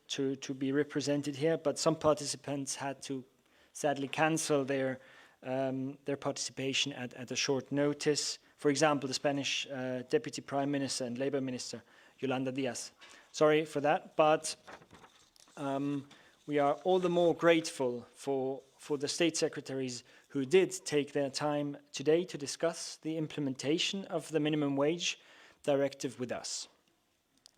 to be represented here, but some participants had to sadly cancel their participation at a short notice. For example, the Spanish Deputy Prime Minister and Labour Minister, Yolanda Diaz. Sorry for that, but we are all the more grateful for the state secretaries who did take their time today to discuss the implementation of the minimum wage directive with us.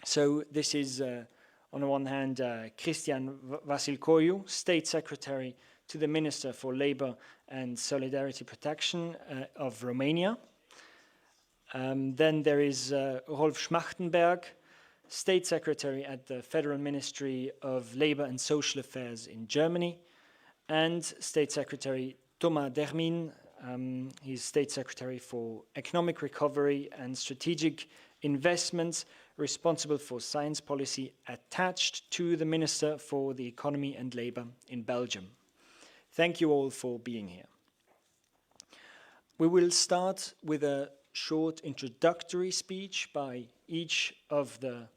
So this is, on the one hand, Cristian Vasilkoiu, State Secretary to the Minister for Labour and Solidarity Protection of Romania. Then there is Rolf Schmachtenberg, State Secretary at the Federal Ministry of Labour and Social Affairs in Germany, and State Secretary Thomas Dermin. He's State Secretary for Economic Recovery and Strategic Investments, responsible for science policy, attached to the Minister for the Economy and Labour in Belgium. Thank you all for being here. We will start with a short introductory speech by each of the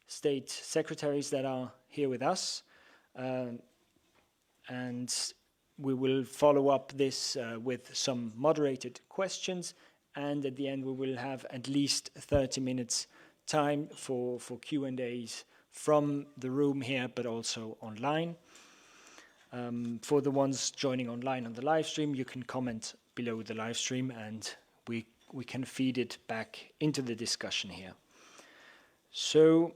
state secretaries that are here with us. And we will follow up this with some moderated questions. And at the end, we will have at least 30 minutes time for Q&As from the room here, but also online. For the ones joining online on the live stream, you can comment below the live stream and we can feed it back into the discussion here. So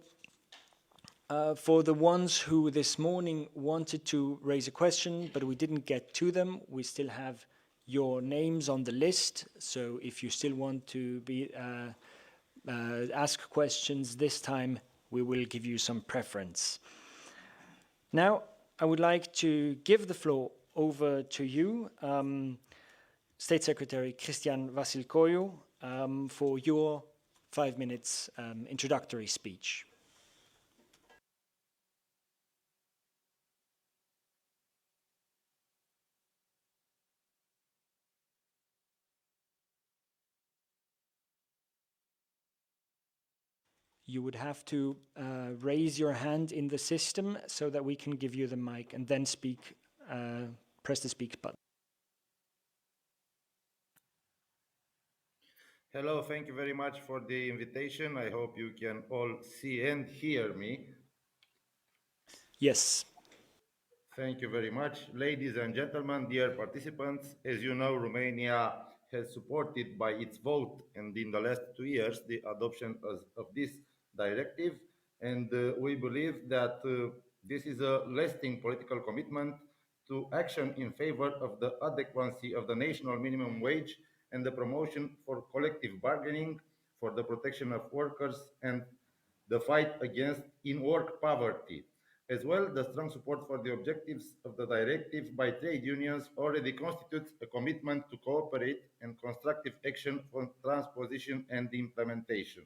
for the ones who this morning wanted to raise a question, but we didn't get to them, we still have your names on the list. So if you still want to ask questions this time, we will give you some preference. Now, I would like to give the floor over to you, State Secretary Cristian Vasilkoiu, for your 5 minutes introductory speech. You would have to raise your hand in the system so that we can give you the mic and then speak, press the speak button. Hello, thank you very much for the invitation. I hope you can all see and hear me. Yes. Thank you very much. Ladies and gentlemen, dear participants, as you know, Romania has supported by its vote and in the last 2 years the adoption of this directive. And we believe that this is a lasting political commitment to action in favor of the adequacy of the national minimum wage and the promotion for collective bargaining, for the protection of workers and the fight against in-work poverty. As well, the strong support for the objectives of the directive by trade unions already constitutes a commitment to cooperate and constructive action for transposition and implementation.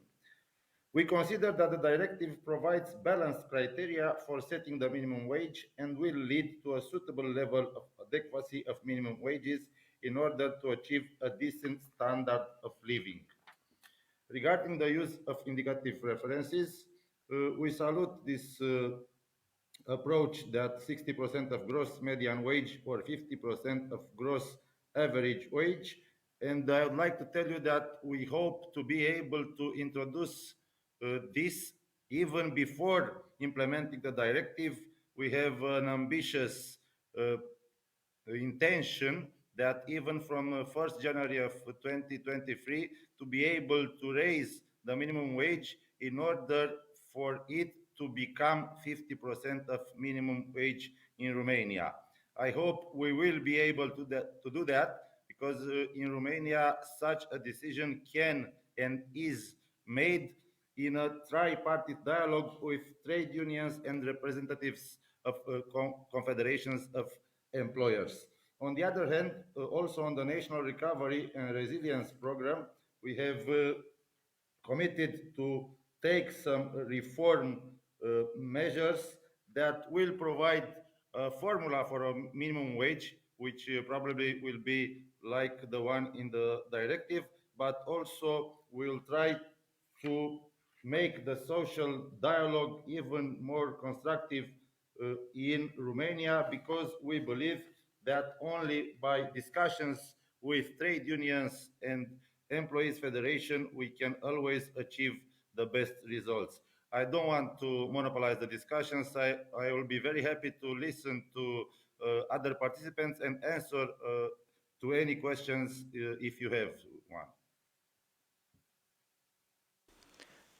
We consider that the directive provides balanced criteria for setting the minimum wage and will lead to a suitable level of adequacy of minimum wages in order to achieve a decent standard of living. Regarding the use of indicative references, we salute this approach that 60% of gross median wage or 50% of gross average wage. And I would like to tell you that we hope to be able to introduce this even before implementing the directive. We have an ambitious intention that even from 1st January of 2023 to be able to raise the minimum wage in order for it to become 50% of minimum wage in Romania. I hope we will be able to do that because in Romania such a decision can and is made in a tripartite dialogue with trade unions and representatives of confederations of employers. On the other hand, also on the National Recovery and Resilience Program, we have committed to take some reform measures that will provide a formula for a minimum wage, which probably will be like the one in the directive, but also will try to make the social dialogue even more constructive in Romania, because we believe that only by discussions with trade unions and employees federation we can always achieve the best results. I don't want to monopolize the discussions. I will be very happy to listen to other participants and answer to any questions if you have one.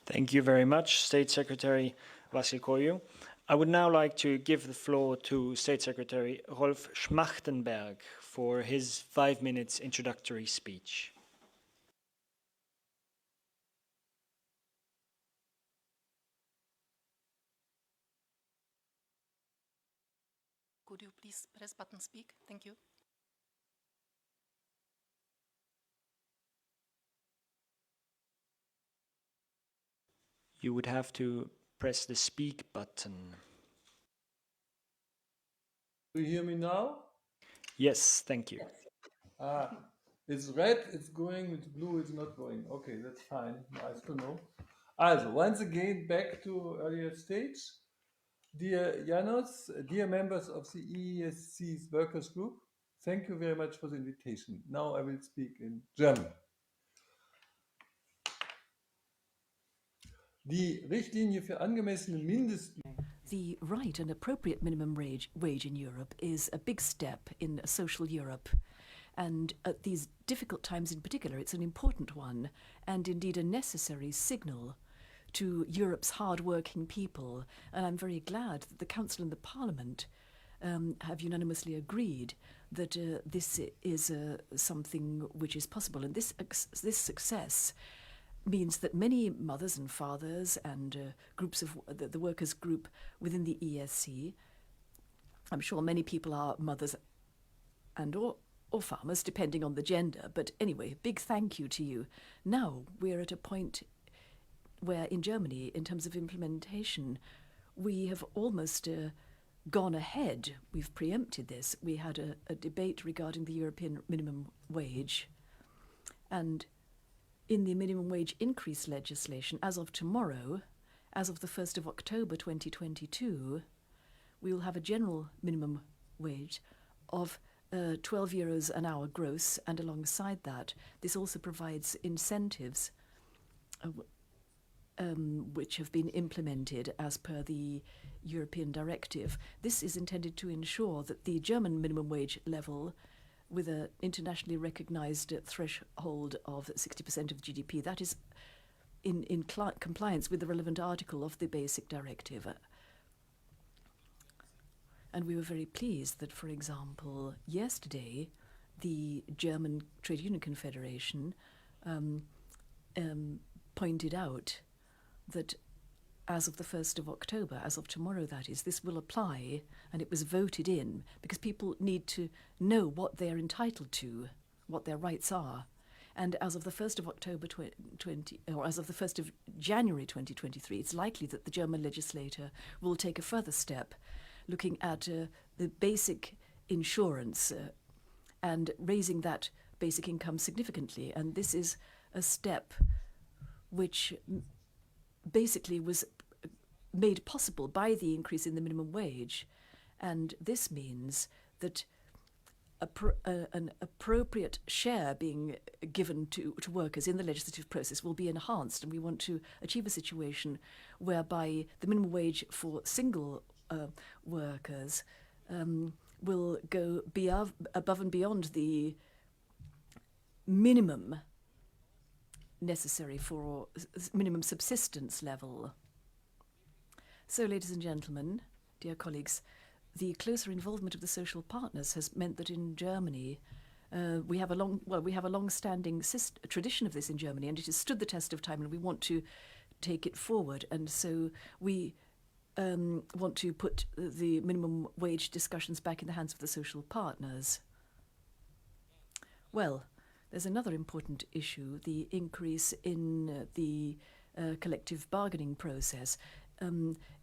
Thank you very much, State Secretary Vasilkoiu. I would now like to give the floor to State Secretary Rolf Schmachtenberg for his 5 minutes introductory speech. Could you please press button speak? Thank you. You would have to press the speak button. Do you hear me now? Yes, thank you. It's red, it's going, it's blue, it's not going. Okay, that's fine. Nice to know. Also, once again, back to earlier stage. Dear Janos, dear members of the EESC's workers group, thank you very much for the invitation. Now I will speak in German. Die Richtlinie für angemessene Mindestlöhne. The right and appropriate minimum wage in Europe is a big step in social Europe. And at these difficult times in particular, it's an important one, and indeed a necessary signal to Europe's hard-working people. And I'm very glad that the Council and the Parliament have unanimously agreed that this is something which is possible. And this success means that many mothers and fathers and groups of the workers group within the ESC, I'm sure many people are mothers and or farmers, depending on the gender. But anyway, big thank you to you. Now we're at a point where in Germany, in terms of implementation, we have almost gone ahead. We've preempted this. We had a debate regarding the European minimum wage. And in the minimum wage increase legislation, as of tomorrow, as of the 1st of October 2022, we will have a general minimum wage of 12 euros an hour gross, and alongside that, this also provides incentives which have been implemented as per the European directive. This is intended to ensure that the German minimum wage level, with an internationally recognized threshold of 60% of GDP, that is in compliance with the relevant article of the basic directive. And we were very pleased that, for example, yesterday, the German Trade Union Confederation pointed out that as of the 1st of October, as of tomorrow that is, this will apply, and it was voted in because people need to know what they're entitled to, what their rights are. And as of the 1st of October or as of the 1st of January 2023, it's likely that the German legislator will take a further step looking at the basic insurance and raising that basic income significantly. And this is a step which basically was made possible by the increase in the minimum wage. And this means that an appropriate share being given to workers in the legislative process will be enhanced. And we want to achieve a situation whereby the minimum wage for single workers will go above and beyond the minimum necessary for minimum subsistence level. So, ladies and gentlemen, dear colleagues, the closer involvement of the social partners has meant that in Germany we have a long-standing tradition of this in Germany, and it has stood the test of time, and we want to take it forward. And so we want to put the minimum wage discussions back in the hands of the social partners. Well, there's another important issue, the increase in the collective bargaining process.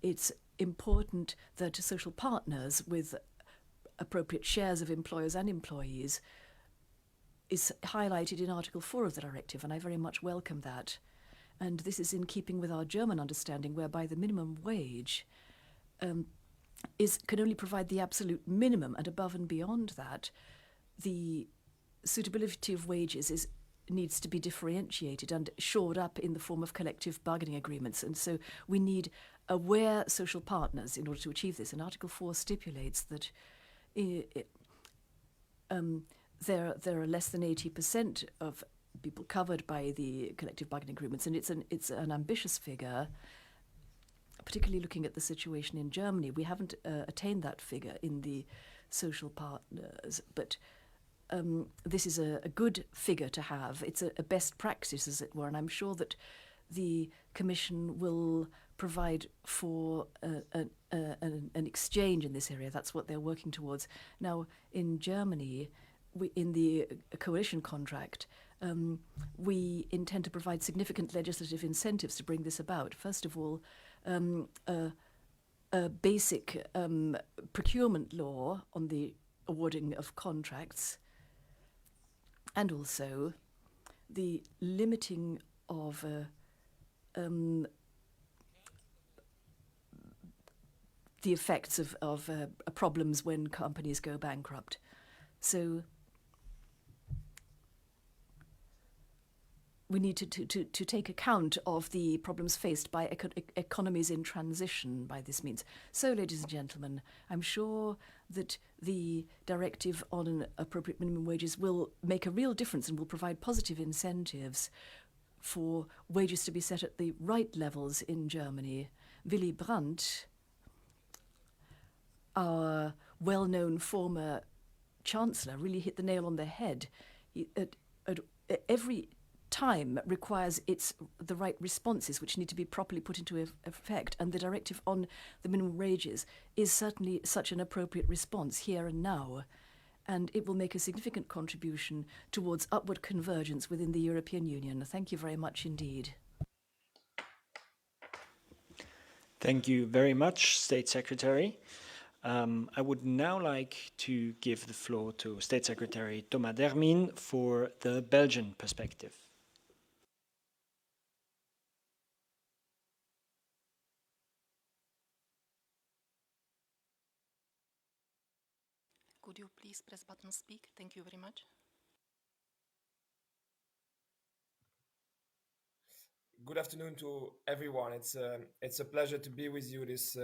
It's important that social partners with appropriate shares of employers and employees is highlighted in Article 4 of the directive, and I very much welcome that. And this is in keeping with our German understanding, whereby the minimum wage can only provide the absolute minimum, and above and beyond that, the suitability of wages needs to be differentiated and shored up in the form of collective bargaining agreements. And so we need aware social partners in order to achieve this. And Article 4 stipulates that there are less than 80% of people covered by the collective bargaining agreements, and it's an ambitious figure. Particularly looking at the situation in Germany, we haven't attained that figure in the social partners, but this is a good figure to have. It's a best practice, as it were, and I'm sure that the Commission will provide for an exchange in this area. That's what they're working towards. Now, in Germany, in the coalition contract, we intend to provide significant legislative incentives to bring this about. First of all, a basic procurement law on the awarding of contracts, and also the limiting of the effects of problems when companies go bankrupt. So we need to take account of the problems faced by economies in transition by this means. So, ladies and gentlemen, I'm sure that the directive on appropriate minimum wages will make a real difference and will provide positive incentives for wages to be set at the right levels in Germany. Willy Brandt, our well-known former chancellor, really hit the nail on the head. Every time requires the right responses, which need to be properly put into effect, and the directive on the minimum wages is certainly such an appropriate response here and now, and it will make a significant contribution towards upward convergence within the European Union. Thank you very much indeed. Thank you very much, State Secretary. I would now like to give the floor to State Secretary Thomas Dermine for the Belgian perspective. Could you please press button speak? Thank you very much. Good afternoon to everyone. It's a pleasure to be with you this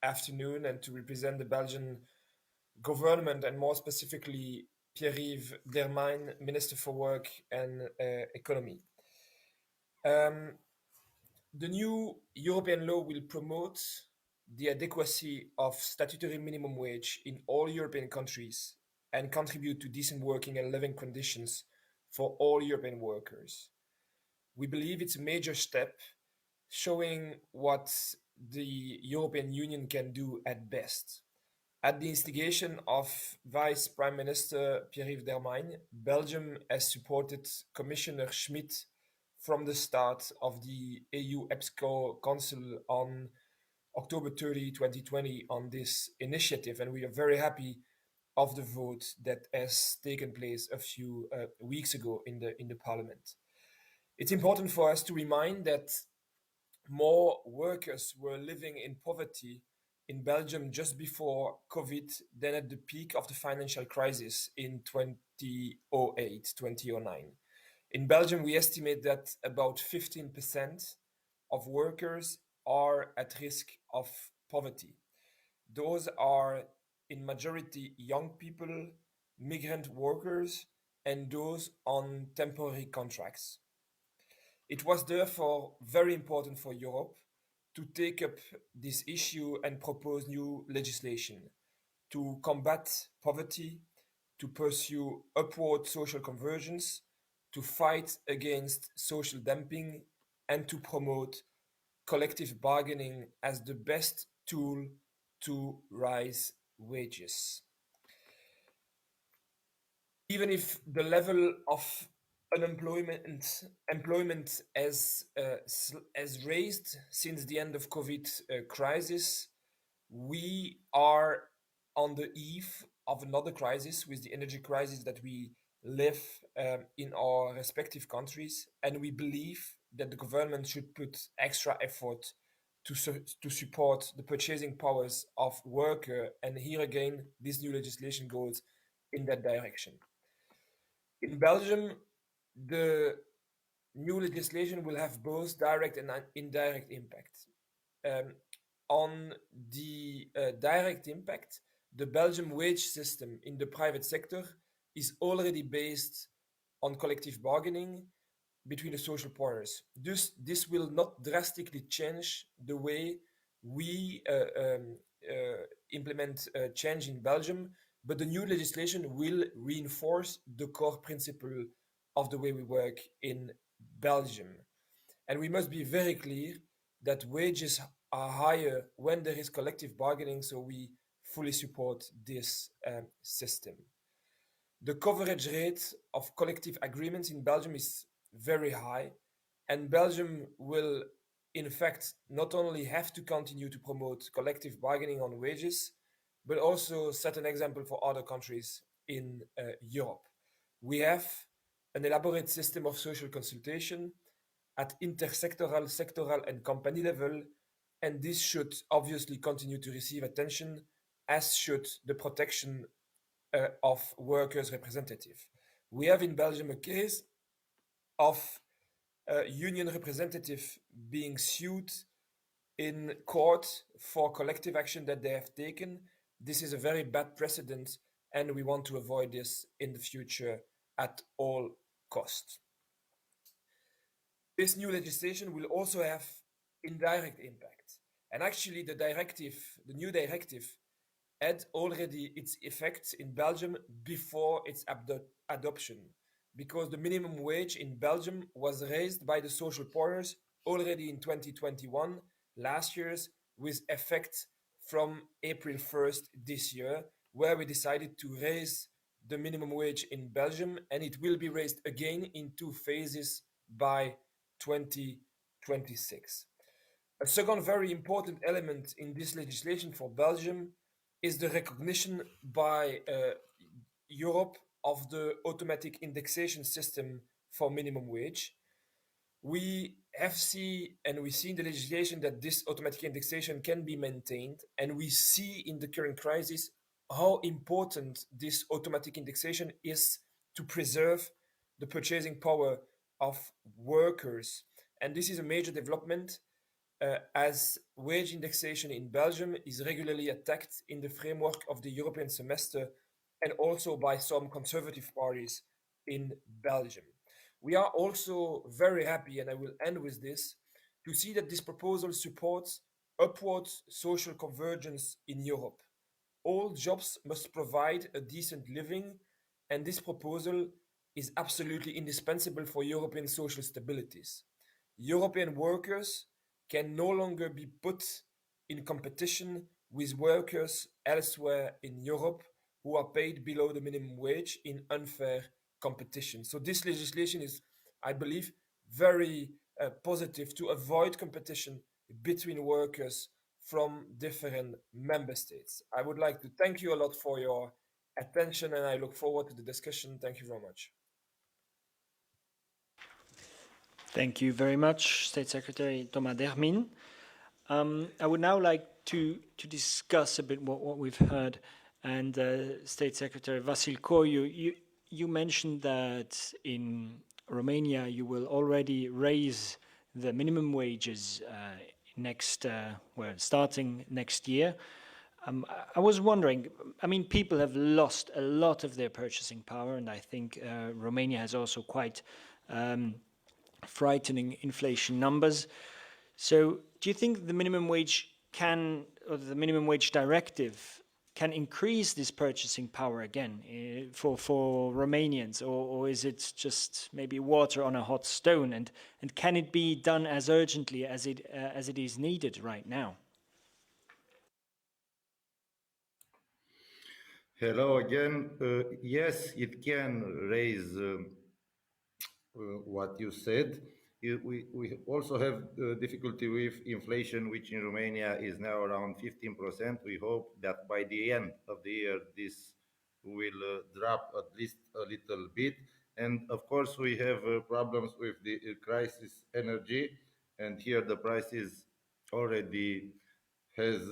afternoon and to represent the Belgian government, and more specifically Pierre-Yves Dermine, Minister for Work and Economy. The new European law will promote the adequacy of statutory minimum wage in all European countries and contribute to decent working and living conditions for all European workers. We believe it's a major step showing what the European Union can do at best. At the instigation of Vice Prime Minister Pierre-Yves Dermine, Belgium has supported Commissioner Schmid from the start of the EU EPSCO Council on October 30, 2020 on this initiative, and we are very happy of the vote that has taken place a few weeks ago in the Parliament. It's important for us to remind that more workers were living in poverty in Belgium just before COVID than at the peak of the financial crisis in 2008, 2009. In Belgium, we estimate that about 15% of workers are at risk of poverty. Those are in majority young people, migrant workers, and those on temporary contracts. It was therefore very important for Europe to take up this issue and propose new legislation to combat poverty, to pursue upward social convergence, to fight against social dumping, and to promote collective bargaining as the best tool to raise wages. Even if the level of employment has raised since the end of COVID crisis, we are on the eve of another crisis with the energy crisis that we live in our respective countries, and we believe that the government should put extra effort to support the purchasing powers of worker, and here again, this new legislation goes in that direction. In Belgium, the new legislation will have both direct and indirect impact. Um, on the direct impact, the Belgian wage system in the private sector is already based on collective bargaining between the social partners. This will not drastically change the way we implement change in Belgium, but the new legislation will reinforce the core principle of the way we work in Belgium. And we must be very clear that wages are higher when there is collective bargaining, so we fully support this system. The coverage rate of collective agreements in Belgium is very high, and Belgium will, in fact, not only have to continue to promote collective bargaining on wages, but also set an example for other countries in Europe. We have an elaborate system of social consultation at intersectoral, sectoral, and company level, and this should obviously continue to receive attention, as should the protection of workers' representative. We have in Belgium a case of a union representative being sued in court for collective action that they have taken. This is a very bad precedent, and we want to avoid this in the future at all costs. This new legislation will also have indirect impact. And actually, the new directive, had already its effects in Belgium before its adoption, because the minimum wage in Belgium was raised by the social partners already in 2021, last year's, with effect from April 1st this year, where we decided to raise the minimum wage in Belgium, and it will be raised again in 2 phases by 2026. A second very important element in this legislation for Belgium is the recognition by Europe of the automatic indexation system for minimum wage. We see in the legislation that this automatic indexation can be maintained, and we see in the current crisis how important this automatic indexation is to preserve the purchasing power of workers. And this is a major development, as wage indexation in Belgium is regularly attacked in the framework of the European semester and also by some conservative parties in Belgium. We are also very happy, and I will end with this, to see that this proposal supports upward social convergence in Europe. All jobs must provide a decent living, and this proposal is absolutely indispensable for European social stabilities. European workers can no longer be put in competition with workers elsewhere in Europe who are paid below the minimum wage in unfair competition. So this legislation is, I believe, very positive to avoid competition between workers from different member states. I would like to thank you a lot for your attention, and I look forward to the discussion. Thank you very much. Thank you very much, State Secretary Thomas Dermin. I would now like to discuss a bit what we've heard. And State Secretary Vasil Koiu, you mentioned that in Romania you will already raise the minimum wages starting next year. I was wondering, I mean, people have lost a lot of their purchasing power, and I think Romania has also quite frightening inflation numbers. So do you think the minimum wage the minimum wage directive can increase this purchasing power again for Romanians, or is it just maybe water on a hot stone? And can it be done as urgently as it is needed right now? Hello again. Yes, it can raise what you said. We also have difficulty with inflation, which in Romania is now around 15%. We hope that by the end of the year, this will drop at least a little bit. And of course, we have problems with the crisis energy, and here the prices already has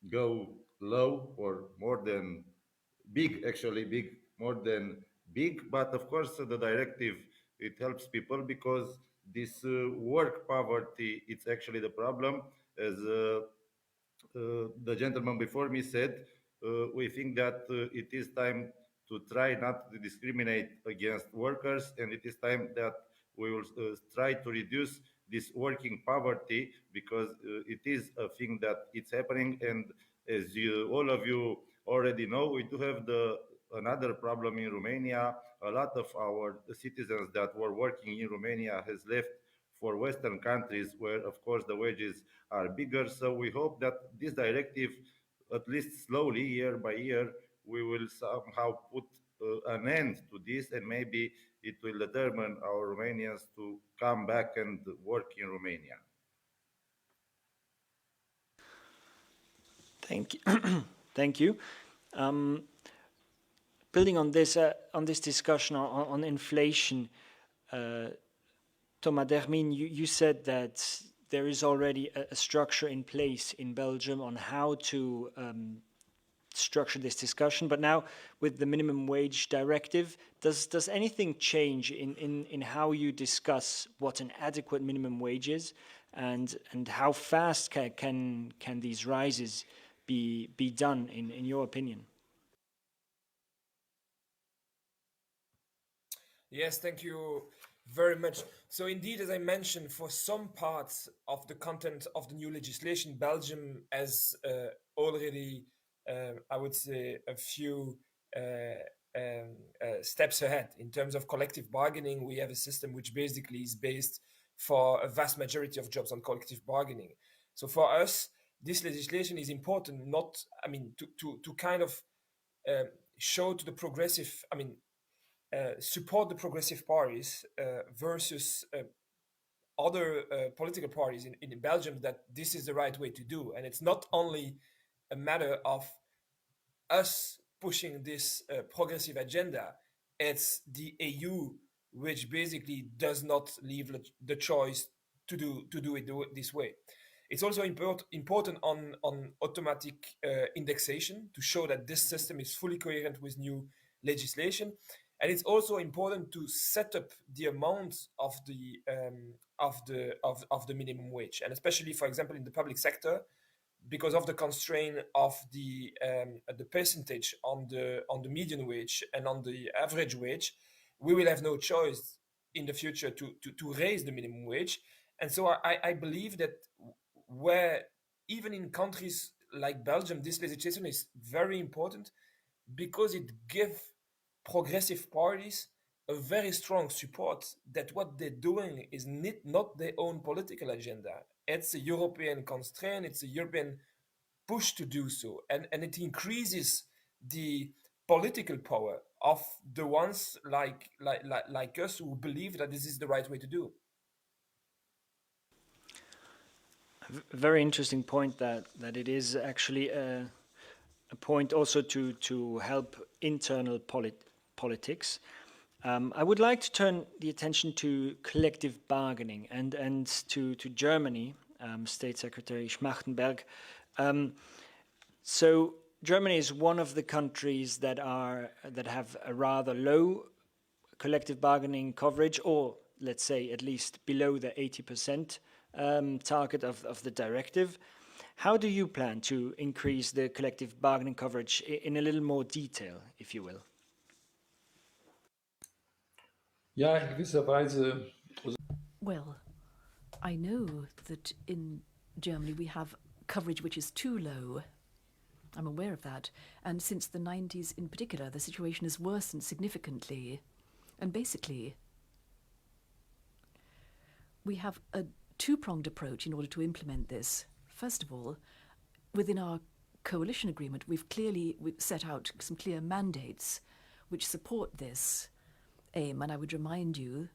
go low or more than big, actually big, more than big. But of course, the directive, it helps people because this work poverty, it's actually the problem. As the gentleman before me said, we think that it is time to try not to discriminate against workers, and it is time that we will try to reduce this working poverty because it is a thing that it's happening. And as you, all of you already know, we do have the another problem in Romania. A lot of our citizens that were working in Romania has left for Western countries where, of course, the wages are bigger. So we hope that this directive, at least slowly, year by year, we will somehow put an end to this, and maybe it will determine our Romanians to come back and work in Romania. Thank you. Thank you. Um, Building on this discussion on inflation, Thomas Dermin, you said that there is already a structure in place in Belgium on how to structure this discussion. But now with the minimum wage directive, does anything change in how you discuss what an adequate minimum wage is, and how fast can these rises be done in your opinion? Yes, thank you very much. So, indeed, as I mentioned, for some parts of the content of the new legislation, Belgium has already, I would say, a few steps ahead. In terms of collective bargaining, we have a system which basically is based for a vast majority of jobs on collective bargaining. So, for us, this legislation is important, not, I mean, to kind of show to the progressive, I mean, support the progressive parties versus other political parties in Belgium that this is the right way to do. And it's not only a matter of us pushing this progressive agenda, it's the EU which basically does not leave the choice to do it this way. It's also important on automatic indexation to show that this system is fully coherent with new legislation, and it's also important to set up the amount of the minimum wage, and especially, for example, in the public sector, because of the constraint of the percentage on the median wage and on the average wage, we will have no choice in the future to raise the minimum wage. And so I believe that where even in countries like Belgium, this legislation is very important because it gives progressive parties a very strong support that what they're doing is not their own political agenda. It's a European constraint, it's a European push to do so, and it increases the political power of the ones like us who believe that this is the right way to do. Very interesting point that it is actually a point also to help internal politics. I would like to turn the attention to collective bargaining and to Germany, State Secretary Schmachtenberg. So Germany is one of the countries that have a rather low collective bargaining coverage, or let's say at least below the 80% target of the directive. How do you plan to increase the collective bargaining coverage in a little more detail, if you will? Ja, in gewisser Weise. Well, I know that in Germany we have coverage which is too low. I'm aware of that. And since the 90s in particular, the situation has worsened significantly. And basically, we have a two-pronged approach in order to implement this. First of all, within our coalition agreement, we've set out some clear mandates which support this aim. And I would remind you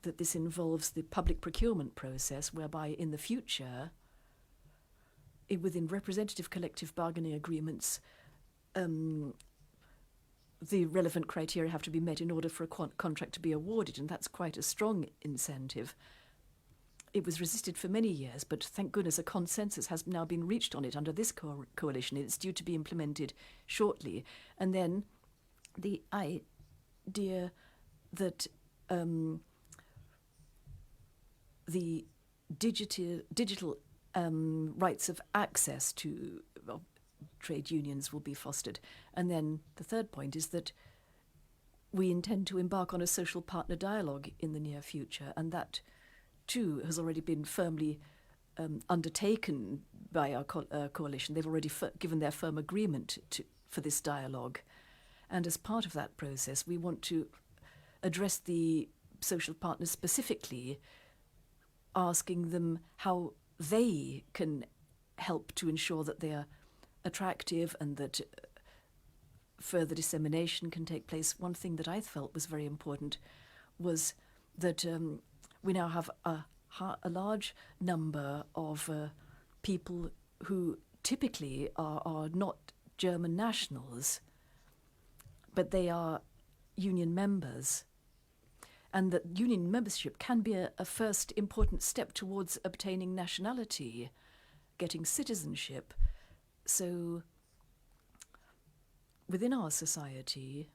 that this involves the public procurement process, whereby in the future, within representative collective bargaining agreements, the relevant criteria have to be met in order for a contract to be awarded, and that's quite a strong incentive. It was resisted for many years, but thank goodness a consensus has now been reached on it under this coalition. It's due to be implemented shortly. And then the idea that the digital rights of access to trade unions will be fostered. And then the third point is that we intend to embark on a social partner dialogue in the near future, and that too has already been firmly undertaken by our coalition. They've already given their firm agreement for this dialogue. And as part of that process, we want to address the social partners specifically, asking them how they can help to ensure that they are attractive and that further dissemination can take place. One thing that I felt was very important was that we now have a large number of people who typically are not German nationals, but they are union members. And that union membership can be a first important step towards obtaining nationality, getting citizenship. So within our society,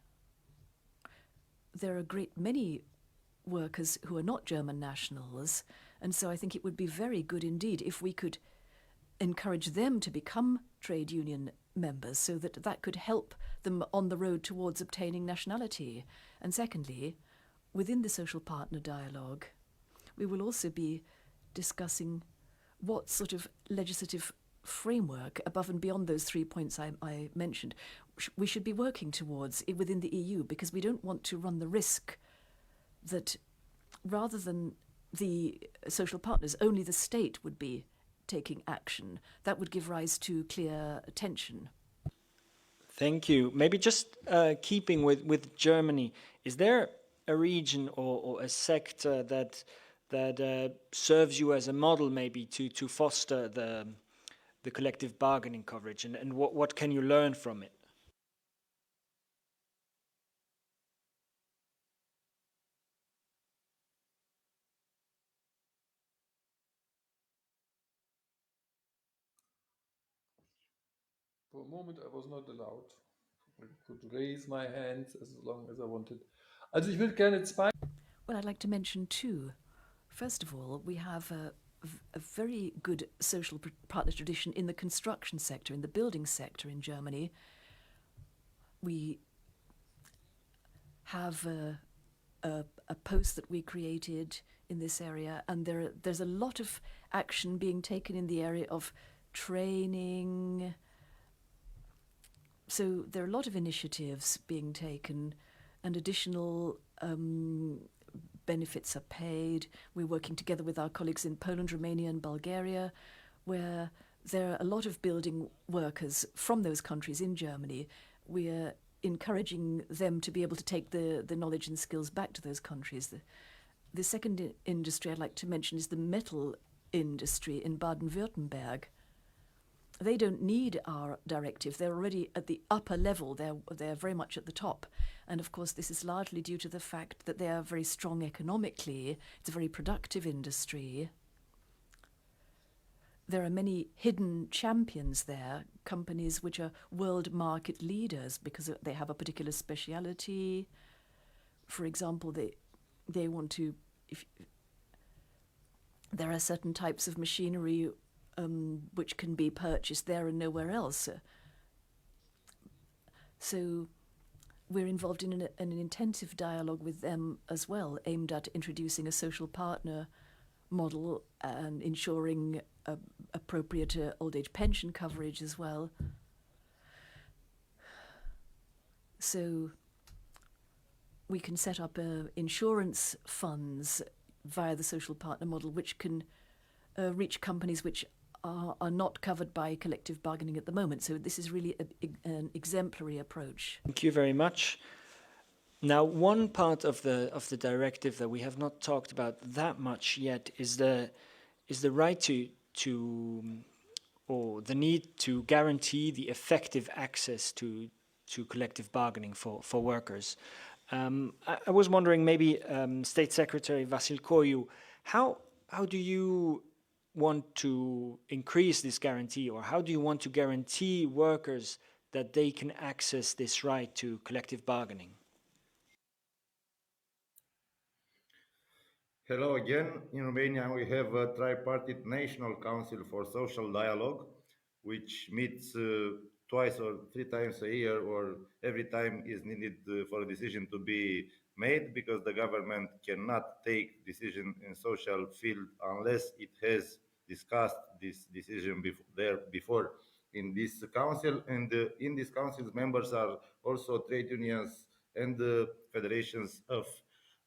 there are a great many workers who are not German nationals, and so I think it would be very good indeed if we could encourage them to become trade union members so that that could help them on the road towards obtaining nationality. And secondly, within the social partner dialogue, we will also be discussing what sort of legislative framework, above and beyond those 3 points I mentioned, we should be working towards within the EU, because we don't want to run the risk that rather than the social partners, only the state would be taking action. That would give rise to clear tension. Thank you. Maybe just keeping with Germany, is there a region or a sector that serves you as a model maybe to foster the collective bargaining coverage, and what can you learn from it? For a moment, I was not allowed. I could raise my hands as long as I wanted. Also, ich will gerne zwei. Well, I'd like to mention two. First of all, we have a very good social partner tradition in the construction sector, in the building sector in Germany. We have a post that we created in this area, and there's a lot of action being taken in the area of training. So there are a lot of initiatives being taken, and additional benefits are paid. We're working together with our colleagues in Poland, Romania and Bulgaria, where there are a lot of building workers from those countries in Germany. We are encouraging them to be able to take the knowledge and skills back to those countries. The second industry I'd like to mention is the metal industry in Baden-Württemberg. They don't need our directive. They're already at the upper level. They're very much at the top. And of course, this is largely due to the fact that they are very strong economically. It's a very productive industry. There are many hidden champions there, companies which are world market leaders because they have a particular speciality. For example, they want to... there are certain types of machinery which can be purchased there and nowhere else. So we're involved in an intensive dialogue with them as well, aimed at introducing a social partner model and ensuring appropriate old age pension coverage as well. So we can set up insurance funds via the social partner model, which can reach companies which are not covered by collective bargaining at the moment. So this is really an exemplary approach. Thank you very much. Now, one part of the directive that we have not talked about that much yet is the right to or the need to guarantee the effective access to to collective bargaining for workers. I was wondering, maybe State Secretary Vasil Koiu, how do you want to increase this guarantee, or how do you want to guarantee workers that they can access this right to collective bargaining? Hello again. In Romania, we have a tripartite National Council for Social Dialogue, which meets twice or three times a year, or every time is needed for a decision to be made, because the government cannot take decision in social field unless it has discussed this decision before in this council. And in this council's members are also trade unions and federations of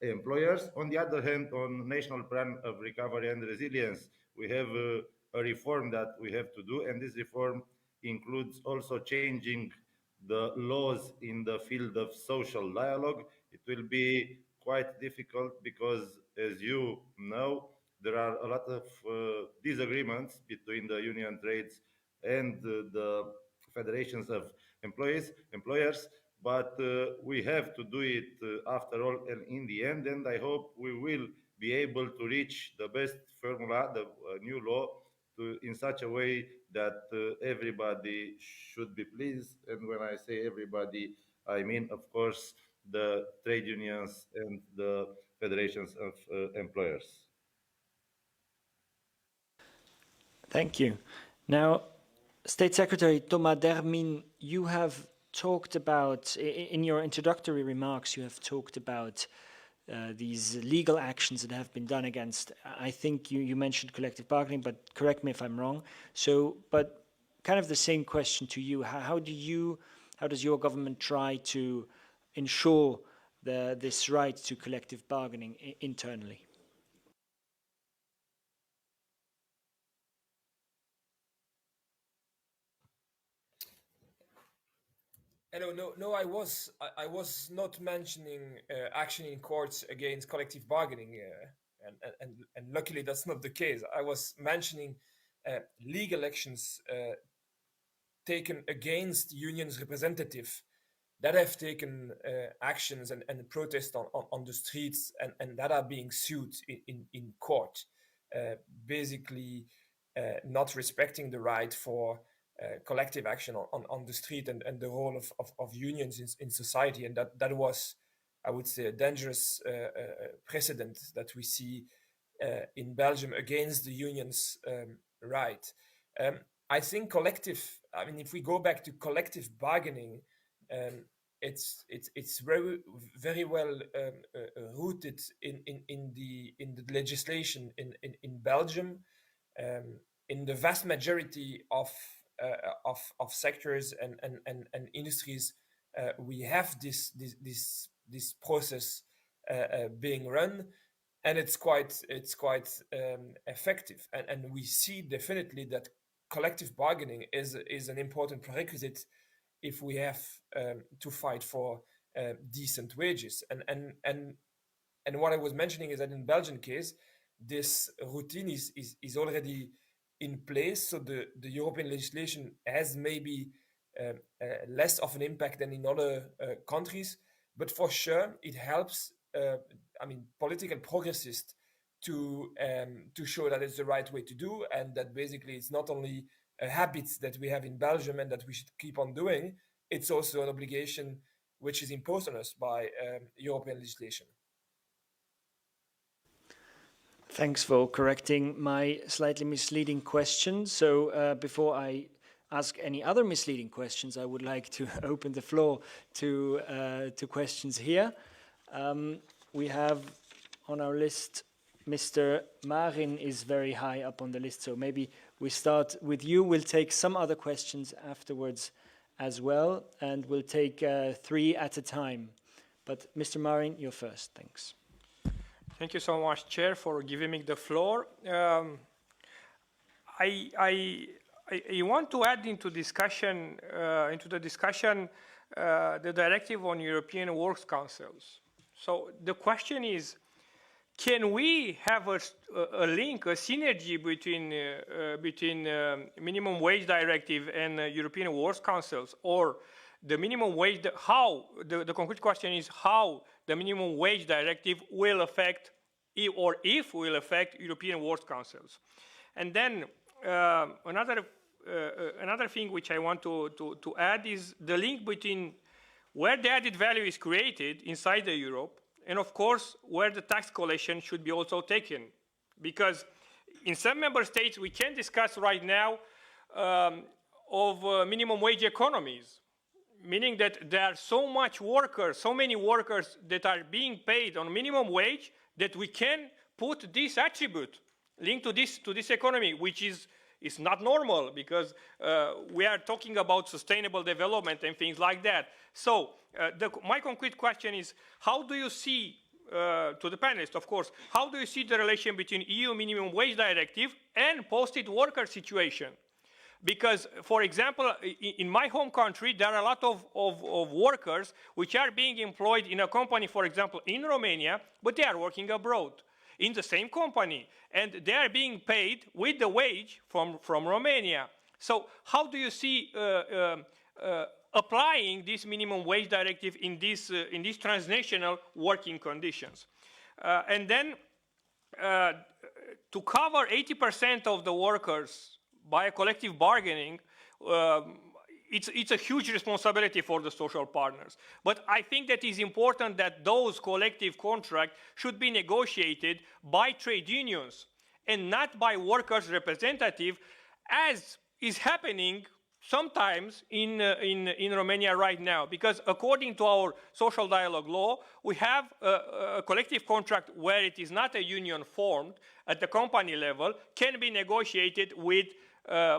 employers. On the other hand, on National Plan of Recovery and Resilience, we have a reform that we have to do, and this reform includes also changing the laws in the field of social dialogue. It will be quite difficult because, as you know, there are a lot of disagreements between the union trades and the federations of employers, but we have to do it after all and in the end, and I hope we will be able to reach the best formula, the new law, in such a way that everybody should be pleased. And when I say everybody, I mean, of course, the trade unions and the federations of employers. Thank you. Now, State Secretary Thomas Dermin, you have talked about, in your introductory remarks, you have talked about these legal actions that have been done against, I think you mentioned collective bargaining, but correct me if I'm wrong. So, but kind of the same question to you. How does your government try to ensure this right to collective bargaining internally? No, I was not mentioning action in courts against collective bargaining, and luckily that's not the case. I was mentioning legal actions taken against unions representative that have taken actions and protest on the streets, and that are being sued in court, basically not respecting the right for collective action on the street, and the role of unions in society. And that was, I would say, a dangerous precedent that we see in Belgium against the unions' right. I think if we go back to collective bargaining, it's very well rooted in the legislation in Belgium. In the vast majority of sectors and industries, we have this process being run, and it's quite effective. And we see definitely that collective bargaining is an important prerequisite if we have to fight for decent wages. And what I was mentioning is that in Belgian case, this routine is already in place. So the European legislation has maybe less of an impact than in other countries, but for sure it helps. Political progressists to show that it's the right way to do, and that basically it's not only habits that we have in Belgium and that we should keep on doing. It's also an obligation which is imposed on us by European legislation. Thanks for correcting my slightly misleading question. So before I ask any other misleading questions, I would like to open the floor to questions here. We have on our list, Mr. Marin is very high up on the list, so maybe we start with you. We'll take some other questions afterwards as well, and we'll take 3 at a time. But Mr. Marin, you're first. Thanks. Thank you so much, Chair, for giving me the floor. I want to add into the discussion the directive on European Works Councils. So the question is, can we have a link, a synergy between minimum wage directive and European Works Councils, or the minimum wage, the concrete question is how the minimum wage directive will affect, or if will affect European Works Councils. And then another thing which I want to add is the link between where the added value is created inside the Europe, and of course, where the tax collection should be also taken. Because in some member states, we can discuss right now of minimum wage economies, meaning that there are so many workers that are being paid on minimum wage that we can put this attribute linked to this economy, which is not normal, because we are talking about sustainable development and things like that. So my concrete question is, how do you see, to the panelists, of course, how do you see the relation between EU minimum wage directive and posted worker situation? Because, for example, in my home country, there are a lot of workers which are being employed in a company, for example, in Romania, but they are working abroad in the same company, and they are being paid with the wage from Romania. So how do you see applying this minimum wage directive in these transnational working conditions? And then to cover 80% of the workers by a collective bargaining, it's a huge responsibility for the social partners. But I think that it's important that those collective contracts should be negotiated by trade unions and not by workers' representatives, as is happening sometimes in Romania right now. Because according to our social dialogue law, we have a collective contract where it is not a union formed at the company level, can be negotiated with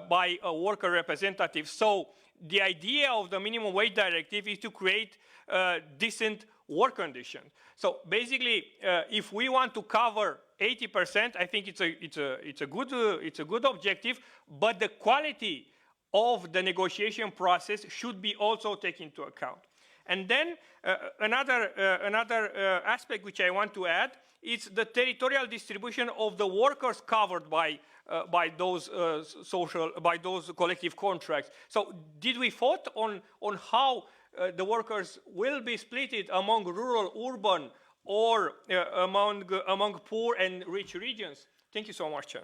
by a worker representative. So the idea of the minimum wage directive is to create decent work conditions. So basically, if we want to cover 80%, I think it's a good objective, but the quality of the negotiation process should be also taken into account. And then another aspect which I want to add is the territorial distribution of the workers covered by those collective contracts. So did we thought on how the workers will be split among rural, urban, or among poor and rich regions? Thank you so much, Chair.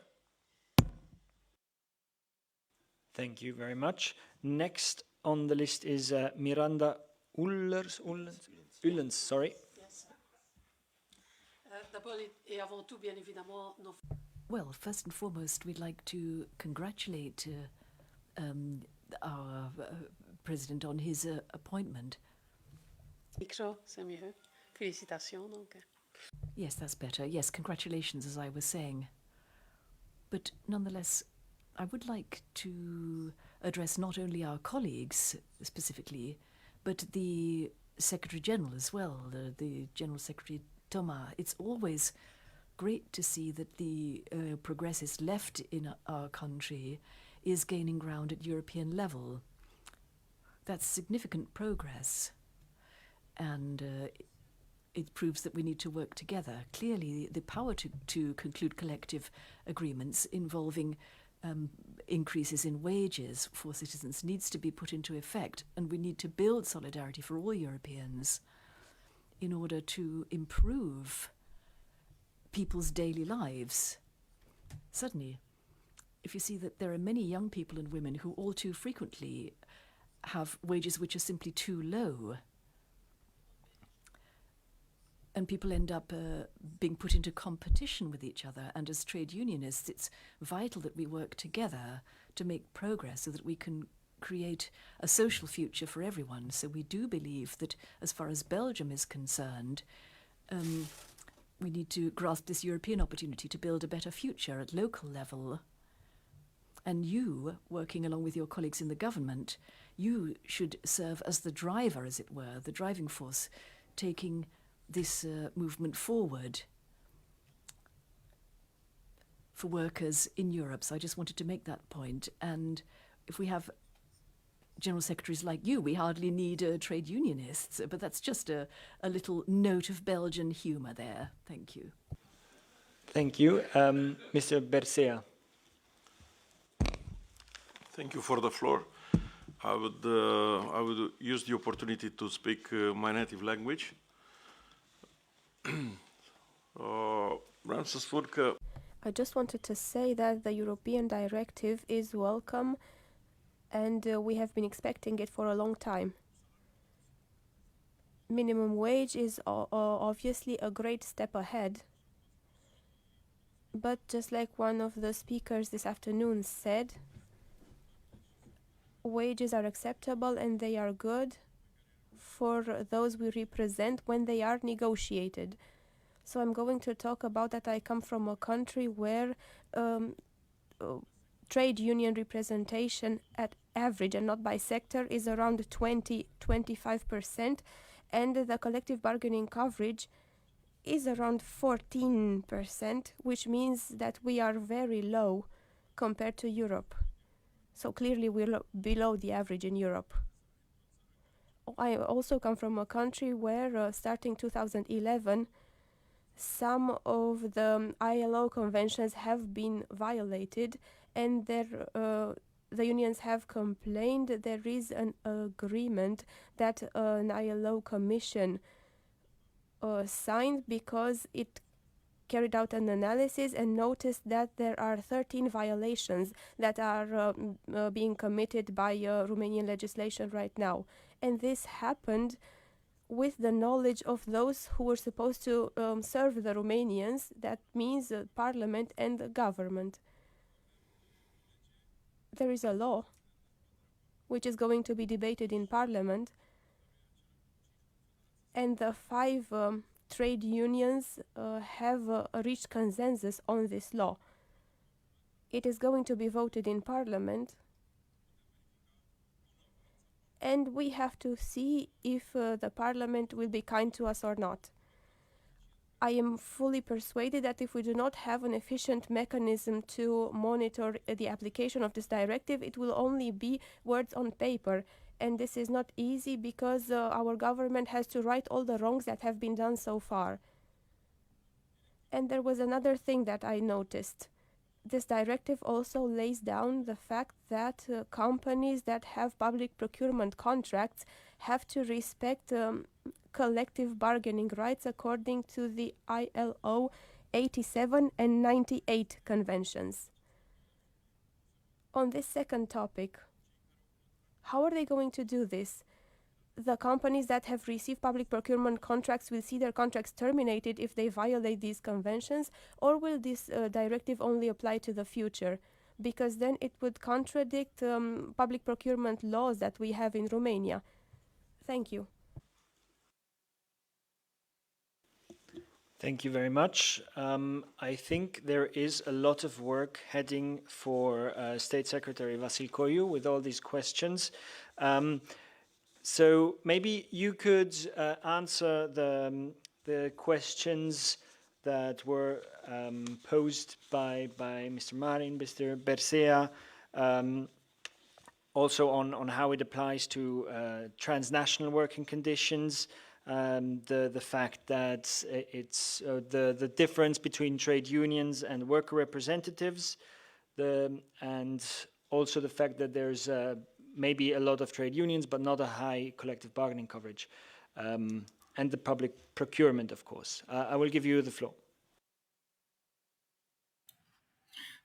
Thank you very much. Next on the list is Miranda Ullens, sorry. Yes. D'abord et avant tout, bien évidemment, nos... Well, first and foremost, we'd like to congratulate our president on his appointment. Micro, c'est mieux. Félicitations, donc. Yes, that's better. Yes, congratulations, as I was saying. But nonetheless, I would like to address not only our colleagues specifically, but the Secretary General as well, the General Secretary Thomas. It's always great to see that the progress left in our country is gaining ground at European level. That's significant progress, and it proves that we need to work together. Clearly, the power to conclude collective agreements involving increases in wages for citizens needs to be put into effect, and we need to build solidarity for all Europeans in order to improve people's daily lives. Suddenly, if you see that there are many young people and women who all too frequently have wages which are simply too low, and people end up being put into competition with each other, and as trade unionists, it's vital that we work together to make progress so that we can create a social future for everyone. So we do believe that as far as Belgium is concerned, we need to grasp this European opportunity to build a better future at local level. And you, working along with your colleagues in the government, you should serve as the driver, as it were, the driving force, taking this movement forward for workers in Europe. So I just wanted to make that point. And if we have General Secretaries like you, we hardly need trade unionists, but that's just a little note of Belgian humour there. Thank you. Thank you. Mr. Bercea. Thank you for the floor. I would use the opportunity to speak my native language. Vreau să spun că I just wanted to say that the European directive is welcome and we have been expecting it for a long time. Minimum wage is obviously a great step ahead. But just like one of the speakers this afternoon said, wages are acceptable and they are good for those we represent when they are negotiated. So I'm going to talk about that I come from a country where trade union representation at average and not by sector is around 20-25%, and the collective bargaining coverage is around 14%, which means that we are very low compared to Europe. So clearly we're below the average in Europe. I also come from a country where starting 2011 some of the ILO conventions have been violated and the unions have complained. There is an agreement that an ILO commission signed because it carried out an analysis and noticed that there are 13 violations that are being committed by Romanian legislation right now. And this happened with the knowledge of those who were supposed to serve the Romanians, that means parliament and the government. There is a law which is going to be debated in parliament, and the 5 trade unions have reached consensus on this law. It is going to be voted in parliament, and we have to see if the parliament will be kind to us or not. I am fully persuaded that if we do not have an efficient mechanism to monitor the application of this directive, it will only be words on paper. And this is not easy because our government has to right all the wrongs that have been done so far. And there was another thing that I noticed. This directive also lays down the fact that companies that have public procurement contracts have to respect collective bargaining rights according to the ILO 87 and 98 conventions. On this second topic, how are they going to do this? The companies that have received public procurement contracts will see their contracts terminated if they violate these conventions, or will this directive only apply to the future? Because then it would contradict public procurement laws that we have in Romania. Thank you. Thank you very much. I think there is a lot of work heading for State Secretary Vasil Koiu with all these questions. So maybe you could answer the questions that were posed by Mr. Marin, Mr. Bersea, also on how it applies to transnational working conditions, the fact that it's the difference between trade unions and worker representatives, and also the fact that there's maybe a lot of trade unions, but not a high collective bargaining coverage, and the public procurement, of course. I will give you the floor.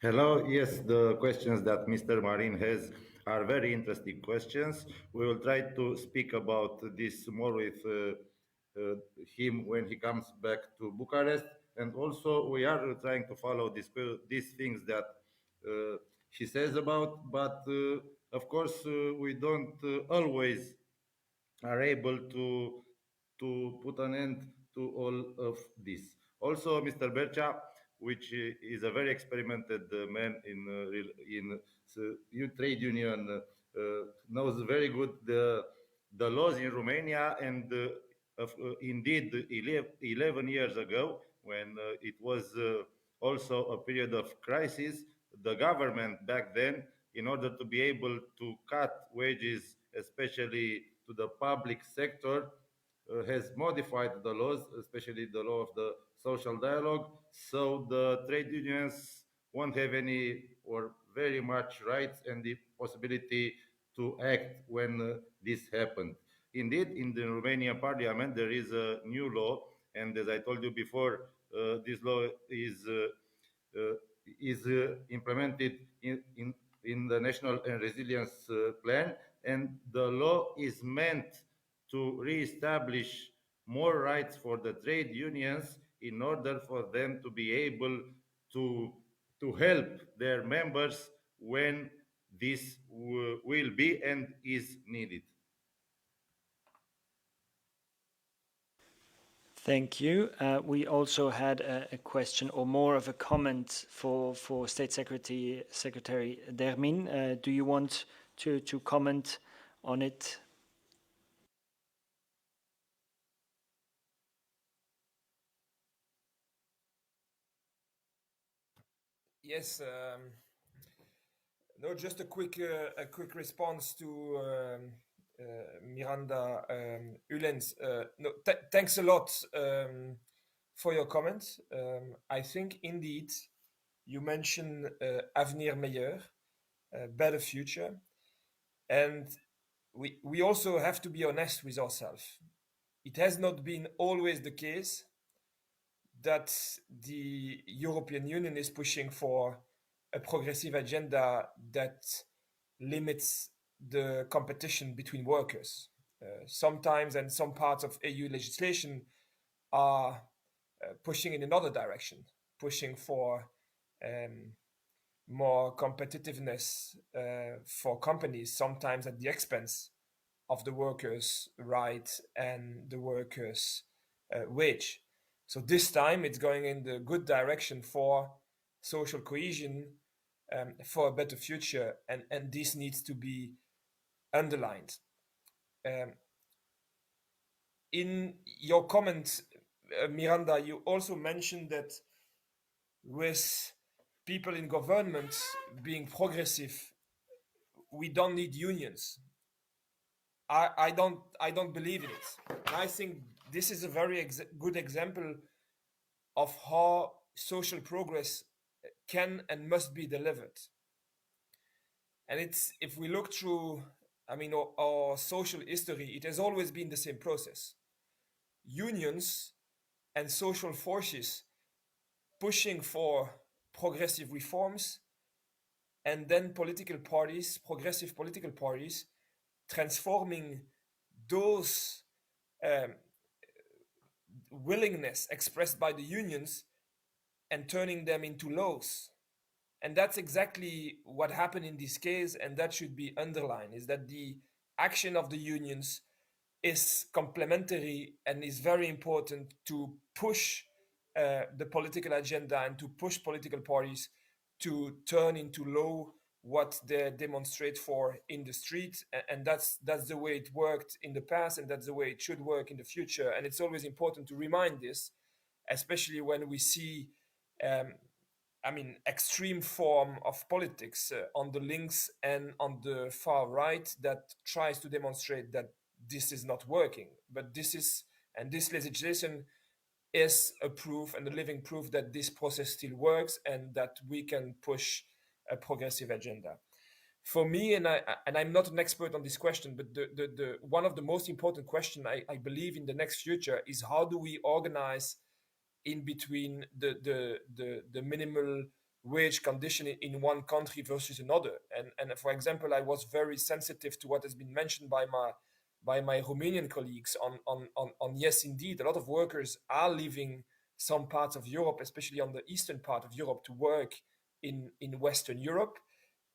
Hello. Yes, the questions that Mr. Marin has are very interesting questions. We will try to speak about this more with him when he comes back to Bucharest. And also we are trying to follow these things that he says about, but of course we don't always are able to put an end to all of this. Also, Mr. Bercea, which is a very experimented man in trade union, knows very good the laws in Romania, and indeed 11 years ago, when it was also a period of crisis, the government back then, in order to be able to cut wages, especially to the public sector, has modified the laws, especially the law of the social dialogue, so the trade unions won't have any or very much rights and the possibility to act when this happened. Indeed, in the Romanian parliament, there is a new law, and as I told you before, this law uh, is implemented in the National and Resilience Plan, and the law is meant to re-establish more rights for the trade unions in order for them to be able to, to help their members when this will be and is needed. Thank you. We also had a question or more of a comment for State Secretary Dermin. Do you want to comment on it? Yes. No, just a quick response to Miranda Ulens. No, thanks a lot for your comment. I think indeed you mentioned avenir meilleur, better future, and we also have to be honest with ourselves. It has not been always the case that the European Union is pushing for a progressive agenda that limits the competition between workers. Sometimes, and some parts of EU legislation are pushing in another direction, pushing for more competitiveness for companies, sometimes at the expense of the workers' right and the workers' wage. So this time it's going in the good direction for social cohesion, for a better future, and this needs to be underlined. In your comment, Miranda, you also mentioned that with people in government being progressive, we don't need unions. I don't believe in it. I think this is a very good example of how social progress can and must be delivered. And it's, if we look through, I mean, our social history, it has always been the same process. Unions and social forces pushing for progressive reforms, and then political parties, progressive political parties, transforming those willingness expressed by the unions and turning them into laws. And that's exactly what happened in this case, and that should be underlined, is that the action of the unions is complementary and is very important to push the political agenda and to push political parties to turn into law what they demonstrate for in the street. And that's the way it worked in the past, and that's the way it should work in the future. And it's always important to remind this, especially when we see extreme form of politics on the links and on the far right that tries to demonstrate that this is not working. But this legislation is a proof and a living proof that this process still works and that we can push a progressive agenda. For me, and I'm not an expert on this question, but the one of the most important question I believe in the next future is how do we organize in between the minimal wage condition in one country versus another. And for example, I was very sensitive to what has been mentioned by my Romanian colleagues on yes, indeed, a lot of workers are leaving some parts of Europe, especially on the eastern part of Europe, to work in Western Europe.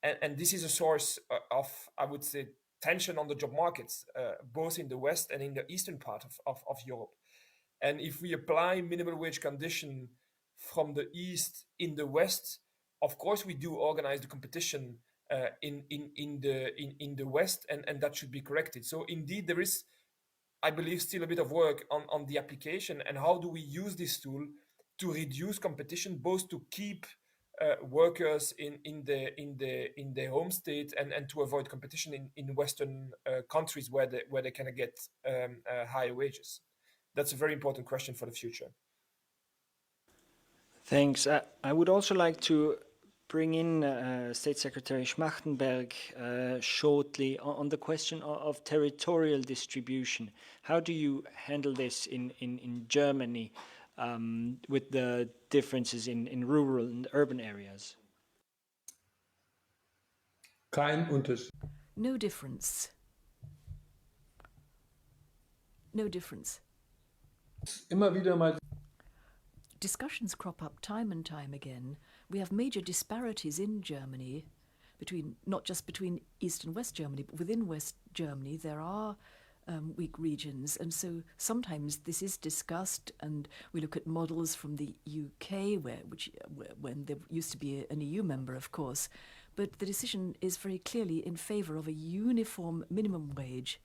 And this is a source of, I would say, tension on the job markets, both in the West and in the eastern part of Europe. And if we apply minimum wage condition from the East in the West, of course we do organize the competition in the West, and that should be corrected. So indeed there is, I believe, still a bit of work on the application and how do we use this tool to reduce competition, both to keep workers in their home state and to avoid competition in Western countries where they can get higher wages. That's a very important question for the future. Thanks. I would also like to bring in State Secretary Schmachtenberg shortly on the question of territorial distribution. How do you handle this in Germany with the differences in rural and urban areas? Kein Unterschied. No difference. No difference. Immer wieder mal. Discussions crop up time and time again. We have major disparities in Germany, not just between East and West Germany, but within West Germany there are weak regions, and so sometimes this is discussed, and we look at models from the UK, when there used to be an EU member, of course, but the decision is very clearly in favour of a uniform minimum wage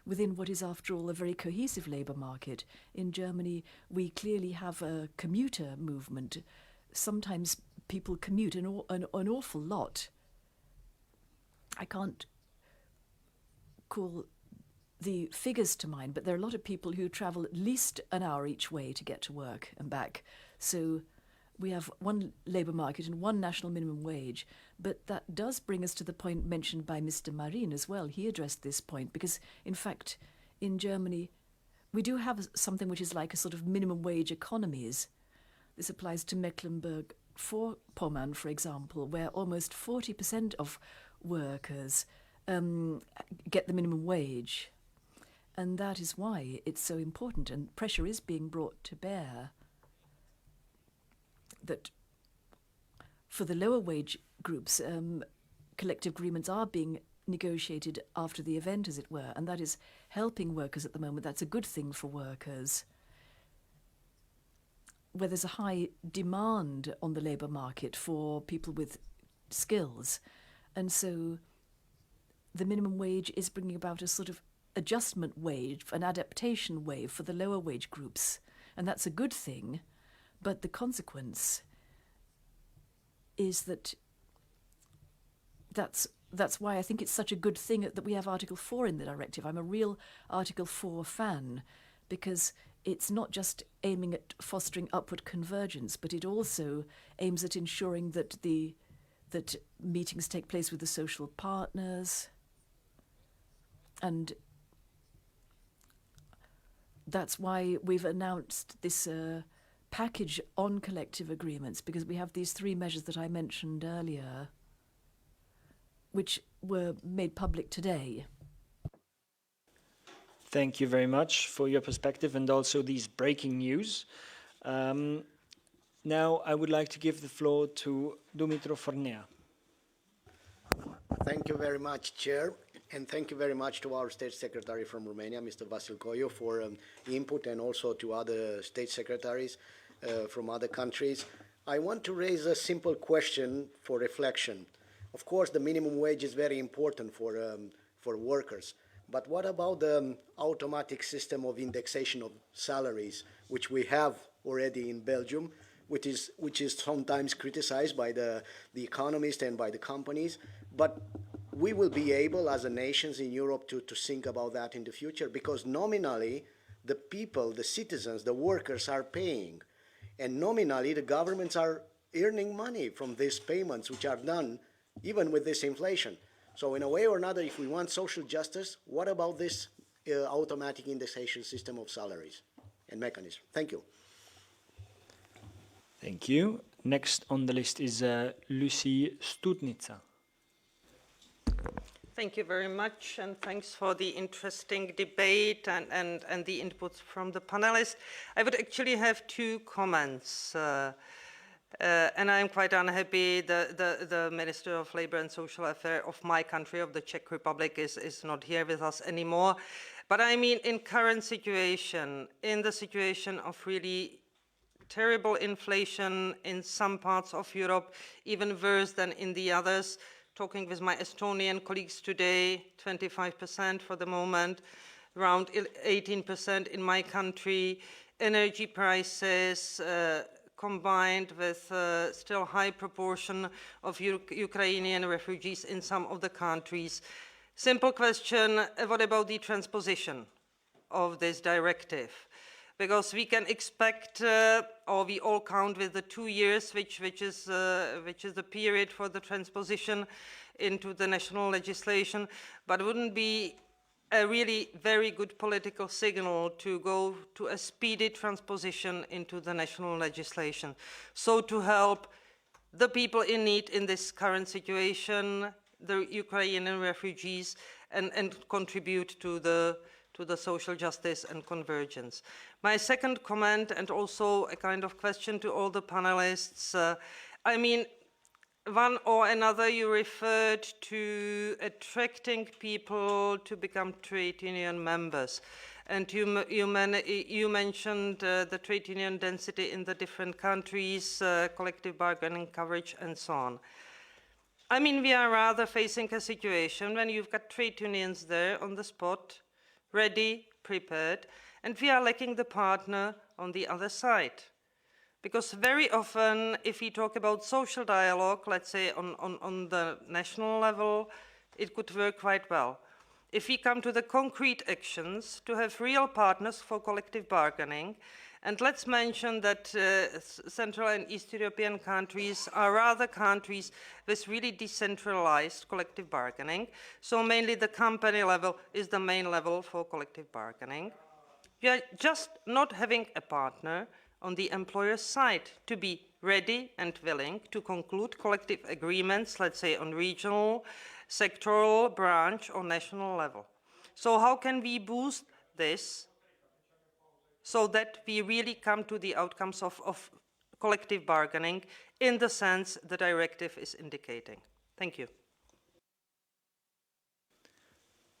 within what is, after all, a very cohesive labour market. In Germany, we clearly have a commuter movement. Sometimes people commute an awful lot. I can't call the figures to mind, but there are a lot of people who travel at least an hour each way to get to work and back. So we have one labour market and one national minimum wage. But that does bring us to the point mentioned by Mr. Marin as well. He addressed this point because, in fact, in Germany, we do have something which is like a sort of minimum wage economies. This applies to Mecklenburg-Vorpommern, for example, where almost 40% of workers get the minimum wage. And that is why it's so important, and pressure is being brought to bear that for the lower wage groups, collective agreements are being negotiated after the event, as it were, and that is helping workers at the moment. That's a good thing for workers. Where there's a high demand on the labour market for people with skills, and so the minimum wage is bringing about a sort of adjustment wave, an adaptation wave for the lower wage groups, and that's a good thing. But the consequence is that's why I think it's such a good thing that we have Article 4 in the directive. I'm a real Article 4 fan, because it's not just aiming at fostering upward convergence, but it also aims at ensuring that that meetings take place with the social partners, and that's why we've announced this package on collective agreements, because we have these 3 measures that I mentioned earlier, which were made public today. Thank you very much for your perspective and also these breaking news. Now I would like to give the floor to Dumitru Fornea. Thank you very much, Chair, and thank you very much to our State Secretary from Romania, Mr. Vasil Coiu, for input, and also to other State Secretaries from other countries. I want to raise a simple question for reflection. Of course, the minimum wage is very important for workers, but what about the automatic system of indexation of salaries, which we have already in Belgium, which is sometimes criticized by the economists and by the companies, but we will be able, as a nations in Europe, to think about that in the future, because nominally the people, the citizens, the workers are paying, and nominally the governments are earning money from these payments, which are done even with this inflation. So in a way or another, if we want social justice, what about this automatic indexation system of salaries and mechanism? Thank you. Thank you. Next on the list is Lucy Studnica. Thank you very much, and thanks for the interesting debate and the inputs from the panelists. I would actually have 2 comments. And I'm quite unhappy the Minister of Labour and Social Affairs of my country, of the Czech Republic, is not here with us anymore. But I mean, in current situation, in the situation of really terrible inflation in some parts of Europe, even worse than in the others, talking with my Estonian colleagues today, 25% for the moment, around 18% in my country, energy prices, combined with still high proportion of Ukrainian refugees in some of the countries. Simple question, what about the transposition of this directive? because we can expect, or we all count with the 2 years, which is the period for the transposition into the national legislation, but it wouldn't be a really very good political signal to go to a speedy transposition into the national legislation. So to help the people in need in this current situation, the Ukrainian refugees, and contribute to the social justice and convergence. My second comment, and also a kind of question to all the panelists, I mean, one or another, you referred to attracting people to become trade union members. And you mentioned the trade union density in the different countries, collective bargaining coverage, and so on. I mean, we are rather facing a situation when you've got trade unions there on the spot, ready, prepared, and we are lacking the partner on the other side. Because very often, if we talk about social dialogue, let's say on the national level, it could work quite well. If we come to the concrete actions, to have real partners for collective bargaining, and let's mention that Central and East European countries are rather countries with really decentralized collective bargaining, so mainly the company level is the main level for collective bargaining. We are just not having a partner on the employer side to be ready and willing to conclude collective agreements, let's say on regional, sectoral, branch, or national level. So how can we boost this so that we really come to the outcomes of collective bargaining in the sense the directive is indicating? Thank you.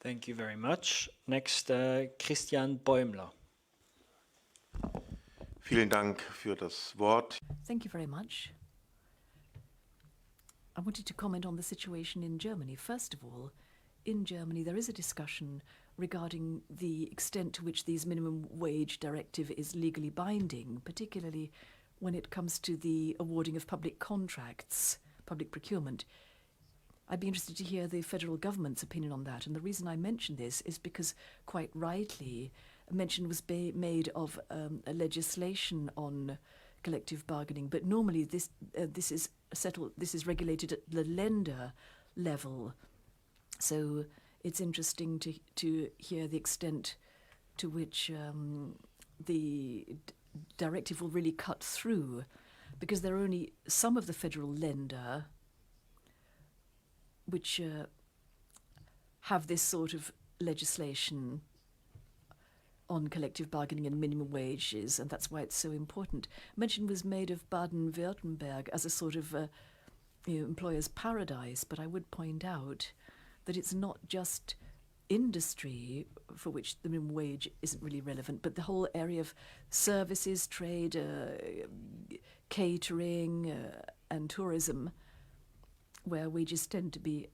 Thank you very much. Next, Christian Bäumler. Vielen Dank für das Wort. Thank you very much. I wanted to comment on the situation in Germany. First of all, in Germany there is a discussion regarding the extent to which these minimum wage directive is legally binding, particularly when it comes to the awarding of public contracts, public procurement. I'd be interested to hear the federal government's opinion on that. And the reason I mention this is because, quite rightly, mention was made of a legislation on collective bargaining, but normally this is regulated at the lender level. So it's interesting to hear the extent to which the directive will really cut through, because there are only some of the federal lender which have this sort of legislation on collective bargaining and minimum wages, and that's why it's so important. Mention was made of Baden-Württemberg as a sort of employer's paradise, but I would point out that it's not just industry for which the minimum wage isn't really relevant, but the whole area of services, trade, catering, and tourism, where wages tend to be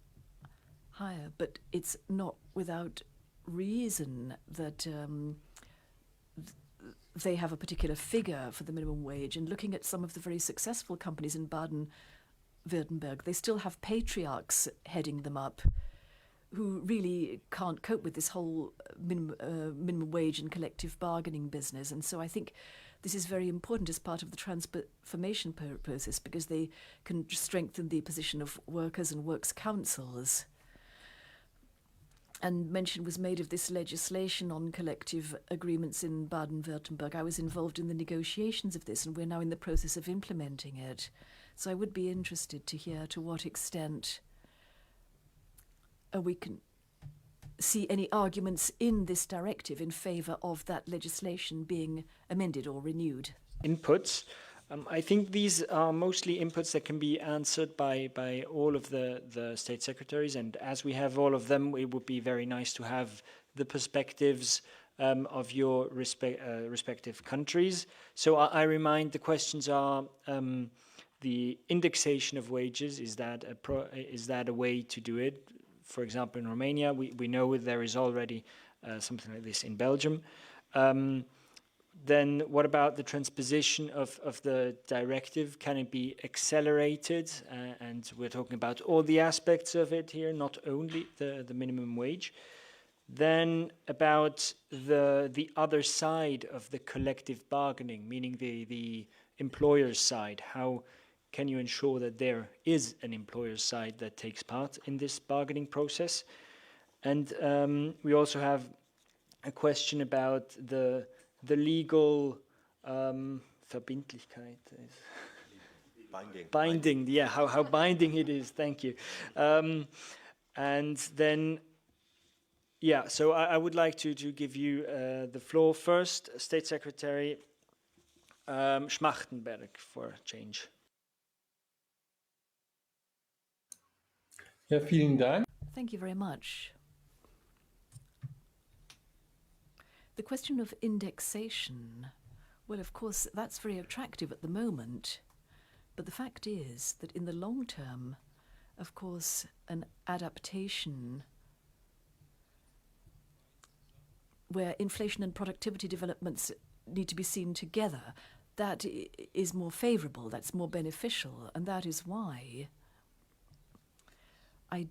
higher. But it's not without reason that they have a particular figure for the minimum wage. And looking at some of the very successful companies in Baden-Württemberg, they still have patriarchs heading them up who really can't cope with this whole minimum wage and collective bargaining business. And so I think this is very important as part of the transformation process, because they can strengthen the position of workers and works councils. And mention was made of this legislation on collective agreements in Baden-Württemberg. I was involved in the negotiations of this, and we're now in the process of implementing it. So I would be interested to hear to what extent we can see any arguments in this directive in favour of that legislation being amended or renewed. Inputs. I think these are mostly inputs that can be answered by all of the state secretaries, and as we have all of them, it would be very nice to have the perspectives of your respective countries. So I remind the questions are the indexation of wages. Is that a way to do it? For example, in Romania, we know there is already something like this in Belgium. Then what about the transposition of the directive? Can it be accelerated? And we're talking about all the aspects of it here, not only the minimum wage. Then about the other side of the collective bargaining, meaning the employer's side. How can you ensure that there is an employer's side that takes part in this bargaining process? And we also have a question about the legal Verbindlichkeit. Binding, yeah, how binding it is, thank you. And then, yeah, so I would like to give you the floor first, State Secretary Schmachtenberg, for a change. Ja, vielen Dank. Thank you very much. The question of indexation, well, of course, that's very attractive at the moment. But the fact is that in the long term, of course, an adaptation where inflation and productivity developments need to be seen together, that is more favorable, that's more beneficial, and that is why I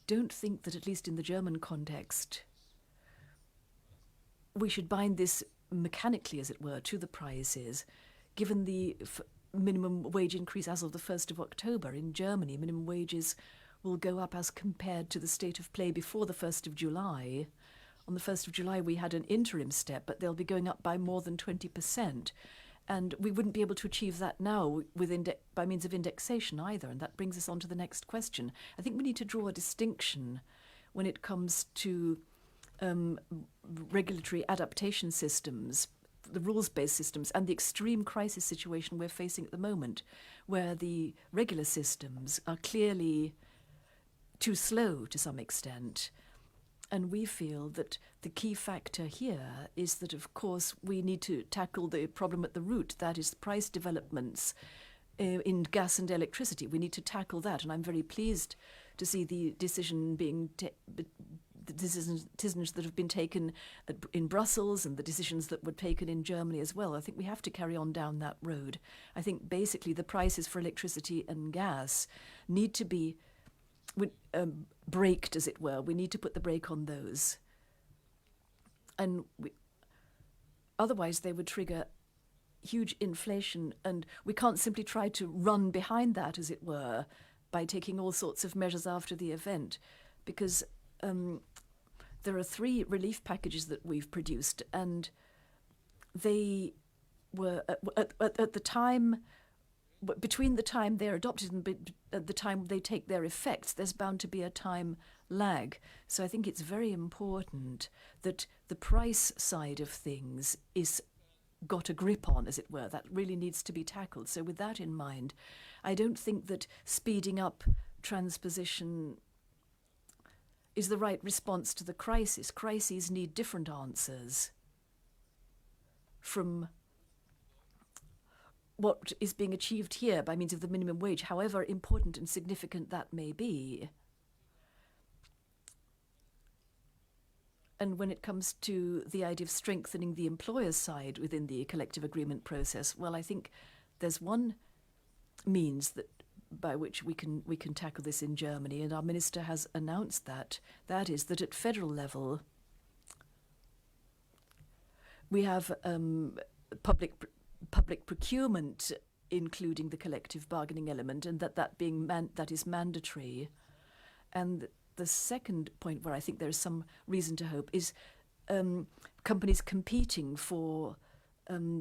don't think that, at least in the German context, we should bind this mechanically, as it were, to the prices, given the minimum wage increase as of the 1st of October. In Germany, minimum wages will go up as compared to the state of play before the 1st of July. On the 1st of July, we had an interim step, but they'll be going up by more than 20%. And we wouldn't be able to achieve that now by means of indexation either. And that brings us on to the next question. I think we need to draw a distinction when it comes to regulatory adaptation systems, the rules-based systems, and the extreme crisis situation we're facing at the moment, where the regular systems are clearly too slow to some extent. And we feel that the key factor here is that, of course, we need to tackle the problem at the root, that is price developments in gas and electricity. We need to tackle that, and I'm very pleased to see the decision being the decisions that have been taken in Brussels and the decisions that were taken in Germany as well. I think we have to carry on down that road. I think basically the prices for electricity and gas need to be braked, as it were. We need to put the brake on those. And otherwise they would trigger huge inflation, and we can't simply try to run behind that, as it were, by taking all sorts of measures after the event, because there are 3 relief packages that we've produced, and they were at the time, between the time they're adopted and at the time they take their effects, there's bound to be a time lag. So I think it's very important that the price side of things is got a grip on, as it were. That really needs to be tackled. So with that in mind, I don't think that speeding up transposition is the right response to the crisis. Crises need different answers from what is being achieved here by means of the minimum wage, however important and significant that may be. And when it comes to the idea of strengthening the employer's side within the collective agreement process, well, I think there's one means that by which we can tackle this in Germany, and our minister has announced that. That is that at federal level, we have public procurement, including the collective bargaining element, and that is mandatory. And the second point where I think there is some reason to hope is companies competing for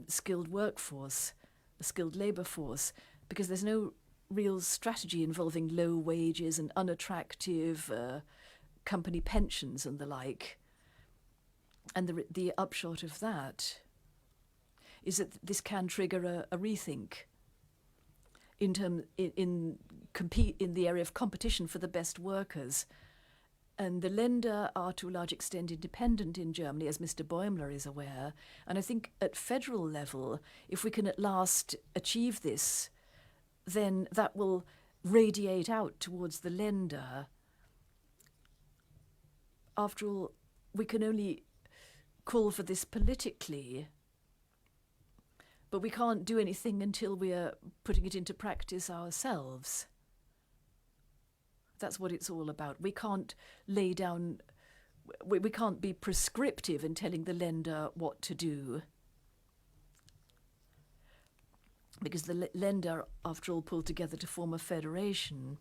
skilled workforce, a skilled labour force, because there's no real strategy involving low wages and unattractive company pensions and the like. And the upshot of that is that this can trigger a rethink in the area of competition for the best workers. And the Länder are to a large extent independent in Germany, as Mr. Bäumler is aware. And I think at federal level, if we can at last achieve this, then that will radiate out towards the Länder. After all, we can only call for this politically, but we can't do anything until we are putting it into practice ourselves. That's what it's all about. We can't lay down we can't be prescriptive in telling the lender what to do, because the lender, after all, pulled together to form a federation.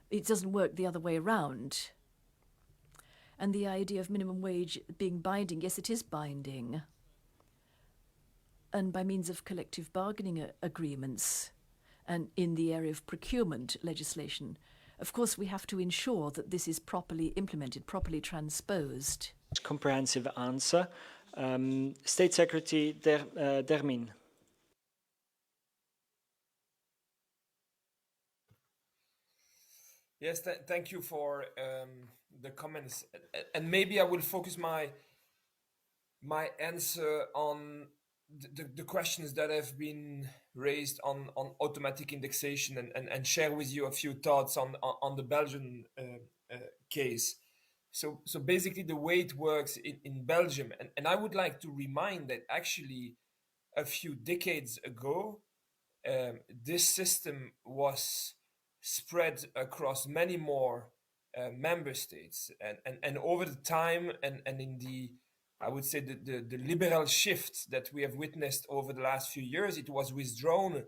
It doesn't work the other way around. And the idea of minimum wage being binding, yes, it is binding. And by means of collective bargaining agreements and in the area of procurement legislation, of course, we have to ensure that this is properly implemented, properly transposed. Comprehensive answer. State Secretary Dermin. Yes, thank you for the comments. And maybe I will focus my answer on the questions that have been raised on automatic indexation and share with you a few thoughts on the Belgian case. So basically the way it works in Belgium, and I would like to remind that actually a few decades ago, this system was spread across many more member states, and over the time and in the, I would say, the liberal shift that we have witnessed over the last few years, it was withdrawn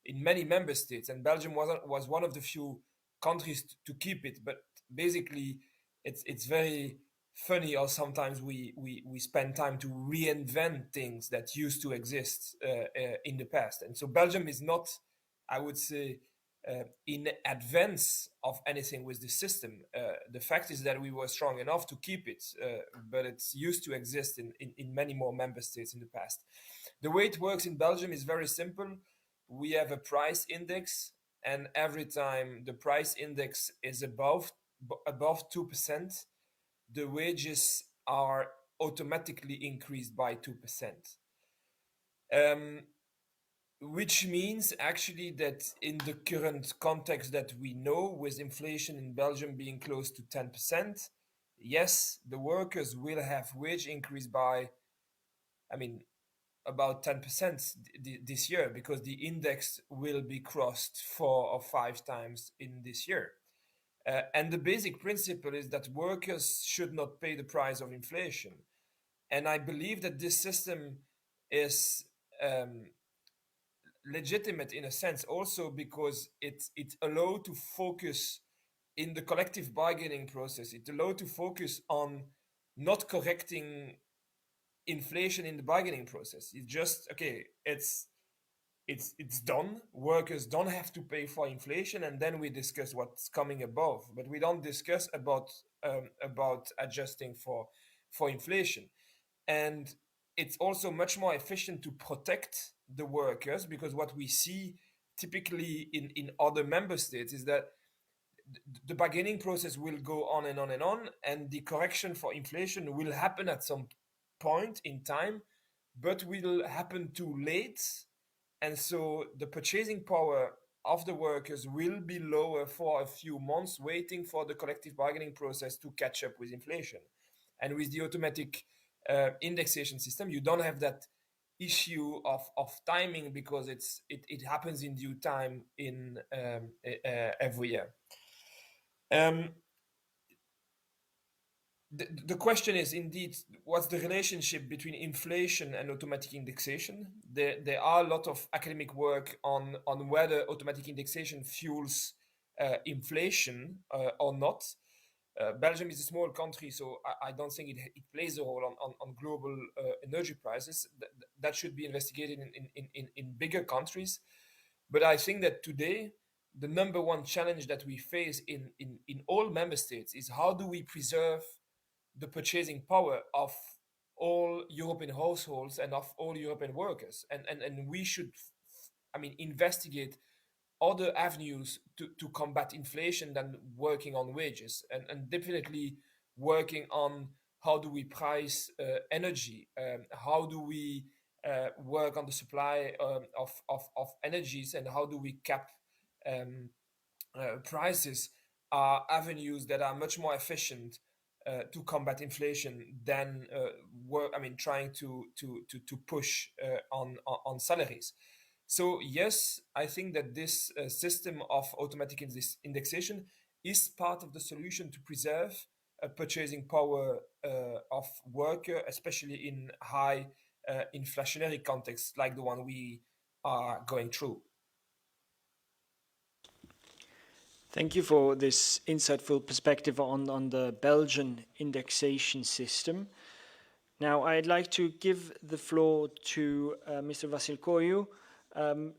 in many member states, and Belgium was one of the few countries to keep it. But basically, it's very funny, or sometimes we spend time to reinvent things that used to exist in the past. And so Belgium is not, I would say, in advance of anything with the system. The fact is that we were strong enough to keep it, but it's used to exist in many more member states in the past. The way it works in Belgium is very simple. We have a price index, and every time the price index is above 2%, the wages are automatically increased by 2%. Which means actually that in the current context that we know, with inflation in Belgium being close to 10%, yes, the workers will have wage increase by, about 10% this year, because the index will be crossed 4 or 5 times in this year. And the basic principle is that workers should not pay the price of inflation. And I believe that this system is legitimate in a sense also because it allows to focus in the collective bargaining process. It allows to focus on not correcting inflation in the bargaining process. It's just, okay, it's done. Workers don't have to pay for inflation, and then we discuss what's coming above. But we don't discuss about adjusting for inflation. And it's also much more efficient to protect the workers, because what we see typically in other member states is that the bargaining process will go on and on and on, and the correction for inflation will happen at some point in time, but will happen too late. And so the purchasing power of the workers will be lower for a few months, waiting for the collective bargaining process to catch up with inflation. And with the automatic indexation system, you don't have that issue of timing, because it happens in due time in every year. The question is indeed, what's the relationship between inflation and automatic indexation? There are a lot of academic work on whether automatic indexation fuels inflation or not. Belgium is a small country, so I don't think it plays a role on global energy prices. That should be investigated in bigger countries. But I think that today, the number one challenge that we face in all member states is how do we preserve the purchasing power of all European households and of all European workers. And we should, investigate other avenues to combat inflation than working on wages, and definitely working on how do we price energy, how do we work on the supply of energies, and how do we cap prices, are avenues that are much more efficient to combat inflation than trying to push on salaries. So yes, I think that this system of automatic indexation is part of the solution to preserve purchasing power of worker, especially in high inflationary contexts like the one we are going through. Thank you for this insightful perspective on the Belgian indexation system. Now, I'd like to give the floor to Mr. Vasilkoiu,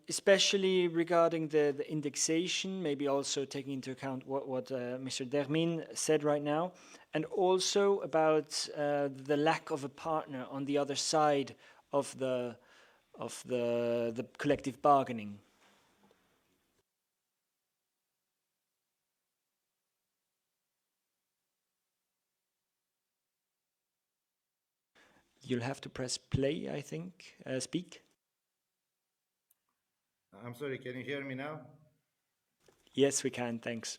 especially regarding the indexation, maybe also taking into account what Mr. Dermin said right now, and also about the lack of a partner on the other side of the collective bargaining. You'll have to press play, I think. Speak. I'm sorry, can you hear me now? Yes, we can, thanks.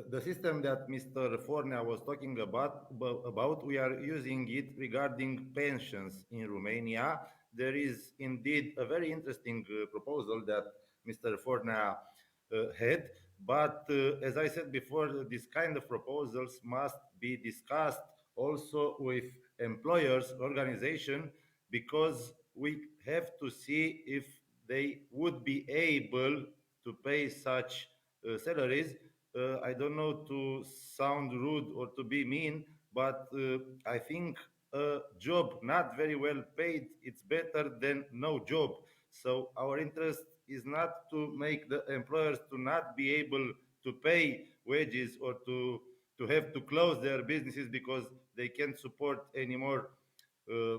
The system that Mr. Fornea was talking about, we are using it regarding pensions in Romania. There is indeed a very interesting proposal that Mr. Fornea had, but as I said before, this kind of proposals must be discussed also with employers' organization, because we have to see if they would be able to pay such salaries. I don't know to sound rude or to be mean, but I think a job not very well paid, it's better than no job. So our interest is not to make the employers to not be able to pay wages or to have to close their businesses because they can't support anymore uh,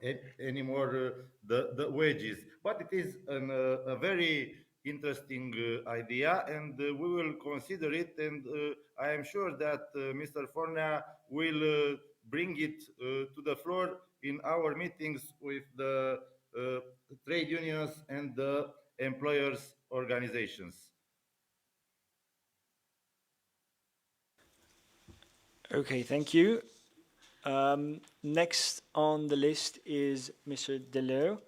the wages. But it is a very interesting idea, and we will consider it. And I am sure that Mr. Forna will bring it to the floor in our meetings with the trade unions and the employers' organizations. Okay, thank you. Next on the list is Mr. Deleu.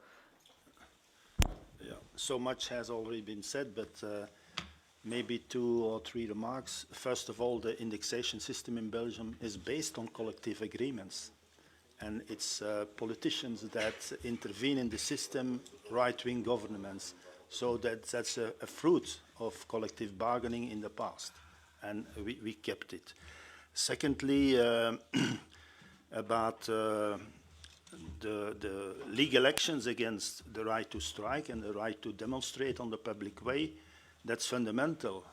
Yeah, so much has already been said, but maybe 2 or 3 remarks. First of all, the indexation system in Belgium is based on collective agreements. And it's politicians that intervene in the system, right-wing governments. So that's a fruit of collective bargaining in the past. And we kept it. Secondly, about the legal actions against the right to strike and the right to demonstrate on the public way, that's fundamental,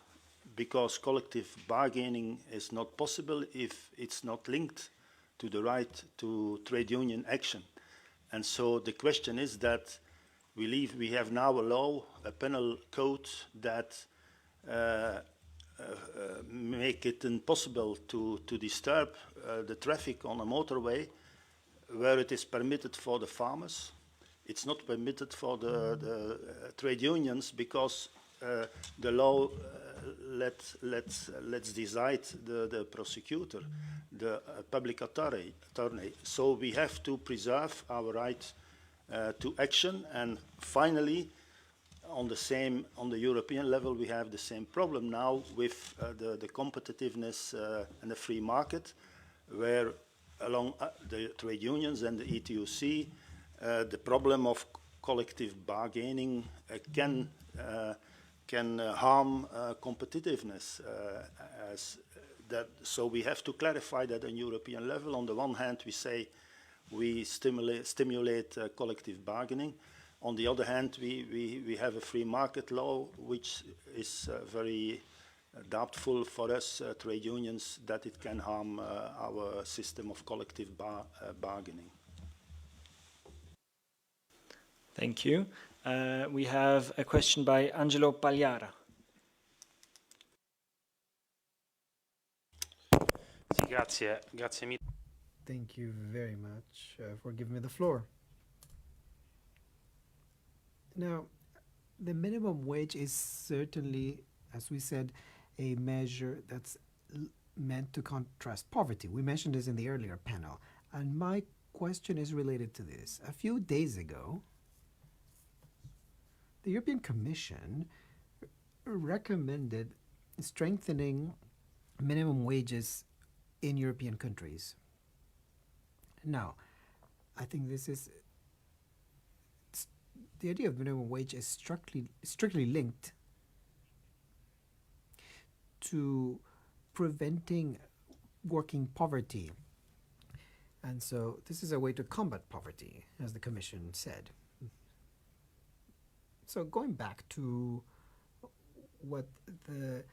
because collective bargaining is not possible if it's not linked to the right to trade union action. And so the question is that we have now a law, a penal code that make it impossible to disturb the traffic on a motorway where it is permitted for the farmers. It's not permitted for the trade unions because the law let's decide the prosecutor, the public attorney. So we have to preserve our right to action. And finally, on the European level, we have the same problem now with the competitiveness and the free market, where along the trade unions and the ETUC, the problem of collective bargaining can harm competitiveness. So we have to clarify that on European level. On the one hand, we say we stimulate collective bargaining. On the other hand, we have a free market law, which is very doubtful for us trade unions that it can harm our system of collective bargaining. Thank you. We have a question by Angelo Pagliara. Grazie mille. Thank you very much for giving me the floor. Now, the minimum wage is certainly, as we said, a measure that's meant to contrast poverty. We mentioned this in the earlier panel. And my question is related to this. A few days ago, the European Commission recommended strengthening minimum wages in European countries. Now, I think the idea of minimum wage is strictly linked to preventing working poverty. And so this is a way to combat poverty, as the Commission said. So going back to what the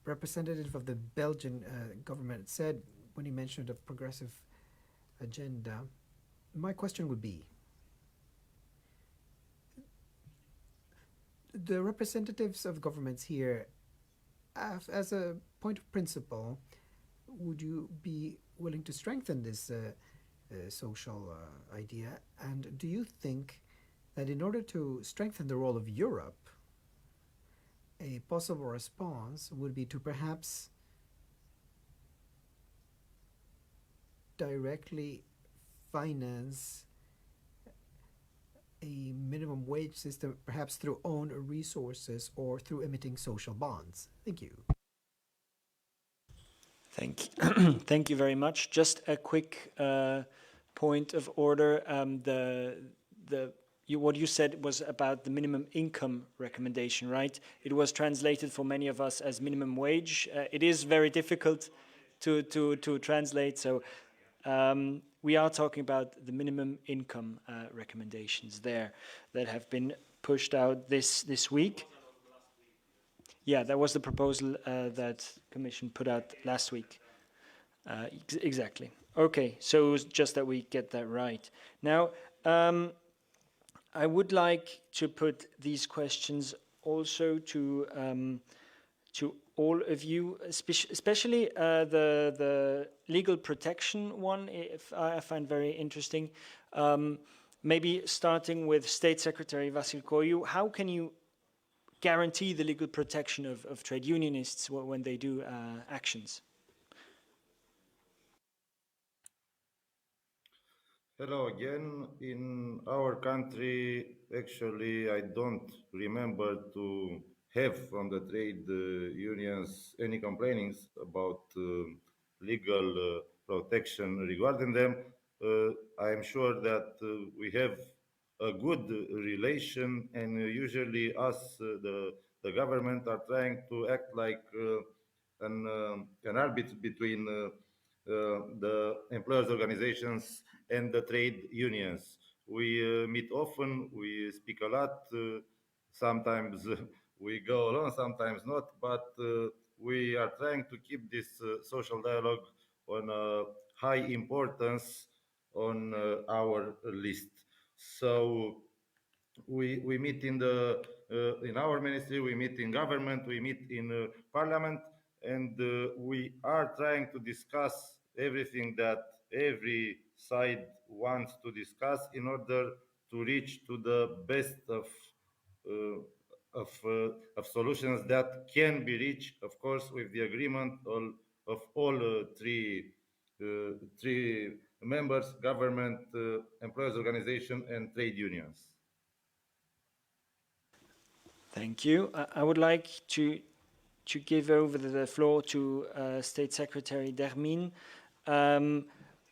representative of the Belgian government said when he mentioned a progressive agenda, my question would be, the representatives of governments here, as a point of principle, would you be willing to strengthen this social idea? And do you think that in order to strengthen the role of Europe, a possible response would be to perhaps directly finance a minimum wage system, perhaps through own resources or through emitting social bonds? Thank you. Thank you very much. Just a quick point of order. What you said was about the minimum income recommendation, right? It was translated for many of us as minimum wage. It is very difficult to translate, so we are talking about the minimum income recommendations there that have been pushed out this week. Yeah, that was the proposal that Commission put out last week. Exactly. Okay, so just that we get that right. Now, I would like to put these questions also to all of you, especially the legal protection one. If I find very interesting. Maybe starting with State Secretary Vasil Koiu, how can you guarantee the legal protection of trade unionists when they do actions? Hello again. In our country, actually, I don't remember to have from the trade unions any complainings about legal protection regarding them. I am sure that we have a good relation, and usually us, the government, are trying to act like an arbiter between the employers' organizations and the trade unions. We meet often, we speak a lot, sometimes we go alone, sometimes not, but we are trying to keep this social dialogue on high importance on our list. So we meet in our ministry, we meet in government, we meet in parliament, and we are trying to discuss everything that every side wants to discuss in order to reach to the best uh, of solutions that can be reached, of course, with the agreement of all three members: government, employers' organization, and trade unions. Thank you. I would like to give over the floor to State Secretary Dermine.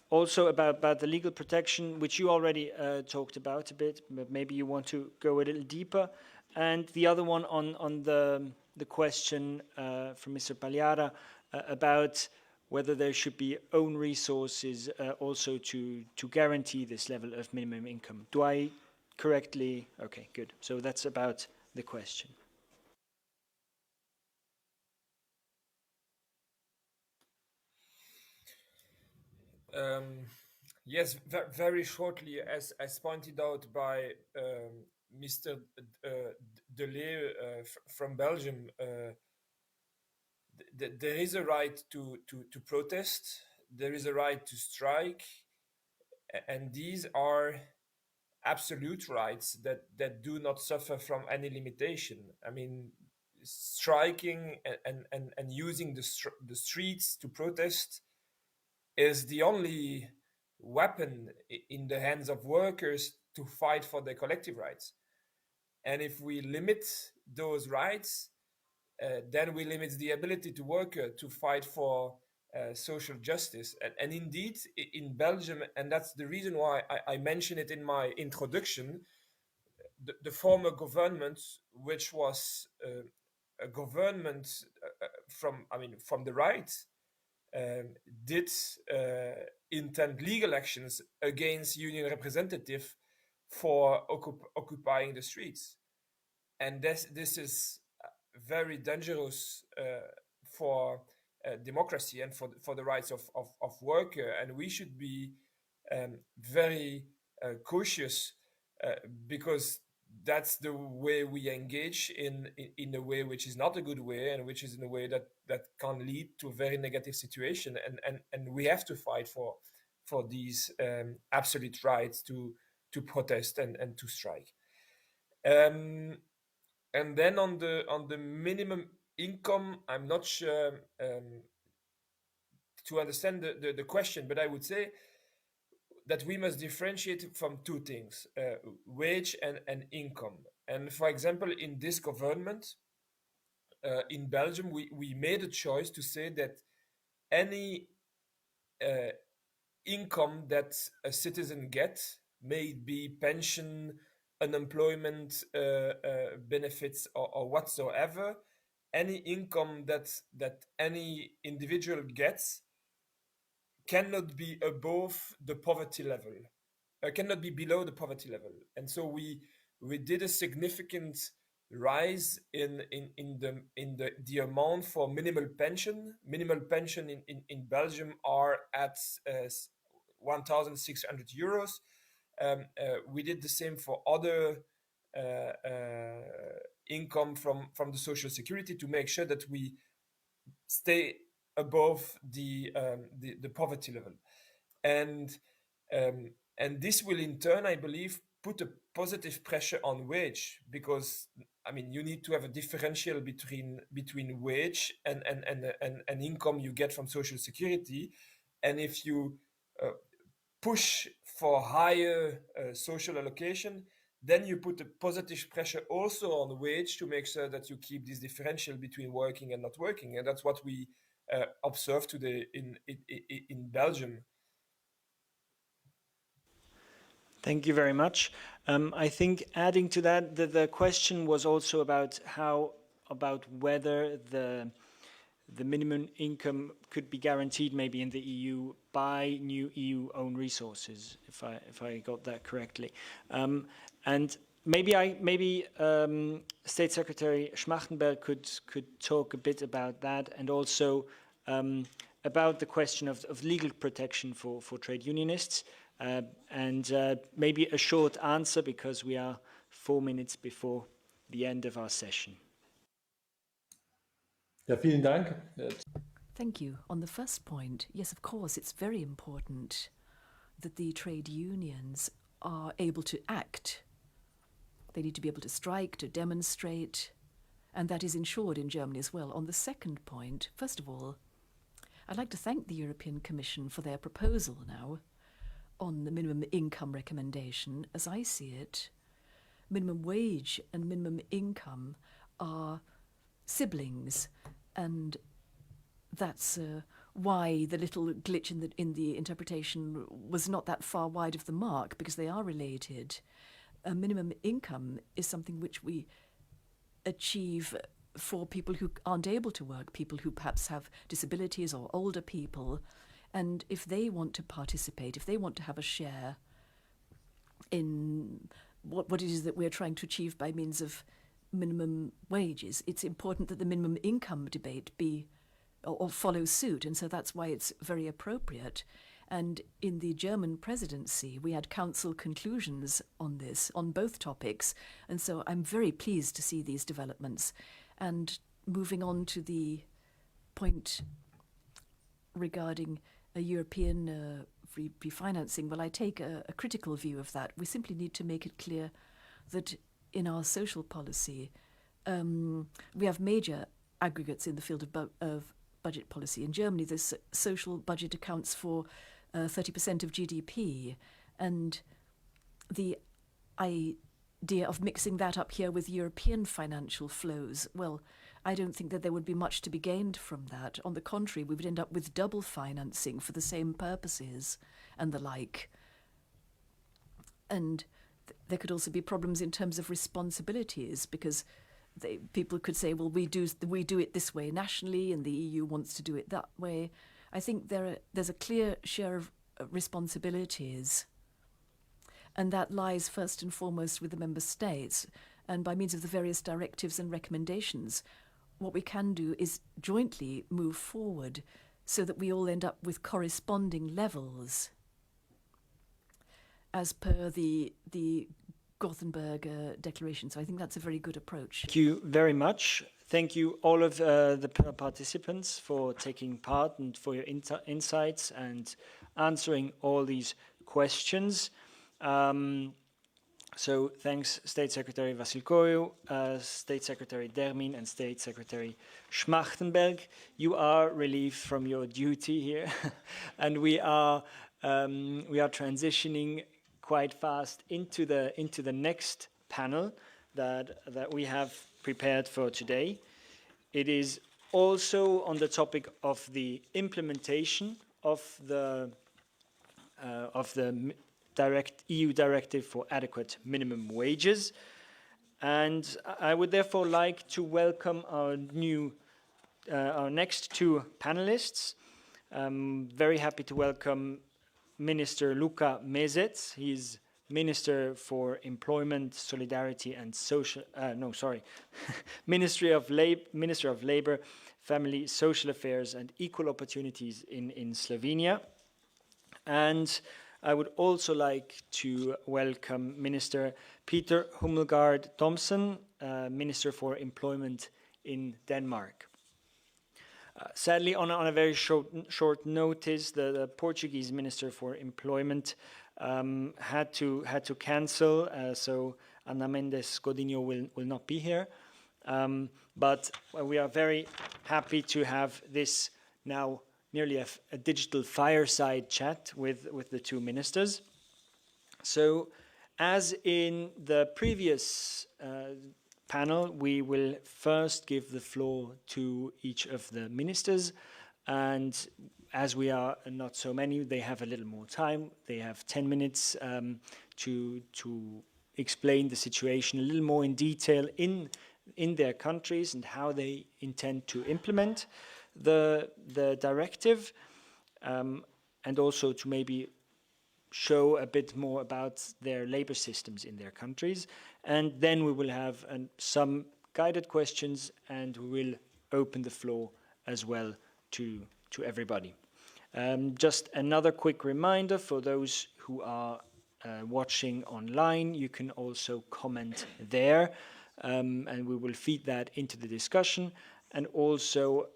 Also about the legal protection, which you already talked about a bit, but maybe you want to go a little deeper. And the other one on the question from Mr. Pagliara about whether there should be own resources also to guarantee this level of minimum income. Do I correctly? Okay, good. So that's about the question. Yes, very shortly, as pointed out by Mr. Delay from Belgium, there is a right to protest, there is a right to strike, and these are absolute rights that do not suffer from any limitation. I mean, striking and using the streets to protest is the only weapon in the hands of workers to fight for their collective rights. And if we limit those rights, then we limit the ability to worker to fight for social justice. And indeed, in Belgium, and that's the reason why I mentioned it in my introduction, the former government, which was a government from the right, did intend legal actions against union representative for occupying the streets. And this is very dangerous for democracy and for the rights of worker. And we should be very cautious because that's the way we engage in a way which is not a good way, and which is in a way that can lead to a very negative situation. And we have to fight for these absolute rights to protest and to strike. And then on the minimum income, I'm not sure to understand the question, but I would say that we must differentiate from two things, wage and income. And for example, in this government, in Belgium, we made a choice to say that any income that a citizen gets, may it be pension, unemployment benefits, or whatsoever, any income that any individual gets cannot be above the poverty level, cannot be below the poverty level. And so we did a significant rise in the amount for minimal pension. Minimal pension in Belgium are at 1,600 euros. We did the same for other income from the social security to make sure that we stay above the poverty level, and this will in turn, I believe, put a positive pressure on wage, because I mean you need to have a differential between wage and income you get from social security, and if you push for higher social allocation, then you put a positive pressure also on wage to make sure that you keep this differential between working and not working. And that's what we observe today in Belgium. Thank you very much. I think adding to that, the question was also about whether the minimum income could be guaranteed maybe in the EU by new EU own resources, if I got that correctly. And maybe State Secretary Schmachtenberg could talk a bit about that, and also about the question of legal protection for trade unionists, and maybe a short answer, because we are 4 minutes before the end of our session. Ja, vielen Dank. Thank you. On the first point, yes, of course, it's very important that the trade unions are able to act. They need to be able to strike, to demonstrate, and that is ensured in Germany as well. On the second point, first of all, I'd like to thank the European Commission for their proposal now on the minimum income recommendation. As I see it, minimum wage and minimum income are siblings, and that's why the little glitch in the interpretation was not that far wide of the mark, because they are related. A minimum income is something which we achieve for people who aren't able to work, people who perhaps have disabilities or older people. And if they want to participate, if they want to have a share in what it is that we're trying to achieve by means of minimum wages, it's important that the minimum income debate be or follow suit. And so that's why it's very appropriate. And in the German presidency, we had council conclusions on this, on both topics. And so I'm very pleased to see these developments. And moving on to the point regarding a European refinancing, well, I take a critical view of that. We simply need to make it clear that in our social policy, we have major aggregates in the field of budget policy. In Germany, this social budget accounts for 30% of GDP, and the idea of mixing that up here with European financial flows, well, I don't think that there would be much to be gained from that. On the contrary, we would end up with double financing for the same purposes and the like. And there could also be problems in terms of responsibilities, because people could say, well, we do it this way nationally and the EU wants to do it that way. I think there's a clear share of responsibilities, and that lies first and foremost with the member states. And by means of the various directives and recommendations, what we can do is jointly move forward so that we all end up with corresponding levels as per the Gothenburg Declaration. So I think that's a very good approach. Thank you very much. Thank you all of the participants for taking part and for your insights and answering all these questions. So thanks State Secretary Vasilkoiu, State Secretary Dermin and State Secretary Schmachtenberg. You are relieved from your duty here and we are transitioning quite fast into the next panel that we have prepared for today. It is also on the topic of the implementation of the EU directive for adequate minimum wages, and I would therefore like to welcome our next two panelists. Very happy to welcome Minister Luka Mesec. He's Minister for Employment, Solidarity and Social. Minister of Labor, Family, Social Affairs and Equal Opportunities in Slovenia. And I would also like to welcome Minister Peter Hummelgaard Thomsen, Minister for Employment in Denmark. Sadly, on a very short notice, the Portuguese Minister for Employment had to cancel, so Ana Mendes Godinho will not be here. But we are very happy to have this now nearly a digital fireside chat with the two ministers. So, as in the previous panel, we will first give the floor to each of the ministers, and as we are not so many, they have a little more time. They have 10 minutes to explain the situation a little more in detail in their countries and how they intend to implement the directive, and also to maybe show a bit more about their labor systems in their countries. And then we will have some guided questions, and we will open the floor as well to everybody. Just another quick reminder for those who are watching online, you can also comment there, and we will feed that into the discussion. And also,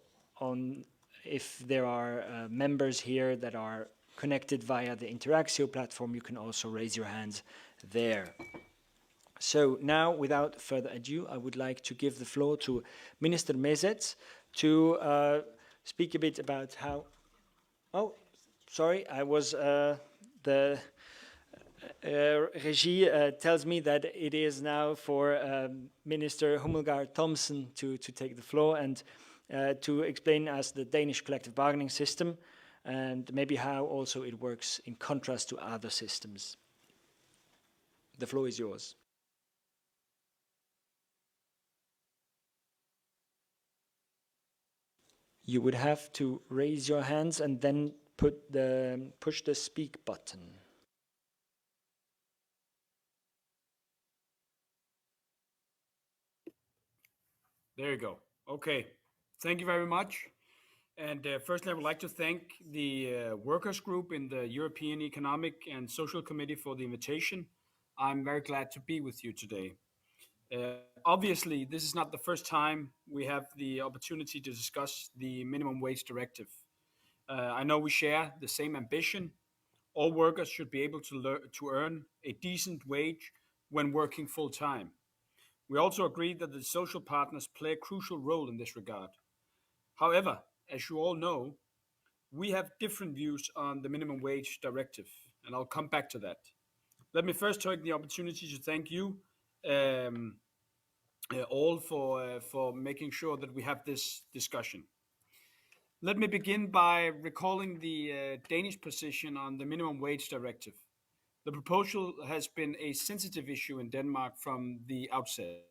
if there are members here that are connected via the Interaxio platform, you can also raise your hands there. So now, without further ado, I would like to give the floor to Minister Mesec to speak a bit about how... Oh, sorry, I was... the Regie tells me that it is now for Minister Hummelgaard Thomsen to take the floor and to explain us the Danish collective bargaining system and maybe how also it works in contrast to other systems. The floor is yours. You would have to raise your hands and then push the speak button. There you go. Okay. Thank you very much. And firstly, I would like to thank the workers group in the European Economic and Social Committee for the invitation. I'm very glad to be with you today. Obviously, this is not the first time we have the opportunity to discuss the minimum wage directive. I know we share the same ambition. All workers should be able to earn a decent wage when working full time. We also agree that the social partners play a crucial role in this regard. However, as you all know, we have different views on the minimum wage directive, and I'll come back to that. Let me first take the opportunity to thank you, all for making sure that we have this discussion. Let me begin by recalling the Danish position on the minimum wage directive. The proposal has been a sensitive issue in Denmark from the outset.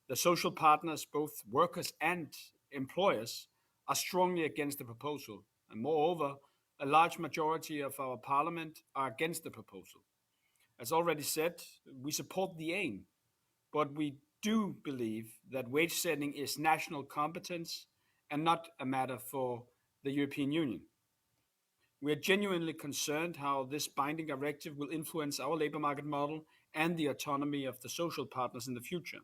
The social partners, both workers and employers, are strongly against the proposal, and moreover, a large majority of our parliament are against the proposal. As already said, we support the aim, but we do believe that wage setting is national competence and not a matter for the European Union. We are genuinely concerned how this binding directive will influence our labor market model and the autonomy of the social partners in the future.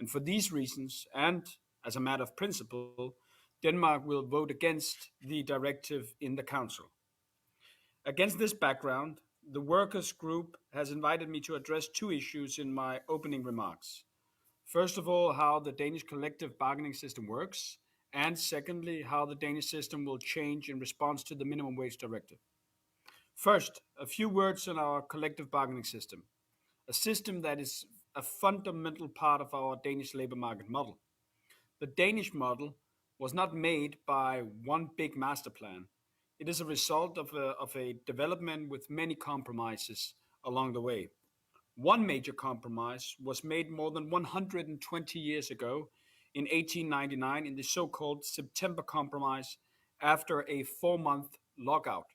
And for these reasons, and as a matter of principle, Denmark will vote against the directive in the Council. Against this background, the workers' group has invited me to address two issues in my opening remarks. First of all, how the Danish collective bargaining system works, and secondly, how the Danish system will change in response to the minimum wage directive. First, a few words on our collective bargaining system, a system that is a fundamental part of our Danish labor market model. The Danish model was not made by one big master plan. It is a result of a development with many compromises along the way. One major compromise was made more than 120 years ago in 1899 in the so-called September Compromise after a 4-month lockout.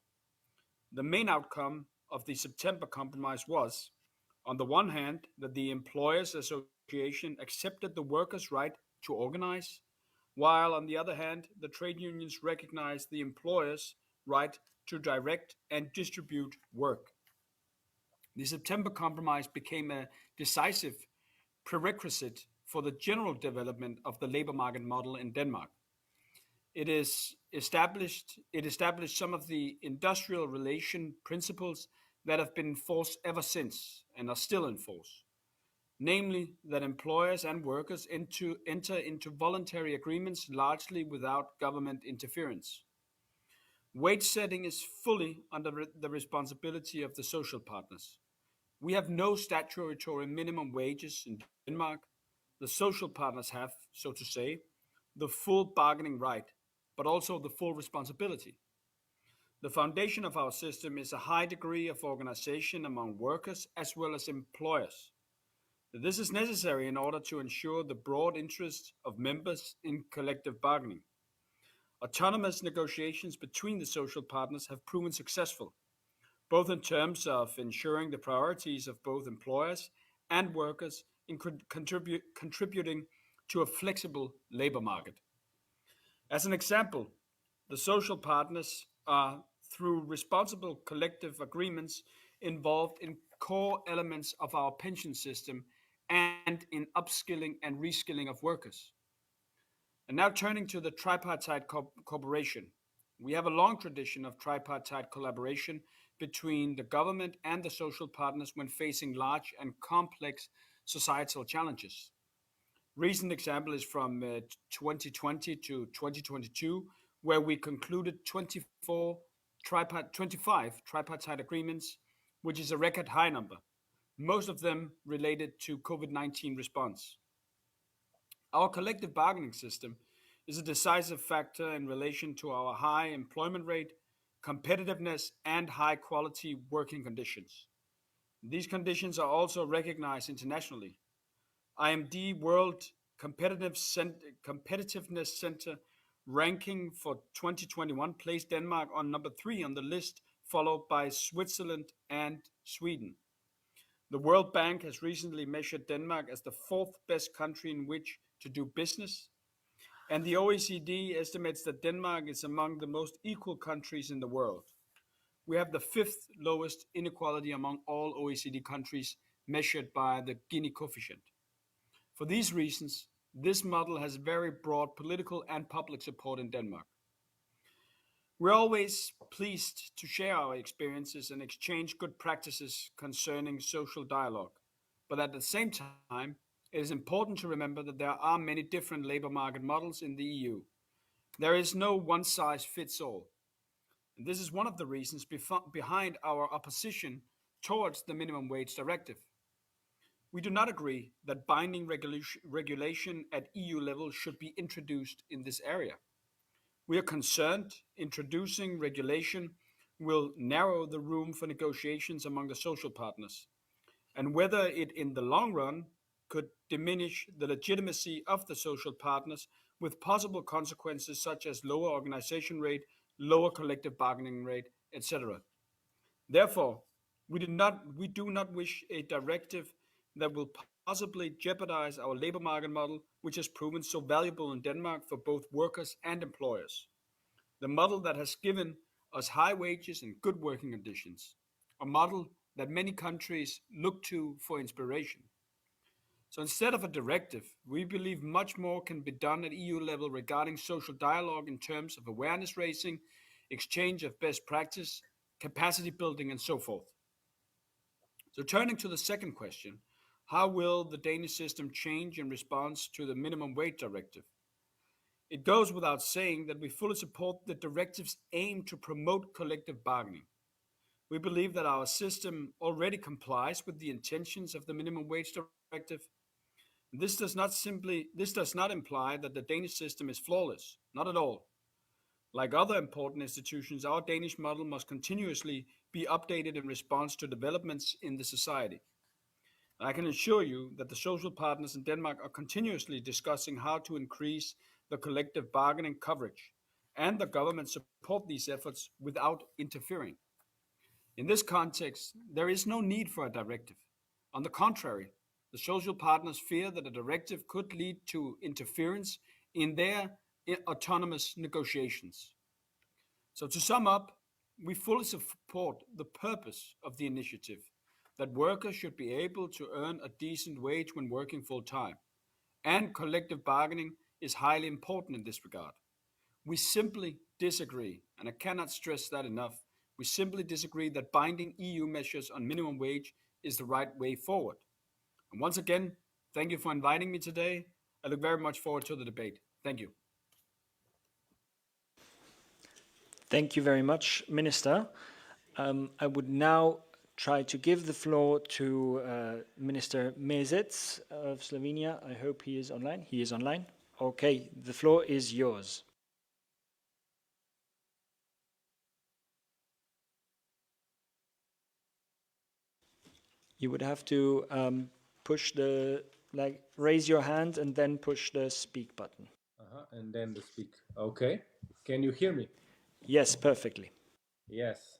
The main outcome of the September Compromise was, on the one hand, that the Employers Association accepted the workers' right to organize, while on the other hand, the trade unions recognized the employers' right to direct and distribute work. The September Compromise became a decisive prerequisite for the general development of the labor market model in Denmark. It established some of the industrial relation principles that have been in force ever since and are still in force. Namely, that employers and workers enter into voluntary agreements largely without government interference. Wage setting is fully under the responsibility of the social partners. We have no statutory minimum wages in Denmark. The social partners have, so to say, the full bargaining right, but also the full responsibility. The foundation of our system is a high degree of organization among workers as well as employers. This is necessary in order to ensure the broad interest of members in collective bargaining. Autonomous negotiations between the social partners have proven successful, both in terms of ensuring the priorities of both employers and workers in contributing to a flexible labor market. As an example, the social partners are, through responsible collective agreements, involved in core elements of our pension system and in upskilling and reskilling of workers. And now turning to the tripartite cooperation. We have a long tradition of tripartite collaboration between the government and the social partners when facing large and complex societal challenges. Recent example is from 2020 to 2022, where we concluded 25 tripartite agreements, which is a record high number, most of them related to COVID-19 response. Our collective bargaining system is a decisive factor in relation to our high employment rate, competitiveness, and high quality working conditions. These conditions are also recognized internationally. IMD World Competitiveness Center ranking for 2021 placed Denmark on number 3 on the list, followed by Switzerland and Sweden. The World Bank has recently measured Denmark as the 4th best country in which to do business, and the OECD estimates that Denmark is among the most equal countries in the world. We have the 5th lowest inequality among all OECD countries measured by the Gini coefficient. For these reasons, this model has very broad political and public support in Denmark. We're always pleased to share our experiences and exchange good practices concerning social dialogue. But at the same time, it is important to remember that there are many different labor market models in the EU. There is no one-size-fits-all. And this is one of the reasons behind our opposition towards the minimum wage directive. we do not agree that binding regulation at EU level should be introduced in this area. We are concerned introducing regulation will narrow the room for negotiations among the social partners, and whether it in the long run could diminish the legitimacy of the social partners with possible consequences such as lower organization rate, lower collective bargaining rate, etc. Therefore, we do not wish a directive that will possibly jeopardize our labor market model, which has proven so valuable in Denmark for both workers and employers. The model that has given us high wages and good working conditions, a model that many countries look to for inspiration. So instead of a directive, we believe much more can be done at EU level regarding social dialogue in terms of awareness raising, exchange of best practice, capacity building, and so forth. So turning to the second question, how will the Danish system change in response to the minimum wage directive? It goes without saying that we fully support the directive's aim to promote collective bargaining. We believe that our system already complies with the intentions of the minimum wage directive. This does not imply that the Danish system is flawless, not at all. Like other important institutions, our Danish model must continuously be updated in response to developments in the society. I can assure you that the social partners in Denmark are continuously discussing how to increase the collective bargaining coverage, and the government support these efforts without interfering. In this context, there is no need for a directive. On the contrary, the social partners fear that a directive could lead to interference in their autonomous negotiations. So to sum up, we fully support the purpose of the initiative, that workers should be able to earn a decent wage when working full-time, and collective bargaining is highly important in this regard. We simply disagree, and I cannot stress that enough, we simply disagree that binding EU measures on minimum wage is the right way forward. And once again, thank you for inviting me today. I look very much forward to the debate. Thank you. Thank you very much, Minister. I would now try to give the floor to Minister Mesec of Slovenia. I hope he is online. He is online. Okay, the floor is yours. You would have to raise your hand and then push the speak button. And then the speak. Okay. Can you hear me? Yes, perfectly. Yes.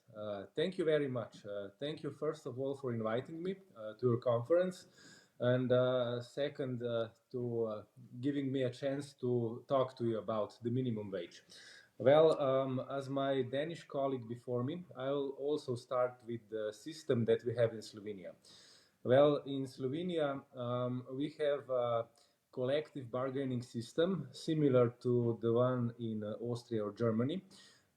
Thank you very much. Thank you, first of all, for inviting me to your conference. And second, to giving me a chance to talk to you about the minimum wage. Well, as my Danish colleague before me, I'll also start with the system that we have in Slovenia. Well, in Slovenia, we have a collective bargaining system similar to the one in Austria or Germany,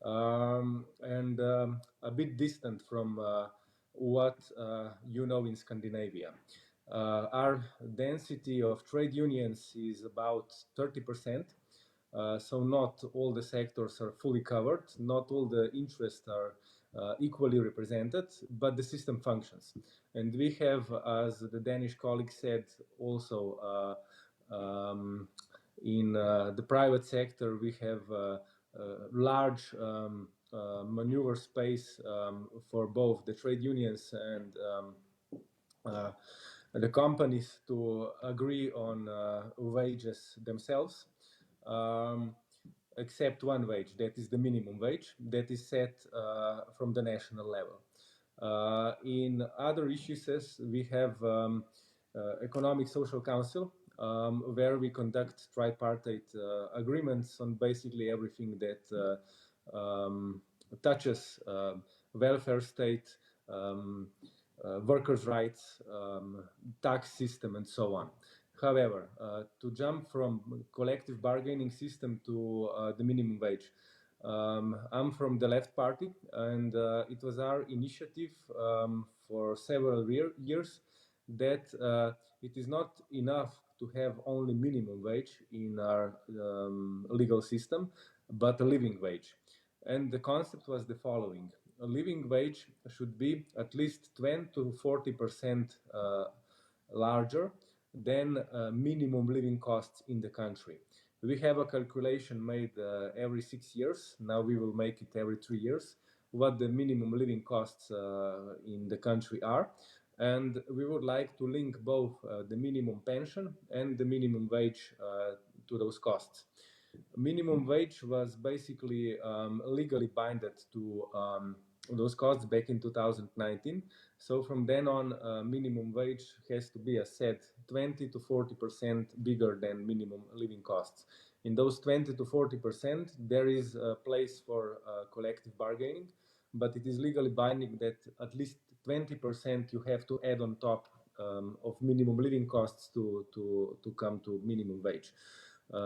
and a bit distant from what you know in Scandinavia. Our density of trade unions is about 30%. So not all the sectors are fully covered, not all the interests are equally represented, but the system functions. And we have, as the Danish colleague said, also in the private sector, we have large maneuver space for both the trade unions and the companies to agree on wages themselves. Except one wage, that is the minimum wage, that is set from the national level. In other issues, we have Economic Social Council, where we conduct tripartite agreements on basically everything that touches welfare state, workers' rights, tax system, and so on. However, to jump from collective bargaining system to the minimum wage, I'm from the Left Party, and it was our initiative for several years that it is not enough to have only minimum wage in our legal system, but a living wage. And the concept was the following. A living wage should be at least 20 to 40% larger than minimum living costs in the country. We have a calculation made every 6 years. Now we will make it every 3 years, what the minimum living costs in the country are. And we would like to link both the minimum pension and the minimum wage to those costs. Minimum wage was basically legally binded to those costs back in 2019. So from then on, minimum wage has to be, as said, 20 to 40% bigger than minimum living costs. In those 20 to 40%, there is a place for collective bargaining, but it is legally binding that at least 20% you have to add on top of minimum living costs to come to minimum wage.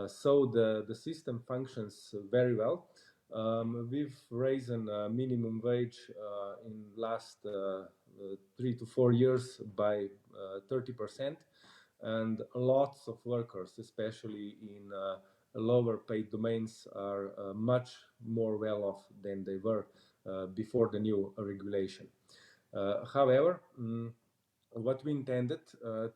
So the system functions very well. We've raised minimum wage in last 3 to 4 years by 30%, and lots of workers, especially in lower paid domains, are much more well off than they were before the new regulation. However, what we intended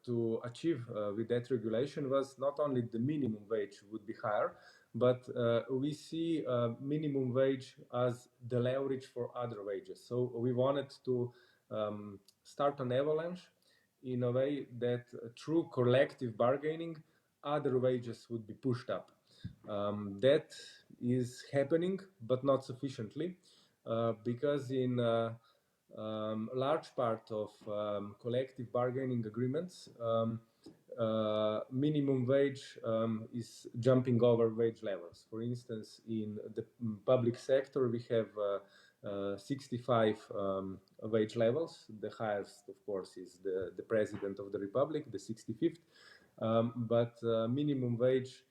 to achieve with that regulation was not only the minimum wage would be higher, but we see minimum wage as the leverage for other wages. So we wanted to start an avalanche in a way that through collective bargaining, other wages would be pushed up. That is happening, but not sufficiently, because in large part of collective bargaining agreements, minimum wage is jumping over wage levels. For instance, in the public sector, we have 65 wage levels. The highest, of course, is the President of the Republic, the 65th. But minimum wage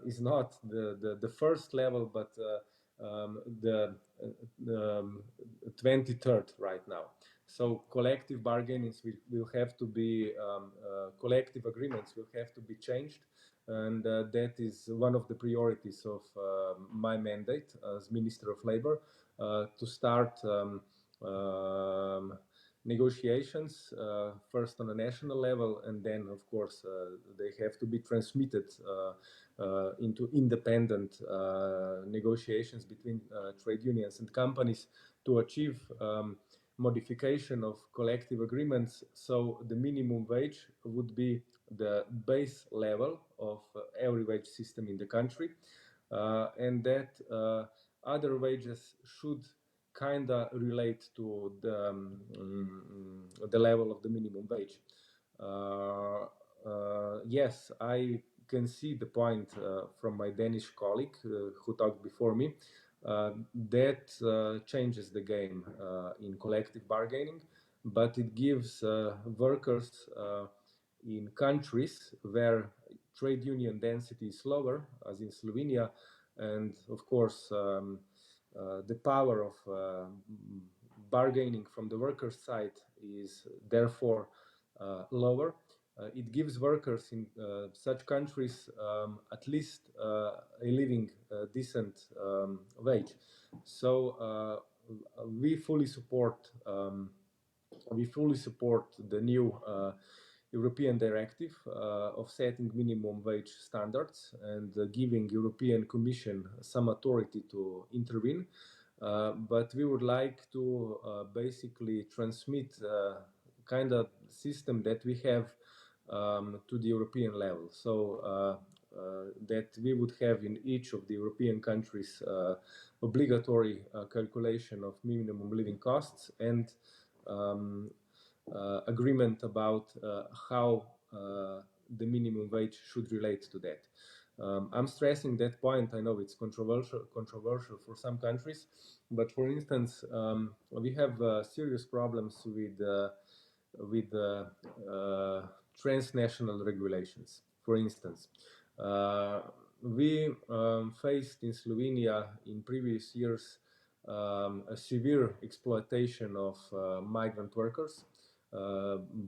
is not the first level, but the 23rd right now. So collective bargainings will have to be, collective agreements will have to be changed. And that is one of the priorities of my mandate as Minister of Labor, to start negotiations, first on a national level, and then, of course, they have to be transmitted into independent negotiations between trade unions and companies to achieve modification of collective agreements. So the minimum wage would be the base level of every wage system in the country, and that other wages should kind of relate to the level of the minimum wage. Yes, I can see the point from my Danish colleague who talked before me. That changes the game in collective bargaining, but it gives workers in countries where trade union density is lower, as in Slovenia, and of course the power of bargaining from the workers' side is therefore lower. It gives workers in such countries at least a living decent wage. So we fully support the new European directive of setting minimum wage standards and giving European Commission some authority to intervene. But we would like to basically transmit kind of system that we have to the European level. So that we would have in each of the European countries obligatory calculation of minimum living costs and agreement about how the minimum wage should relate to that. I'm stressing that point. I know it's controversial for some countries, but for instance, we have serious problems with transnational regulations. For instance, we faced in Slovenia in previous years a severe exploitation of migrant workers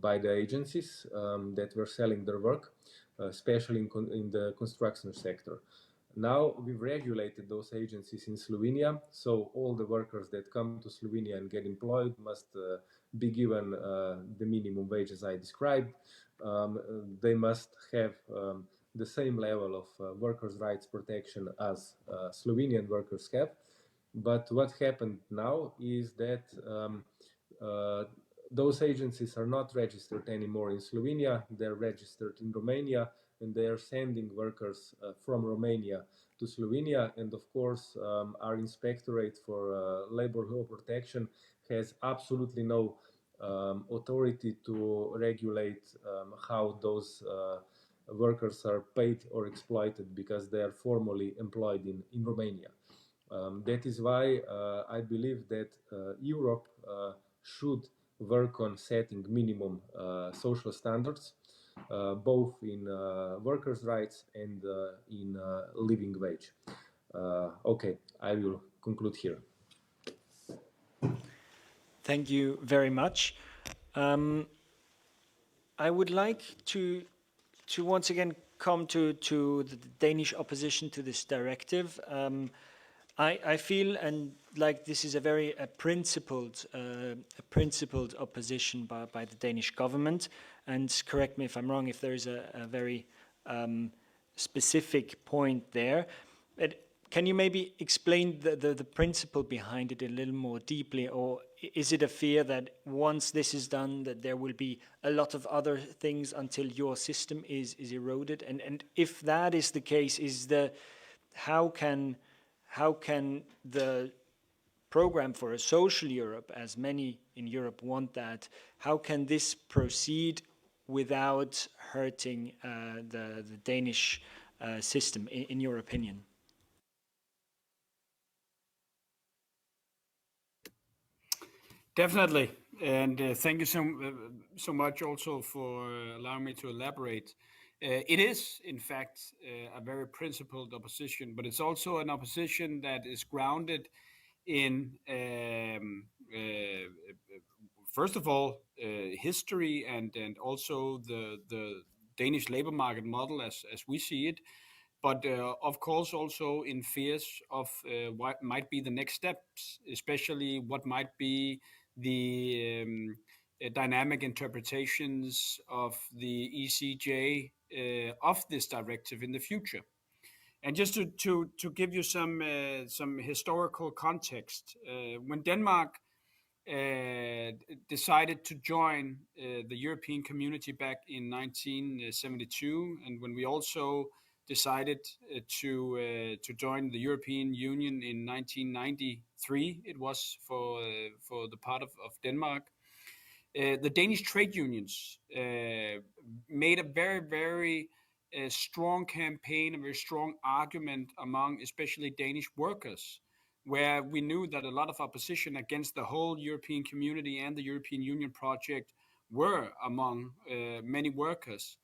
by the agencies that were selling their work, especially in the construction sector. Now we've regulated those agencies in Slovenia, so all the workers that come to Slovenia and get employed must be given the minimum wage as I described. They must have the same level of workers' rights protection as Slovenian workers have. But what happened now is that those agencies are not registered anymore in Slovenia. They're registered in Romania, and they are sending workers from Romania to Slovenia. And of course, our Inspectorate for Labor Law Protection has absolutely no authority to regulate how those workers are paid or exploited because they are formally employed in Romania. That is why I believe that Europe should work on setting minimum social standards, both in workers' rights and in living wage. Okay, I will conclude here. Thank you very much. I would like to once again come to the Danish opposition to this directive. I feel and like this is a very principled opposition by the Danish government. And correct me if I'm wrong, if there is a very specific point there. But can you maybe explain the principle behind it a little more deeply, or is it a fear that once this is done, that there will be a lot of other things until your system is eroded? And if that is the case, how can the program for a social Europe, as many in Europe want that, how can this proceed without hurting the Danish system, in your opinion? Definitely, and thank you so much also for allowing me to elaborate. It is, in fact, a very principled opposition, but it's also an opposition that is grounded in, first of all, history and also the Danish labor market model as we see it, but of course also in fears of what might be the next steps, especially what might be the dynamic interpretations of the ECJ of this directive in the future. And just to give you some historical context, when Denmark decided to join the European community back in 1972, and when we also decided to join the European Union in 1993, it was for the part of Denmark. The Danish trade unions made a very strong campaign, a very strong argument among especially Danish workers, where we knew that a lot of opposition against the whole European community and the European Union project were among many workers,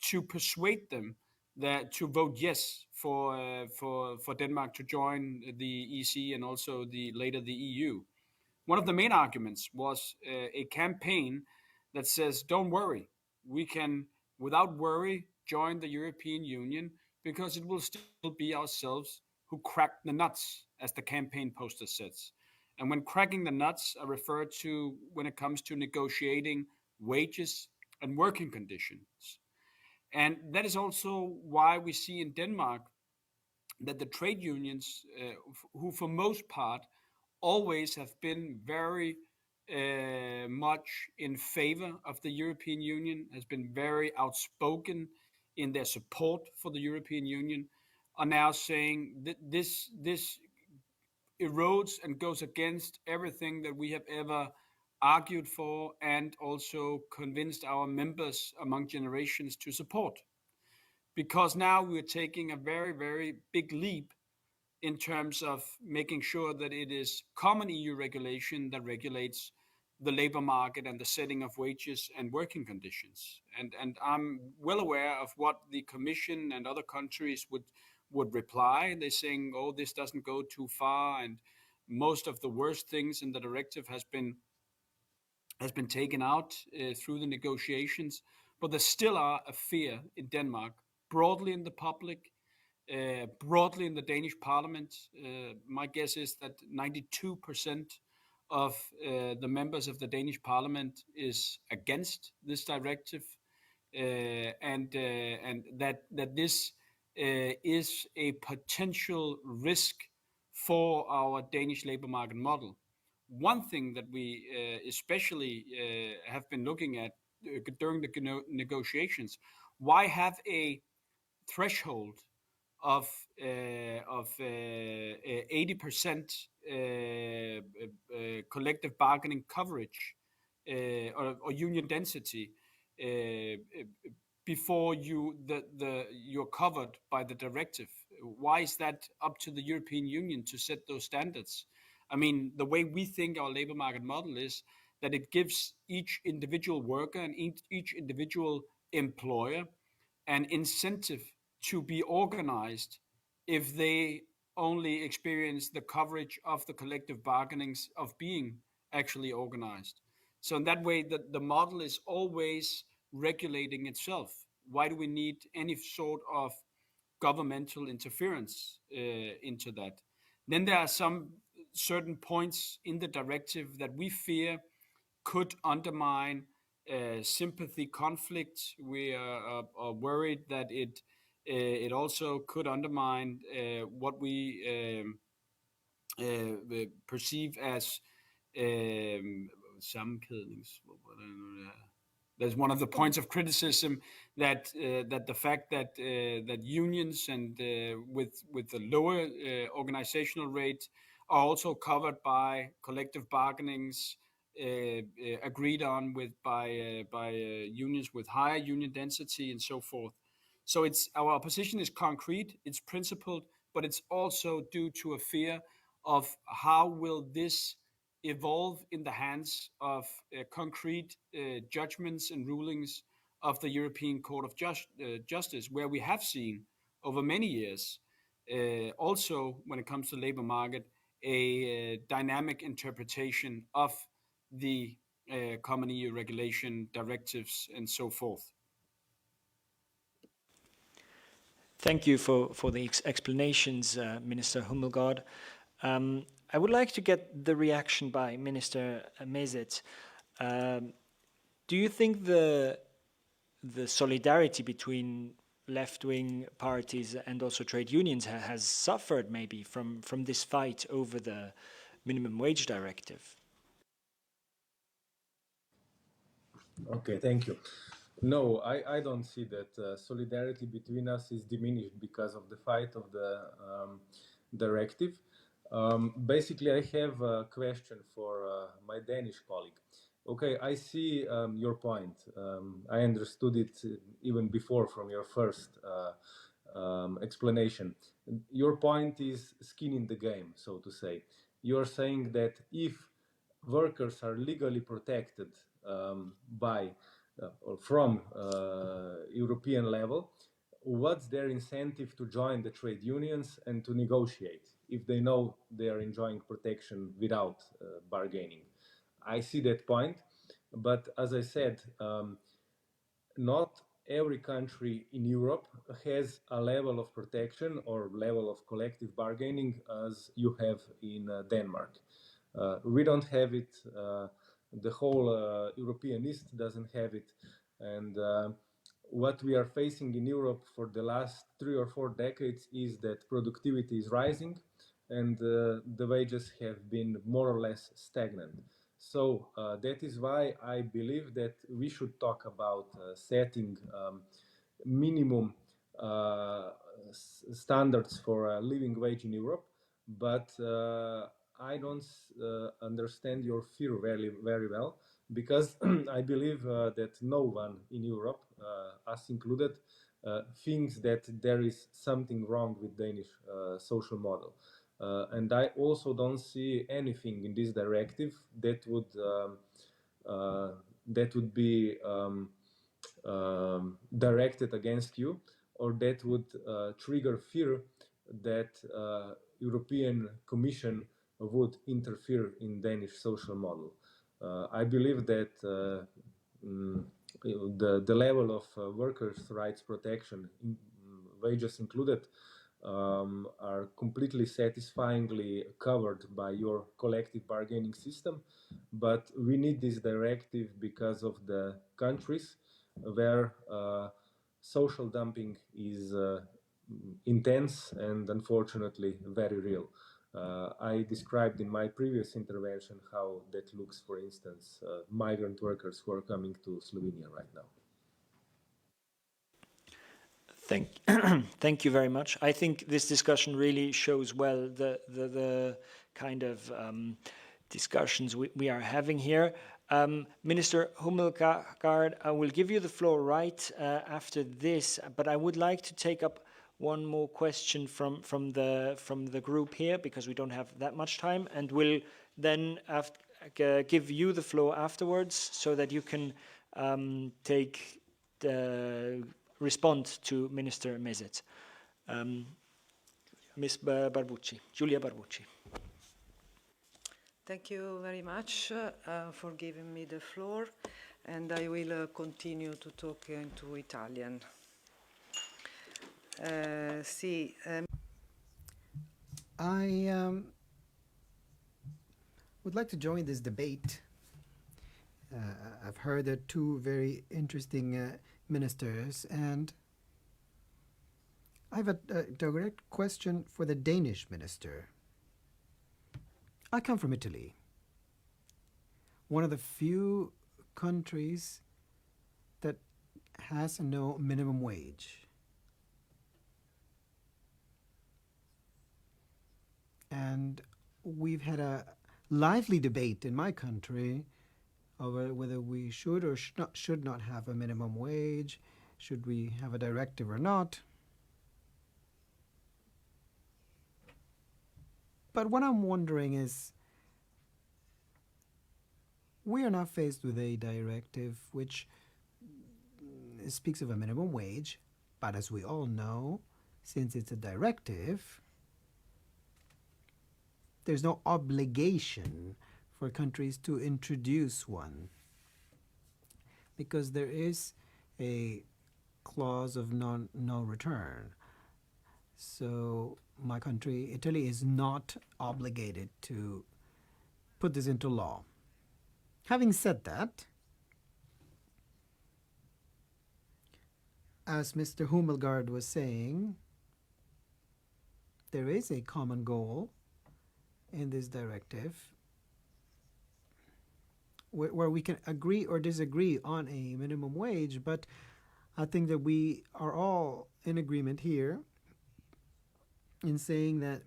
to persuade them that to vote yes for Denmark to join the EC and also later the EU. One of the main arguments was a campaign that says, don't worry, we can, without worry, join the European Union because it will still be ourselves who crack the nuts, as the campaign poster says. And when cracking the nuts, I refer to when it comes to negotiating wages and working conditions. And that is also why we see in Denmark that the trade unions, who for most part always have been very much in favor of the European Union, has been very outspoken in their support for the European Union, are now saying that this erodes and goes against everything that we have ever argued for and also convinced our members among generations to support. Because now we're taking a very big leap in terms of making sure that it is common EU regulation that regulates the labor market and the setting of wages and working conditions. And I'm well aware of what the Commission and other countries would reply. They're saying, oh, this doesn't go too far, and most of the worst things in the directive has been taken out through the negotiations. But there still are a fear in Denmark, broadly in the public, broadly in the Danish parliament. My guess is that 92% of the members of the Danish Parliament is against this directive, and that this is a potential risk for our Danish labor market model. One thing that we especially have been looking at during the negotiations: why have a threshold of 80% collective bargaining coverage or union density before you're covered by the directive? Why is that up to the European Union to set those standards? I mean, the way we think our labor market model is that it gives each individual worker and each individual employer an incentive to be organized if they only experience the coverage of the collective bargainings of being actually organized. So in that way, the model is always regulating itself. Why do we need any sort of governmental interference into that? Then there are some certain points in the directive that we fear could undermine sympathy conflict. We are worried that it also could undermine what we perceive as there's one of the points of criticism that the fact that unions and with the lower organizational rate are also covered by collective bargainings agreed on by unions with higher union density and so forth. So our opposition is concrete, it's principled, but it's also due to a fear of how will this evolve in the hands of concrete judgments and rulings of the European Court of Justice, where we have seen over many years, also when it comes to labor market, a dynamic interpretation of the common EU regulation directives and so forth. Thank you for the explanations, Minister Hummelgaard. I would like to get the reaction by Minister Mezet. Do you think the solidarity between left-wing parties and also trade unions has suffered maybe from this fight over the minimum wage directive? Okay, thank you. No, I don't see that solidarity between us is diminished because of the fight of the directive. Basically, I have a question for my Danish colleague. Okay, I see your point. I understood it even before from your first explanation. Your point is skin in the game, so to say. You're saying that if workers are legally protected by or from European level, what's their incentive to join the trade unions and to negotiate if they know they are enjoying protection without bargaining? I see that point, but as I said, not every country in Europe has a level of protection or level of collective bargaining as you have in Denmark. We don't have it. The whole European East doesn't have it, and what we are facing in Europe for the last 3 or 4 decades is that productivity is rising, and the wages have been more or less stagnant. So that is why I believe that we should talk about setting minimum standards for a living wage in Europe, but I don't understand your fear very well, because I believe that no one in Europe, us included, thinks that there is something wrong with Danish social model. And I also don't see anything in this directive that would be directed against you, or that would trigger fear that European Commission would interfere in Danish social model. I believe that the level of workers' rights protection, wages included, are completely satisfyingly covered by your collective bargaining system, but we need this directive because of the countries where social dumping is intense and unfortunately very real. I described in my previous intervention how that looks, for instance, migrant workers who are coming to Slovenia right now. Thank you very much. I think this discussion really shows well the kind of discussions we are having here. Minister Hummelgaard, I will give you the floor right after this, but I would like to take up one more question from the group here because we don't have that much time, and we'll then give you the floor afterwards so that you can respond to Minister Mezet. Ms. Barbucci, Giulia Barbucci. Thank you very much for giving me the floor, and I will continue to talk into Italian. I would like to join this debate. I've heard that two very interesting ministers, and I have a direct question for the Danish minister. I come from Italy, one of the few countries that has no minimum wage. And we've had a lively debate in my country over whether we should or should not have a minimum wage, should we have a directive or not. But what I'm wondering is, we are now faced with a directive which speaks of a minimum wage, but as we all know, since it's a directive, there's no obligation for countries to introduce one, because there is a clause of no return. So my country, Italy, is not obligated to put this into law. Having said that, as Mr. Hummelgaard was saying, there is a common goal in this directive where we can agree or disagree on a minimum wage, but I think that we are all in agreement here in saying that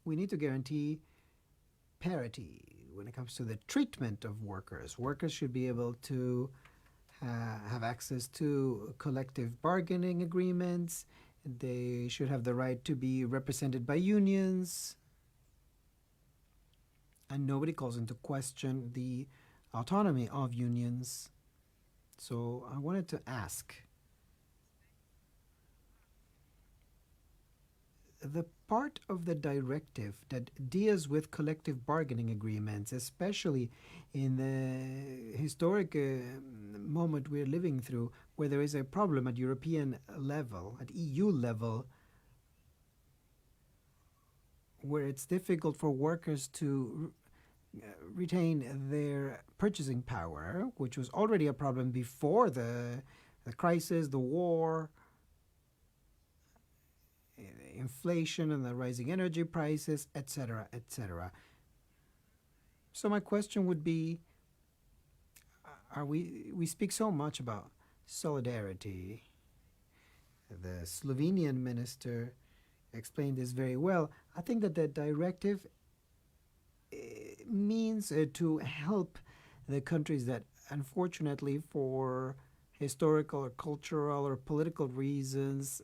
we need to guarantee parity when it comes to the treatment of workers. Workers should be able to have access to collective bargaining agreements. They should have the right to be represented by unions. And nobody calls into question the autonomy of unions. So I wanted to ask, the part of the directive that deals with collective bargaining agreements, especially in the historic moment we're living through, where there is a problem at European level, at EU level, where it's difficult for workers to retain their purchasing power, which was already a problem before the crisis, the war, inflation and the rising energy prices, etc., etc. So my question would be, we speak so much about solidarity. The Slovenian minister explained this very well. I think that the directive means to help the countries that, unfortunately, for historical or cultural or political reasons,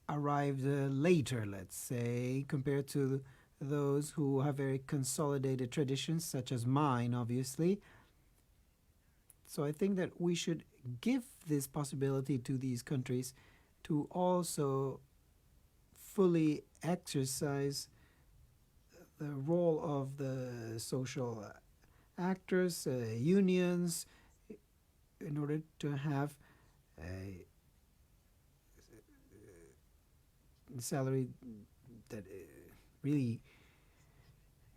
arrived later, let's say, compared to those who have very consolidated traditions, such as mine, obviously. So I think that we should give this possibility to these countries to also fully exercise the role of the social actors, unions, in order to have a salary that really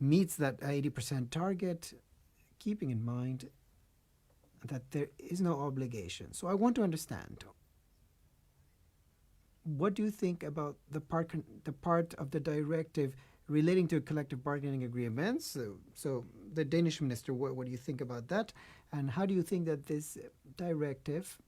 meets that 80% target, keeping in mind that there is no obligation. So I want to understand, what do you think about the part of the directive relating to collective bargaining agreements? So the Danish minister, what do you think about that? And how do you think that this directive,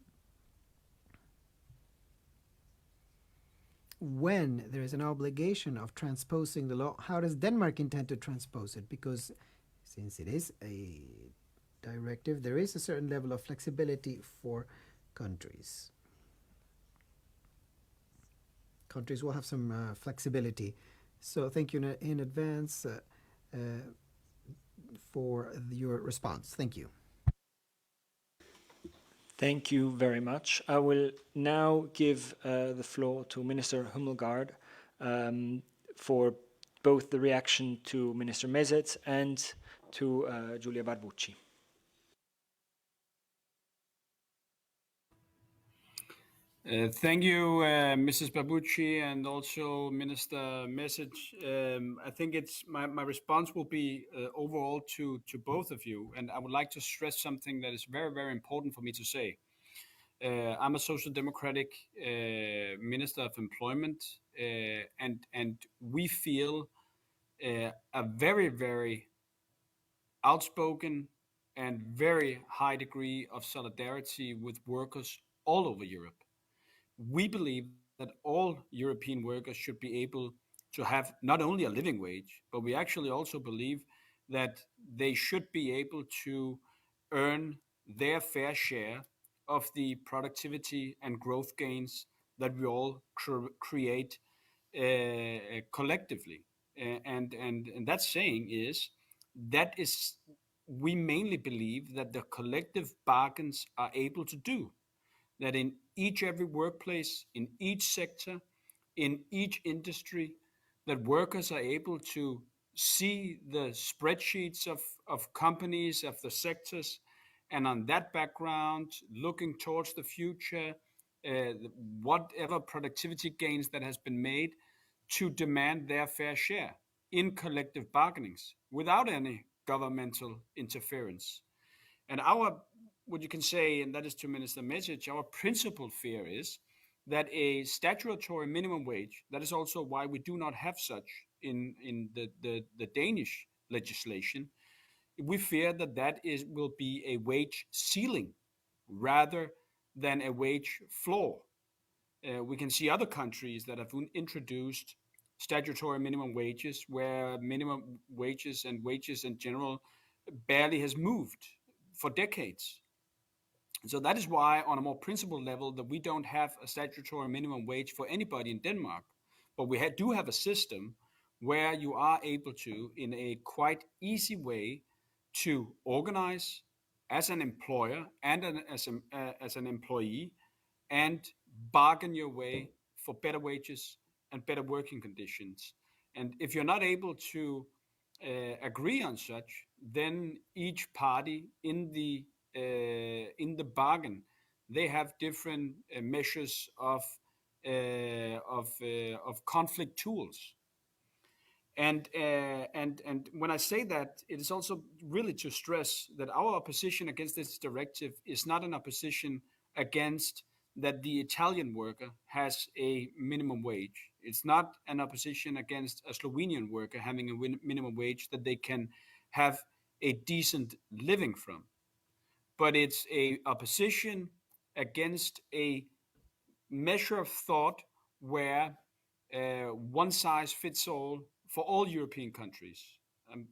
when there is an obligation of transposing the law, how does Denmark intend to transpose it? Because since it is a directive, there is a certain level of flexibility for countries. Countries will have some flexibility. So thank you in advance for your response. Thank you. Thank you very much. I will now give the floor to Minister Hummelgaard for both the reaction to Minister Mezet and to Giulia Barbucci. Thank you, Mrs. Barbucci, and also Minister Message. I think it's my response will be overall to both of you, and I would like to stress something that is very, very important for me to say. I'm a social democratic Minister of Employment, and we feel a very, very outspoken and very high degree of solidarity with workers all over Europe. We believe that all European workers should be able to have not only a living wage, but we actually also believe that they should be able to earn their fair share of the productivity and growth gains that we all create collectively. And that saying is, we mainly believe that the collective bargains are able to do that in every workplace, in each sector, in each industry, that workers are able to see the spreadsheets of companies, of the sectors, and on that background, looking towards the future, whatever productivity gains that has been made, to demand their fair share in collective bargainings without any governmental interference. And what you can say, and that is to Minister Message, our principal fear is that a statutory minimum wage, that is also why we do not have such in the Danish legislation, we fear that will be a wage ceiling rather than a wage floor. We can see other countries that have introduced statutory minimum wages where minimum wages and wages in general barely has moved for decades. So that is why, on a more principled level, that we don't have a statutory minimum wage for anybody in Denmark, but we do have a system where you are able to, in a quite easy way, to organize as an employer and as an employee, and bargain your way for better wages and better working conditions. And if you're not able to agree on such, then each party in the bargain, they have different measures of conflict tools. And when I say that, it is also really to stress that our opposition against this directive is not an opposition against that the Italian worker has a minimum wage. It's not an opposition against a Slovenian worker having a minimum wage that they can have a decent living from. But it's a opposition against a measure of thought where one size fits all for all European countries.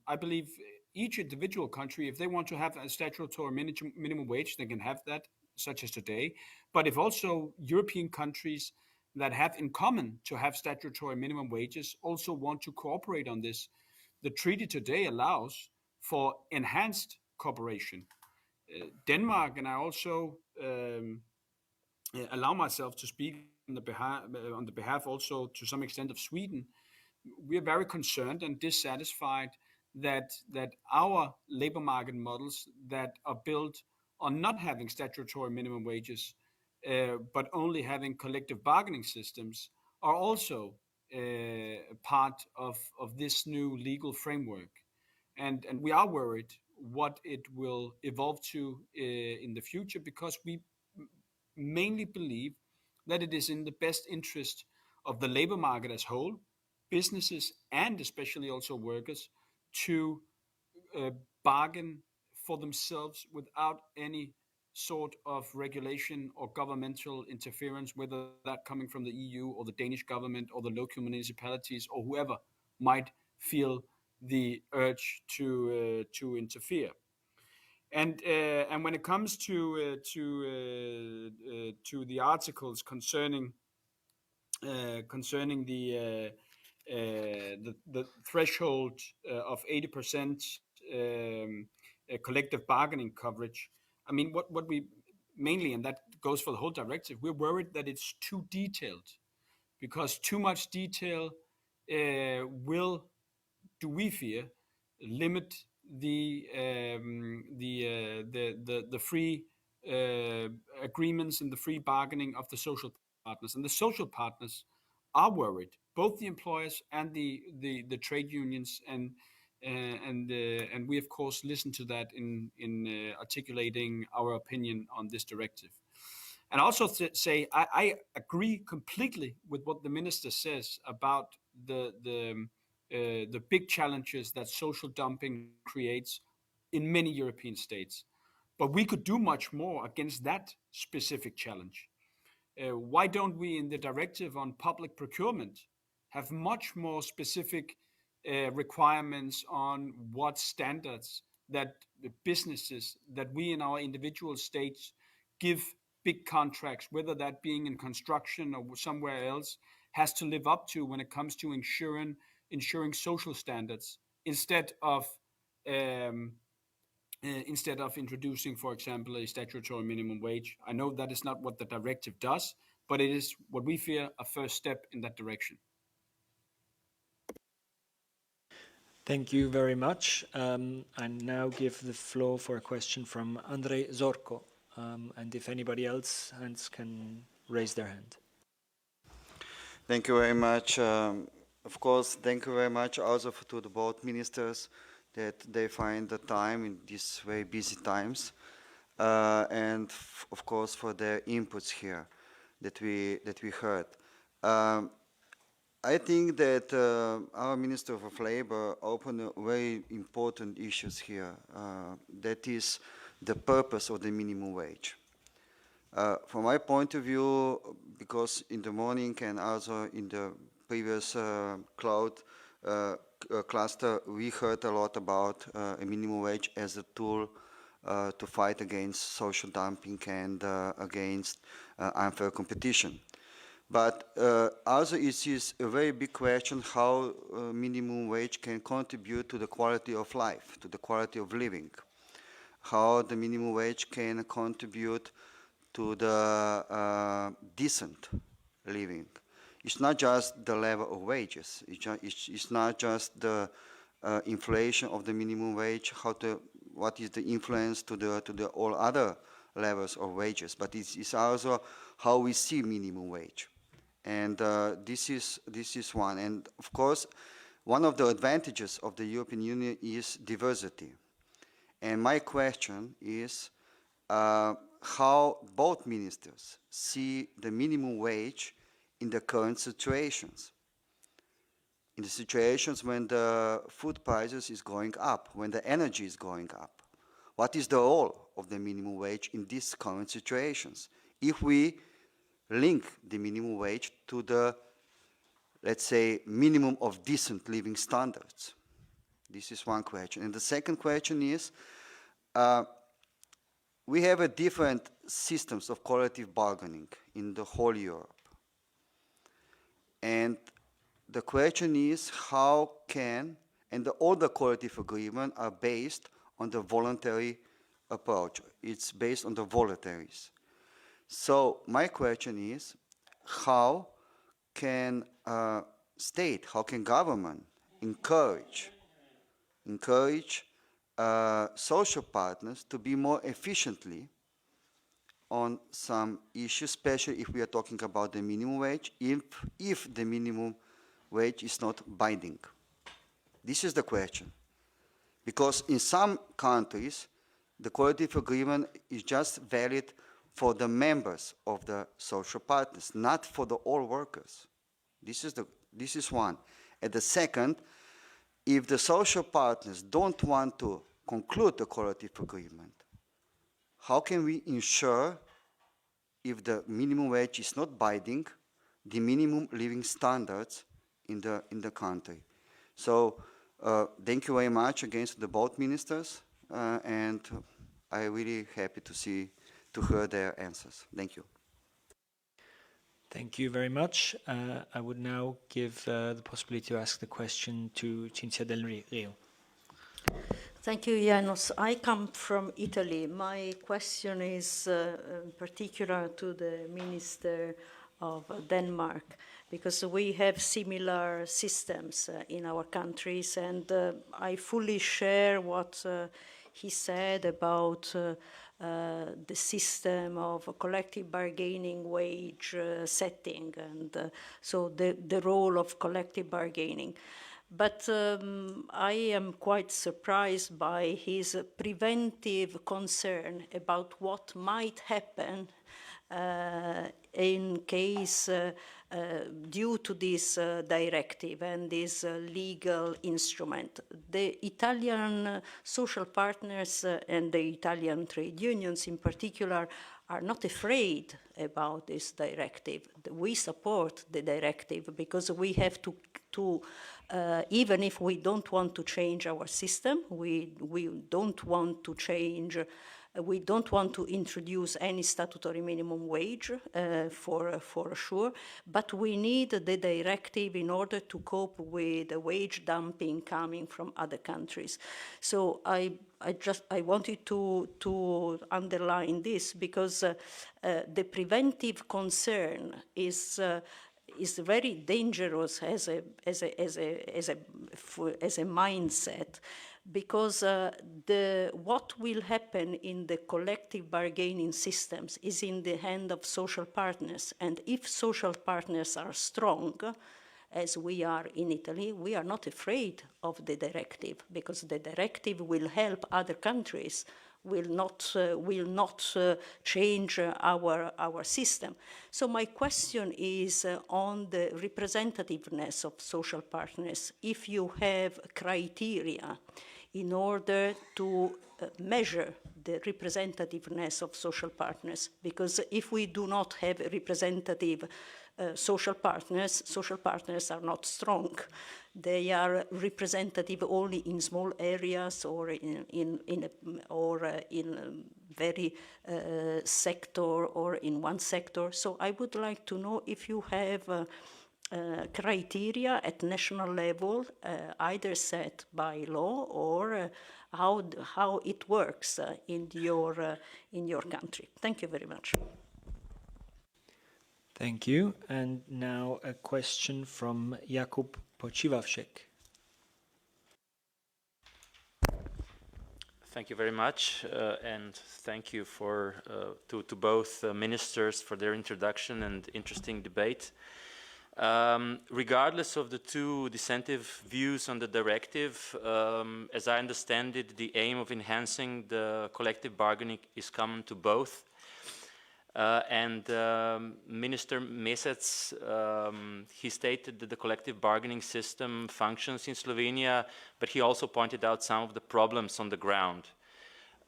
I believe each individual country, if they want to have a statutory minimum wage, they can have that, such as today. But if also European countries that have in common to have statutory minimum wages also want to cooperate on this, the treaty today allows for enhanced cooperation. Denmark, and I also allow myself to speak on the behalf also to some extent of Sweden, we are very concerned and dissatisfied that our labor market models that are built on not having statutory minimum wages, but only having collective bargaining systems, are also part of this new legal framework. And we are worried what it will evolve to in the future, because we mainly believe that it is in the best interest of the labor market as whole, businesses, and especially also workers, to bargain for themselves without any sort of regulation or governmental interference, whether that coming from the EU or the Danish government or the local municipalities or whoever might feel the urge to interfere. And when it comes to the articles concerning the threshold of 80% collective bargaining coverage, I mean, what we mainly, and that goes for the whole directive, we're worried that it's too detailed, because too much detail will, do we fear, limit the free agreements and the free bargaining of the social partners. And the social partners are worried, both the employers and the trade unions, and we of course listen to that in articulating our opinion on this directive. And also say I agree completely with what the minister says about the big challenges that social dumping creates in many European states. But we could do much more against that specific challenge. Why don't we, in the directive on public procurement, have much more specific requirements on what standards that the businesses, that we in our individual states give big contracts, whether that being in construction or somewhere else, has to live up to when it comes to ensuring social standards, instead of introducing, for example, a statutory minimum wage. I know that is not what the directive does, but it is what we fear a first step in that direction. Thank you very much. I now give the floor for a question from Andrei Zorko. And if anybody else can raise their hand. Thank you very much. Of course, thank you very much also to the both ministers that they find the time in these very busy times, and of course for their inputs here that we heard. I think that our Minister of Labor opened very important issues here. That is the purpose of the minimum wage. From my point of view, because in the morning and also in the previous cloud cluster, we heard a lot about a minimum wage as a tool to fight against social dumping and against unfair competition. But also it is a very big question how minimum wage can contribute to the quality of life, to the quality of living, how the minimum wage can contribute to the decent living. It's not just the level of wages. It's not just the inflation of the minimum wage, what is the influence to the all other levels of wages, but it's also how we see minimum wage. And this is one. And of course, one of the advantages of the European Union is diversity. And my question is how both ministers see the minimum wage in the current situations. In the situations when the food prices is going up, when the energy is going up. What is the role of the minimum wage in these current situations? If we link the minimum wage to the, let's say, minimum of decent living standards. This is one question. And the second question is, we have a different systems of collective bargaining in the whole Europe. And the question is how can, and all the collective agreements are based on the voluntary approach. It's based on the voluntaries. So my question is, how can state, how can government encourage social partners to be more efficiently on some issues, especially if we are talking about the minimum wage, if the minimum wage is not binding. This is the question. Because in some countries, the collective agreement is just valid for the members of the social partners, not for the all workers. This is one. And the second, if the social partners don't want to conclude the collective agreement, how can we ensure, if the minimum wage is not binding, the minimum living standards in the country? So thank you very much again to the both ministers, and I'm really happy to hear their answers. Thank you. Thank you very much. I would now give the possibility to ask the question to Cinzia Del Rio. Thank you, Janos. I come from Italy. My question is in particular to the Minister of Denmark, because we have similar systems in our countries, and I fully share what he said about the system of collective bargaining wage setting, and so the role of collective bargaining. But I am quite surprised by his preventive concern about what might happen in case due to this directive and this legal instrument. The Italian social partners and the Italian trade unions in particular are not afraid about this directive. We support the directive because we have to even if we don't want to change our system, we don't want to change. We don't want to introduce any statutory minimum wage for sure, but we need the directive in order to cope with the wage dumping coming from other countries. So I wanted to underline this because the preventive concern is very dangerous as a mindset, because what will happen in the collective bargaining systems is in the hand of social partners. And if social partners are strong, as we are in Italy, we are not afraid of the directive, because the directive will help other countries, will not change our system. So my question is on the representativeness of social partners. If you have criteria in order to measure the representativeness of social partners, because if we do not have representative social partners are not strong. They are representative only in small areas or in very sector or in one sector. So I would like to know if you have criteria at national level, either set by law or how it works in your country. Thank you very much. Thank you. And now a question from Jakub Pociwawczyk. Thank you very much, and thank you to both ministers for their introduction and interesting debate. Regardless of the two dissentive views on the directive, as I understand it, the aim of enhancing the collective bargaining is common to both. Minister Mesec, he stated that the collective bargaining system functions in Slovenia, but he also pointed out some of the problems on the ground.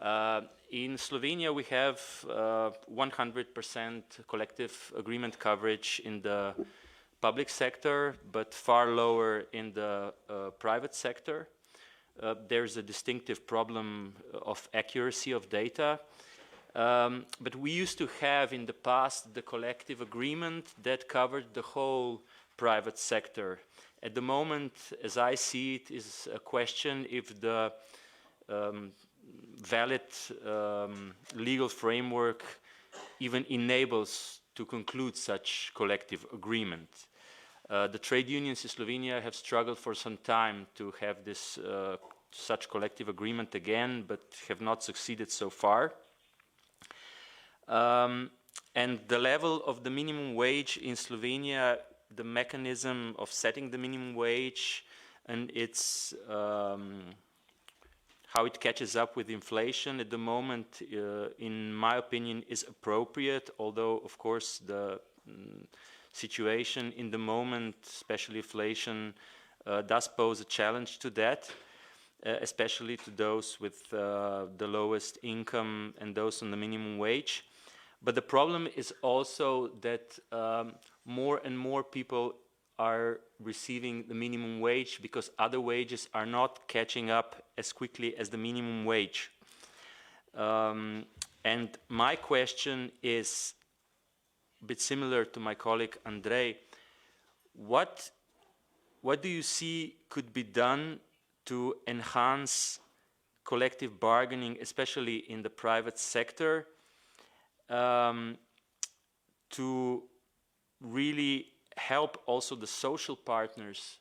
In Slovenia, we have 100% collective agreement coverage in the public sector, but far lower in the private sector. There's a distinctive problem of accuracy of data. But we used to have in the past the collective agreement that covered the whole private sector. At the moment, as I see it, is a question if the valid legal framework even enables to conclude such collective agreement. The trade unions in Slovenia have struggled for some time to have this such collective agreement again, but have not succeeded so far. And the level of the minimum wage in Slovenia, the mechanism of setting the minimum wage and its how it catches up with inflation at the moment, in my opinion, is appropriate, although, of course, the situation in the moment, especially inflation, does pose a challenge to that, especially to those with the lowest income and those on the minimum wage. But the problem is also that more and more people are receiving the minimum wage because other wages are not catching up as quickly as the minimum wage. And my question is a bit similar to my colleague Andrei. What do you see could be done to enhance collective bargaining, especially in the private sector, to really help also the social partners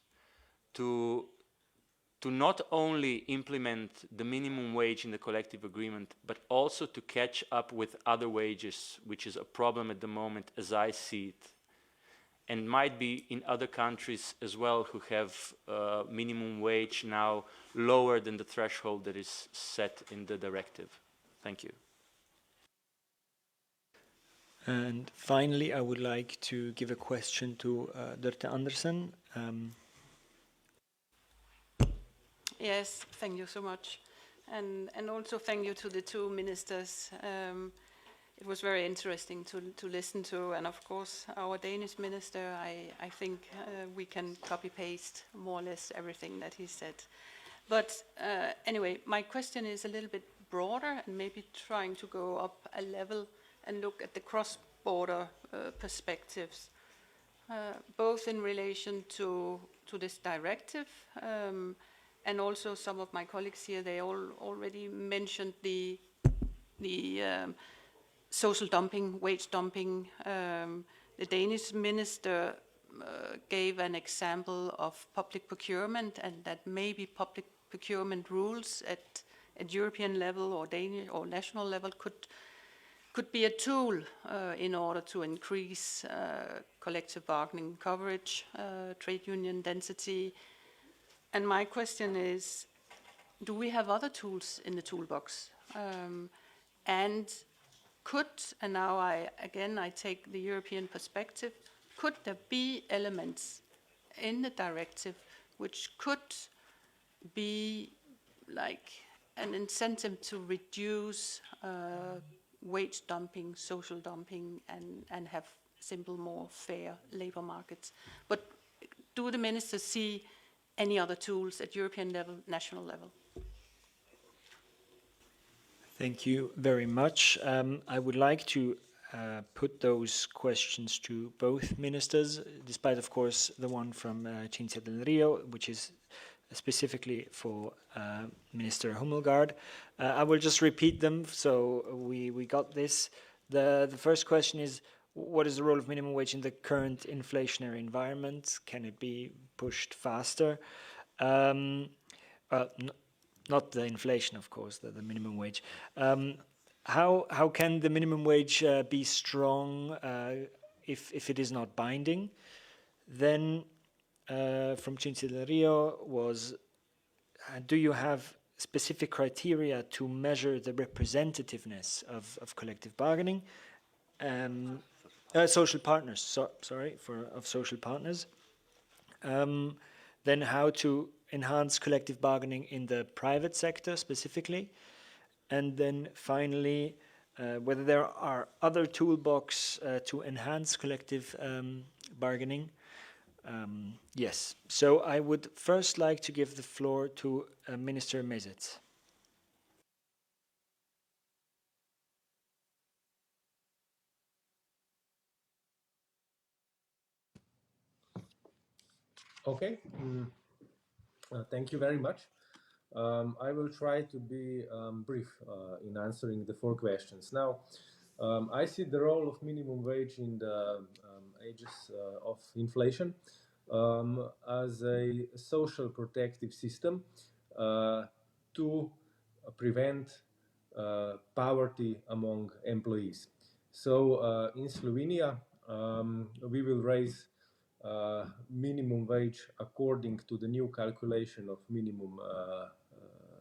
to not only implement the minimum wage in the collective agreement, but also to catch up with other wages, which is a problem at the moment as I see it, and might be in other countries as well who have minimum wage now lower than the threshold that is set in the directive. Thank you. And finally, I would like to give a question to Dr. Andersen. Yes, thank you so much. And also thank you to the two ministers. It was very interesting to listen to. And of course, our Danish minister, I think we can copy-paste more or less everything that he said. But anyway, my question is a little bit broader and maybe trying to go up a level and look at the cross-border perspectives, both in relation to this directive, and also some of my colleagues here, they already mentioned the social dumping, wage dumping. The Danish minister gave an example of public procurement, and that maybe public procurement rules at European level or Danish or national level could be a tool in order to increase collective bargaining coverage, trade union density. And my question is, do we have other tools in the toolbox? And now I take the European perspective, could there be elements in the directive which could be like an incentive to reduce wage dumping, social dumping, and have simple, more fair labor markets? But do the ministers see any other tools at European level, national level? Thank you very much. I would like to put those questions to both ministers, despite, of course, the one from Cinzia del Rio, which is specifically for Minister Hummelgaard. I will just repeat them so we got this. The first question is, what is the role of minimum wage in the current inflationary environment? Can it be pushed faster? Not the inflation, of course, the minimum wage. How can the minimum wage be strong if it is not binding? Then from Cinzia del Rio was, do you have specific criteria to measure the representativeness of collective bargaining? Social partners, of social partners. Then how to enhance collective bargaining in the private sector specifically. And then finally, whether there are other toolbox to enhance collective bargaining. Yes, so I would first like to give the floor to Minister Mezet. Okay, thank you very much. I will try to be brief in answering the 4 questions. Now, I see the role of minimum wage in the ages of inflation as a social protective system to prevent poverty among employees. So in Slovenia, we will raise minimum wage according to the new calculation of minimum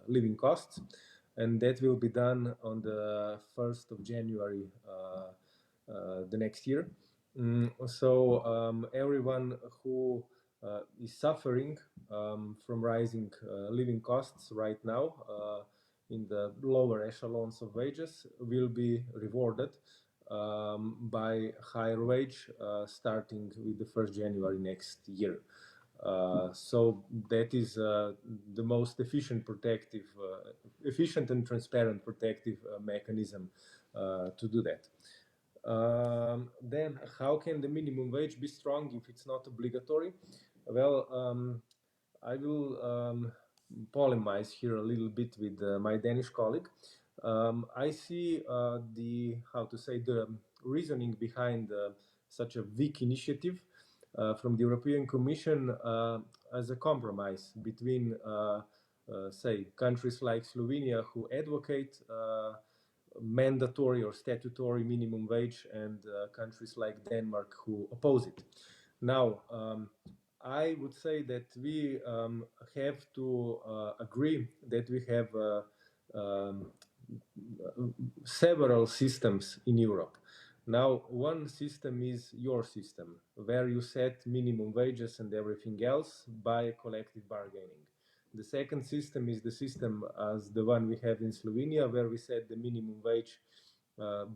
living costs, and that will be done on the 1st of January the next year. So everyone who is suffering from rising living costs right now in the lower echelons of wages will be rewarded by higher wage starting with the 1st January next year. So that is the most efficient and transparent protective mechanism to do that. Then how can the minimum wage be strong if it's not obligatory? Well, I will polemize here a little bit with my Danish colleague. I see the reasoning behind such a weak initiative from the European Commission as a compromise between, say, countries like Slovenia who advocate mandatory or statutory minimum wage and countries like Denmark who oppose it. Now, I would say that we have to agree that we have several systems in Europe. Now, one system is your system, where you set minimum wages and everything else by collective bargaining. The second system is the system as the one we have in Slovenia, where we set the minimum wage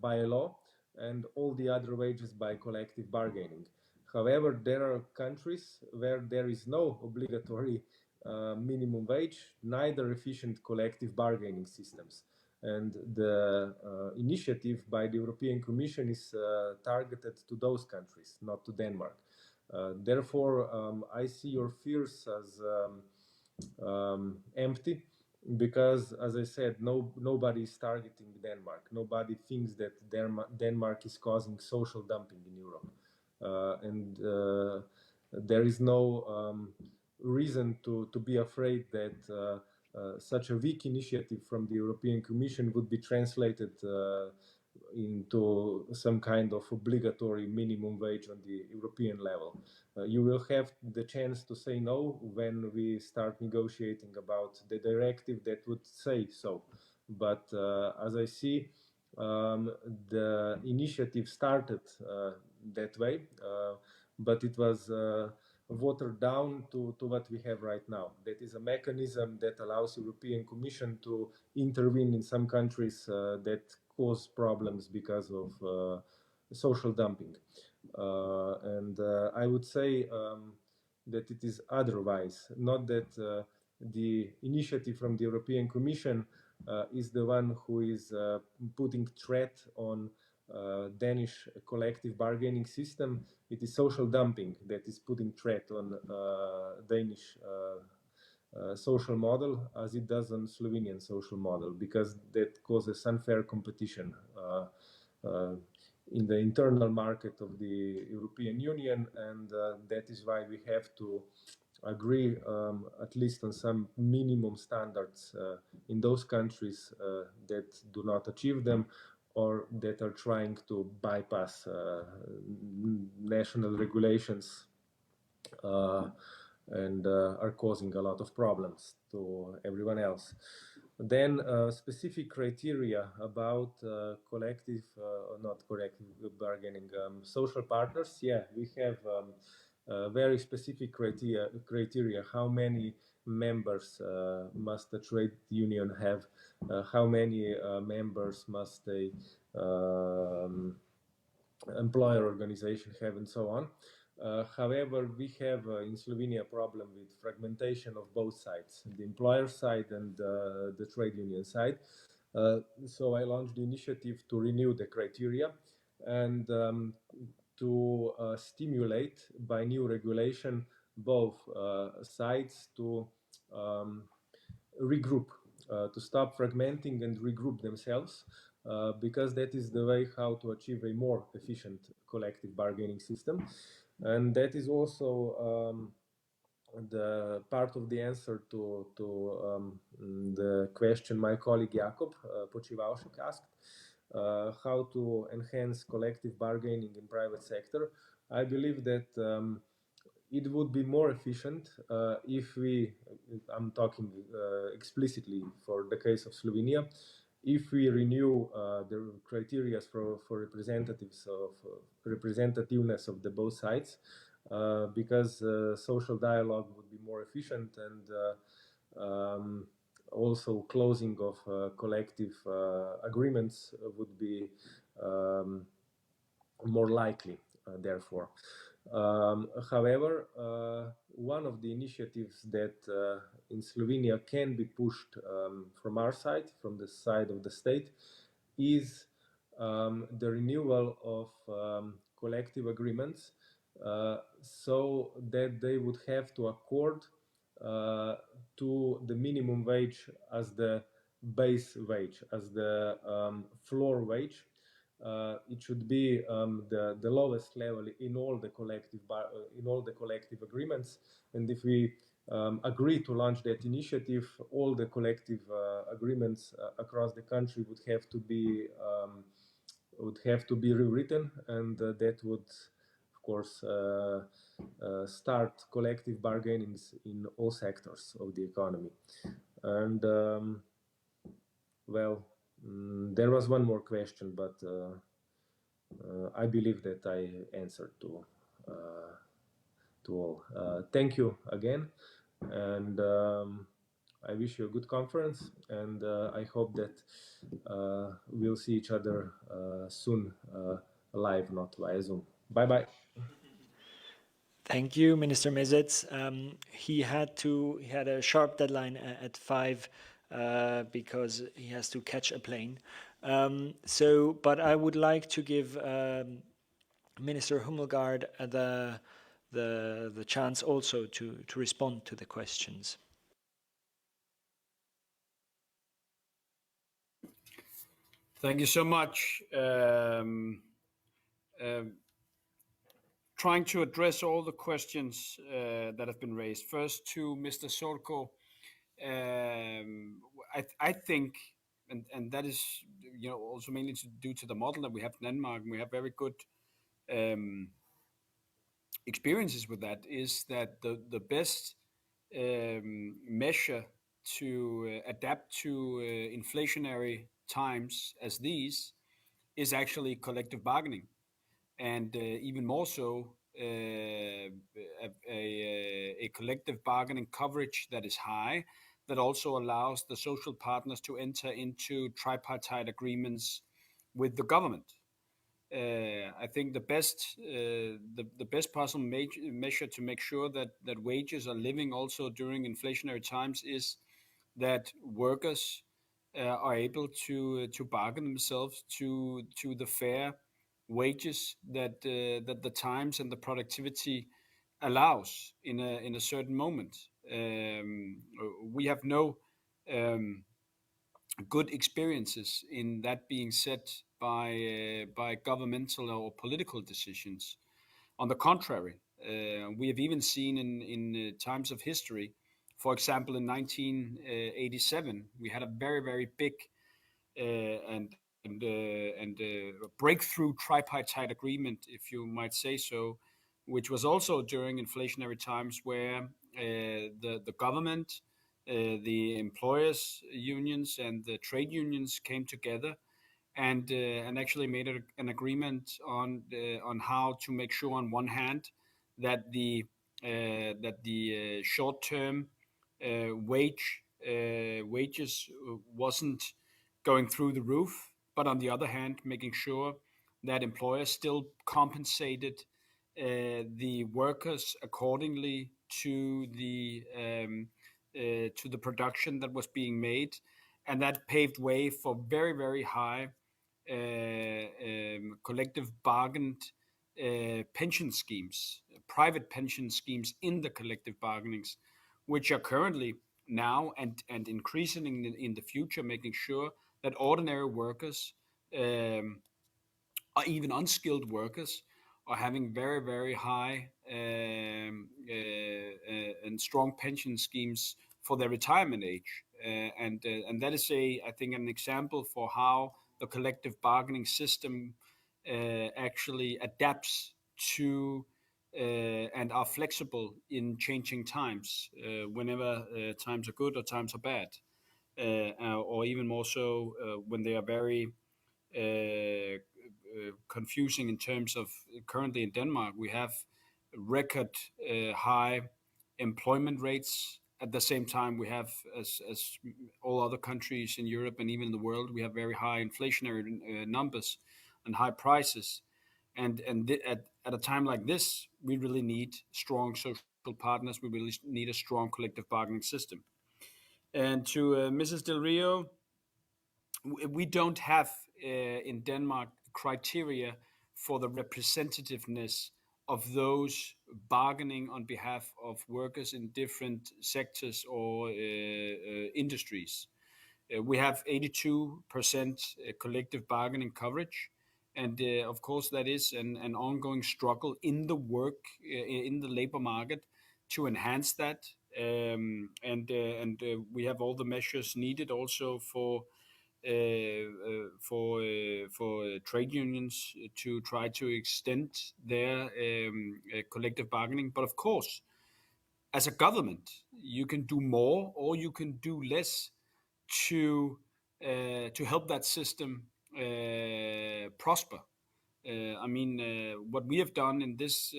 by law and all the other wages by collective bargaining. However, there are countries where there is no obligatory minimum wage, neither efficient collective bargaining systems. And the initiative by the European Commission is targeted to those countries, not to Denmark. Therefore, I see your fears as empty, because, as I said, nobody is targeting Denmark. Nobody thinks that Denmark is causing social dumping in Europe. And there is no reason to be afraid that such a weak initiative from the European Commission would be translated into some kind of obligatory minimum wage on the European level. You will have the chance to say no when we start negotiating about the directive that would say so. But as I see, the initiative started that way, but it was watered down to what we have right now. That is a mechanism that allows European Commission to intervene in some countries that cause problems because of social dumping. And I would say that it is otherwise, not that the initiative from the European Commission is the one who is putting threat on Danish collective bargaining system. It is social dumping that is putting threat on Danish social model, as it does on Slovenian social model, because that causes unfair competition in the internal market of the European Union, and that is why we have to agree at least on some minimum standards in those countries that do not achieve them, or that are trying to bypass national regulations and are causing a lot of problems to everyone else. Then specific criteria about collective, not collective bargaining, social partners. Yeah, we have very specific criteria. How many members must a trade union have? How many members must a employer organization have, and so on. However, we have in Slovenia a problem with fragmentation of both sides, the employer side and the trade union side. So I launched the initiative to renew the criteria and to stimulate by new regulation both sides to regroup, to stop fragmenting and regroup themselves, because that is the way how to achieve a more efficient collective bargaining system. And that is also the part of the answer to the question my colleague Jakub Pociwałczyk asked, how to enhance collective bargaining in private sector. I believe that it would be more efficient if we, I'm talking explicitly for the case of Slovenia, if we renew the criteria for representatives of representativeness of the both sides, because social dialogue would be more efficient, and also closing of collective agreements would be more likely, therefore. However, one of the initiatives that in Slovenia can be pushed from our side, from the side of the state, is the renewal of collective agreements, so that they would have to accord to the minimum wage as the base wage, as the floor wage. It should be the lowest level in all the collective agreements. And if we agree to launch that initiative, all the collective agreements across the country would have to be rewritten, and that would, of course, start collective bargainings in all sectors of the economy. And well, there was one more question, but I believe that I answered to all. Thank you again, and I wish you a good conference, and I hope that we'll see each other soon live, not via Zoom. Bye-bye. Thank you, Minister Mesec. He had a sharp deadline at 5 because he has to catch a plane. But I would like to give Minister Hummelgaard the chance also to respond to the questions. Thank you so much. Trying to address all the questions that have been raised. First, to Mr. Sorko, I think, and that is, also mainly due to the model that we have in Denmark, and we have very good experiences with that, is that the best measure to adapt to inflationary times as these is actually collective bargaining, and even more so a collective bargaining coverage that is high, that also allows the social partners to enter into tripartite agreements with the government. I think the best possible measure to make sure that wages are living also during inflationary times is that workers are able to bargain themselves to the fair wages that the times and the productivity allows in a certain moment. We have no good experiences in that being set by governmental or political decisions. On the contrary, we have even seen in times of history, for example, in 1987, we had a very, very big and breakthrough tripartite agreement, if you might say so, which was also during inflationary times, where the government, the employers' unions, and the trade unions came together and actually made an agreement on how to make sure, on one hand, that the short-term wages wasn't going through the roof, but on the other hand, making sure that employers still compensated the workers accordingly to the production that was being made, and that paved way for very, very high collective bargained pension schemes, private pension schemes in the collective bargainings, which are currently now and increasing in the future, making sure that ordinary workers, or even unskilled workers, are having very, very high and strong pension schemes for their retirement age. and that is I think an example for how the collective bargaining system actually adapts to and are flexible in changing times, whenever times are good or times are bad, or even more so when they are very confusing in terms of currently in Denmark, we have record high employment rates. At the same time, we have, as all other countries in Europe and even in the world, we have very high inflationary numbers and high prices. And at a time like this, we really need strong social partners. We really need a strong collective bargaining system. And to Mrs. Del Rio, we don't have in Denmark criteria for the representativeness of those bargaining on behalf of workers in different sectors or industries. We have 82% collective bargaining coverage. And of course, that is an ongoing struggle in the in the labor market to enhance that. And we have all the measures needed also for trade unions to try to extend their collective bargaining. But of course, as a government, you can do more or you can do less to help that system prosper. What we have done in this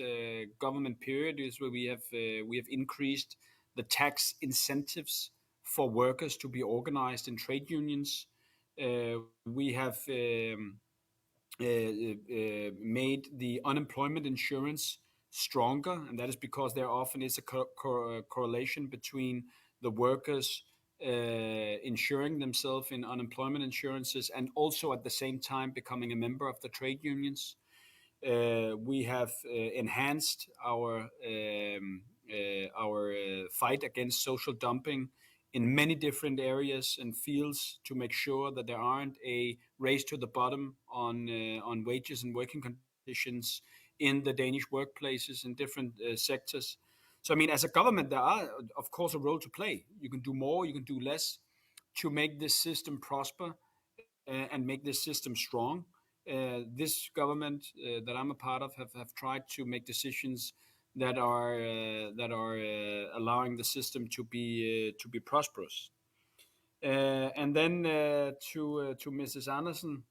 government period is where we have increased the tax incentives for workers to be organized in trade unions. We have made the unemployment insurance stronger, and that is because there often is a correlation between the workers insuring themselves in unemployment insurances and also at the same time becoming a member of the trade unions. We have enhanced our fight against social dumping in many different areas and fields to make sure that there aren't a race to the bottom on wages and working conditions in the Danish workplaces in different sectors. So, as a government, there are, of course, a role to play. You can do more, you can do less to make this system prosper and make this system strong. This government that I'm a part of have tried to make decisions that are allowing the system to be prosperous. And then to Mrs. Andersen,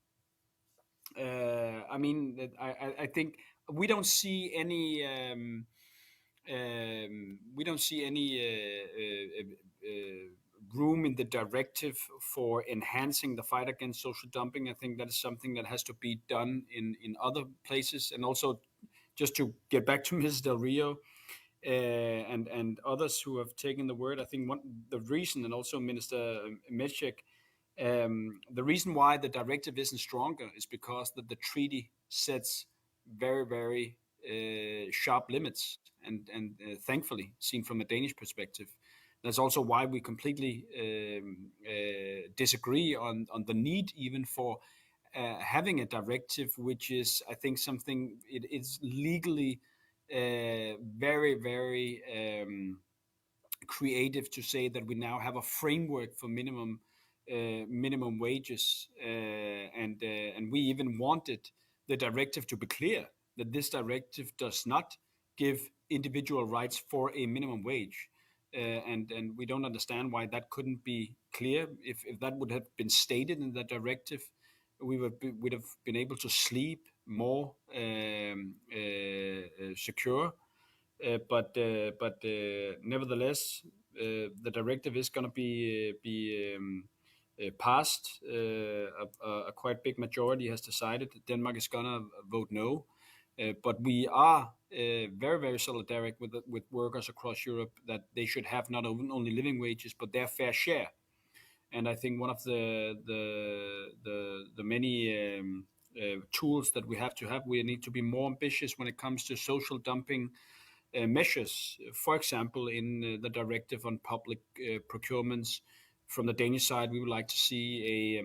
I think we don't see any room in the directive for enhancing the fight against social dumping. I think that is something that has to be done in other places. And also, just to get back to Mrs. Del Rio and others who have taken the word, I think the reason, and also Minister Meček, the reason why the directive isn't stronger is because the treaty sets very, very sharp limits, and thankfully, seen from a Danish perspective. That's also why we completely disagree on the need even for having a directive, which is, I think, something it is legally very, very creative to say that we now have a framework for minimum wages, and we even wanted the directive to be clear that this directive does not give individual rights for a minimum wage. And we don't understand why that couldn't be clear. If that would have been stated in the directive, we would have been able to sleep more secure. But nevertheless, the directive is going to be passed. A quite big majority has decided that Denmark is going to vote no. But we are very, very solidaric with workers across Europe that they should have not only living wages but their fair share. And I think one of the many tools that we have, we need to be more ambitious when it comes to social dumping measures. For example, in the directive on public procurements, from the Danish side, we would like to see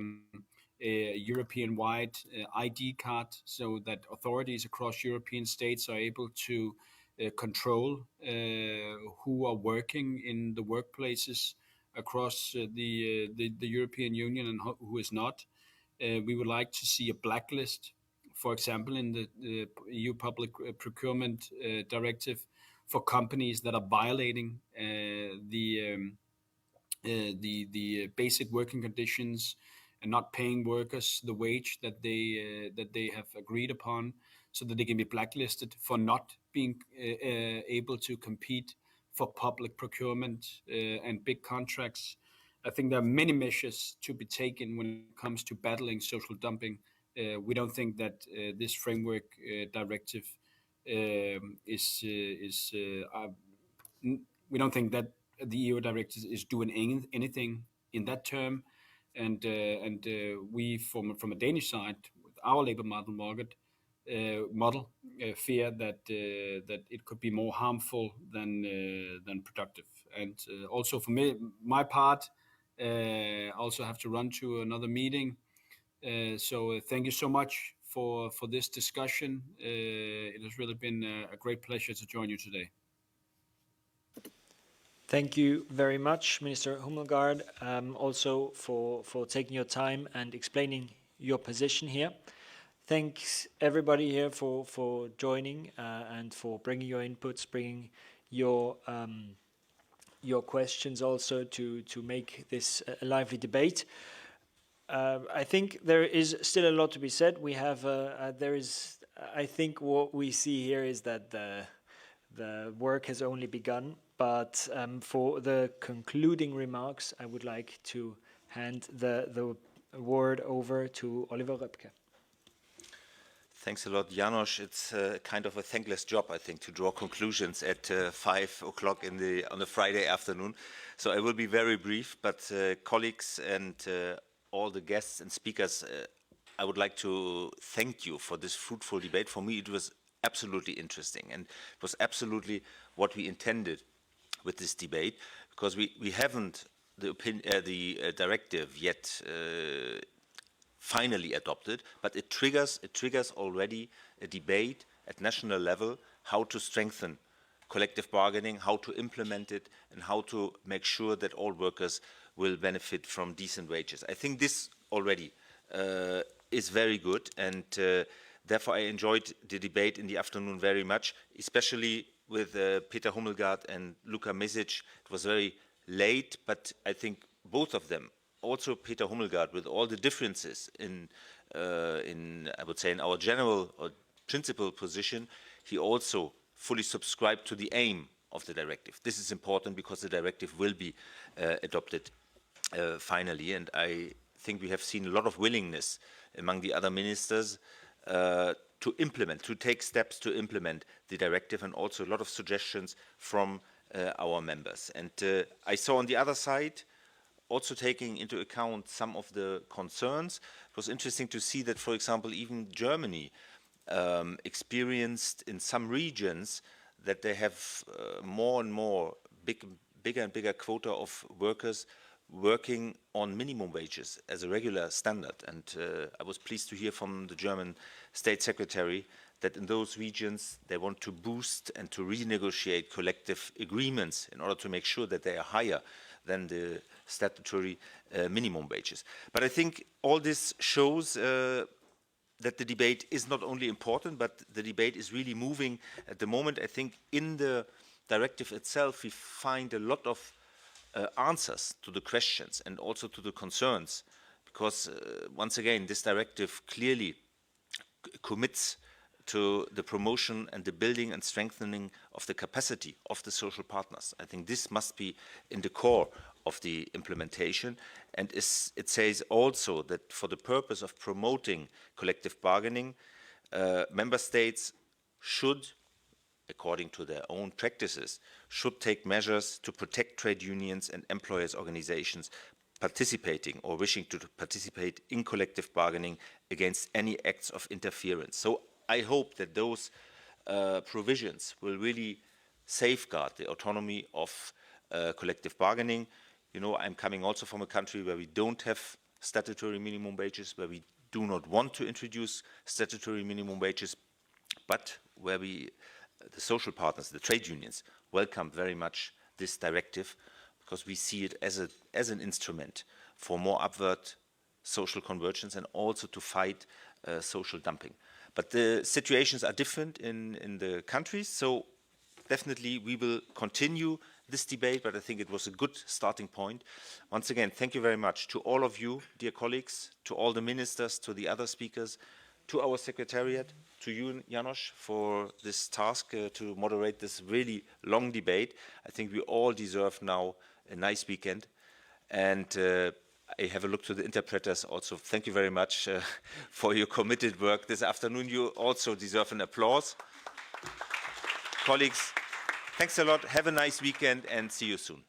a European-wide ID card so that authorities across European states are able to control who are working in the workplaces across the European Union and who is not. We would like to see a blacklist, for example, in the EU Public Procurement Directive, for companies that are violating the basic working conditions and not paying workers the wage that they have agreed upon, so that they can be blacklisted for not being able to compete for public procurement and big contracts. I think there are many measures to be taken when it comes to battling social dumping. We don't think that this framework directive we don't think that the EU directive is doing anything in that term, and we from a Danish side, with our labor model, fear that it could be more harmful than productive. And also for my part, I also have to run to another meeting. So thank you so much for this discussion. It has really been a great pleasure to join you today. Thank you very much, Minister Hummelgaard, also for taking your time and explaining your position here. Thanks everybody here for joining and for bringing your inputs, bringing your questions also to make this a lively debate. I think there is still a lot to be said. We have I think what we see here is that the work has only begun. But for the concluding remarks, I would like to hand the word over to Oliver Röpke. Thanks a lot, János. It's kind of a thankless job, I think, to draw conclusions at 5 o'clock on a Friday afternoon. So I will be very brief, but colleagues and all the guests and speakers, I would like to thank you for this fruitful debate. For me, it was absolutely interesting, and it was absolutely what we intended with this debate, because we haven't the directive yet finally adopted, but it triggers already a debate at national level how to strengthen collective bargaining, how to implement it, and how to make sure that all workers will benefit from decent wages. I think this already is very good, and therefore I enjoyed the debate in the afternoon very much, especially with Peter Hummelgaard and Luka Mesic. It was very late, but I think both of them, also Peter Hummelgaard, with all the differences in I would say in our general or principal position, he also fully subscribed to the aim of the directive. This is important because the directive will be adopted finally, and I think we have seen a lot of willingness among the other ministers to take steps to implement the directive, and also a lot of suggestions from our members. And I saw on the other side, also taking into account some of the concerns, it was interesting to see that, for example, even Germany experienced in some regions that they have more and more bigger and bigger quota of workers working on minimum wages as a regular standard. And I was pleased to hear from the German State Secretary that in those regions they want to boost and to renegotiate collective agreements in order to make sure that they are higher than the statutory minimum wages. But I think all this shows that the debate is not only important, but the debate is really moving at the moment. I think in the directive itself we find a lot of answers to the questions and also to the concerns, because once again this directive clearly commits to the promotion and the building and strengthening of the capacity of the social partners. I think this must be in the core of the implementation, and it says also that for the purpose of promoting collective bargaining, member states should, according to their own practices, should take measures to protect trade unions and employers' organizations participating or wishing to participate in collective bargaining against any acts of interference. So I hope that those provisions will really safeguard the autonomy of collective bargaining. You know, I'm coming also from a country where we don't have statutory minimum wages, where we do not want to introduce statutory minimum wages, but where the social partners, the trade unions, welcome very much this directive, because we see it as an instrument for more upward social convergence and also to fight social dumping. But the situations are different in the countries, so definitely we will continue this debate, but I think it was a good starting point. Once again, thank you very much to all of you, dear colleagues, to all the ministers, to the other speakers, to our secretariat, to you, Janos, for this task to moderate this really long debate. I think we all deserve now a nice weekend. And I have a look to the interpreters also. Thank you very much for your committed work this afternoon. You also deserve an applause. Colleagues, thanks a lot. Have a nice weekend and see you soon.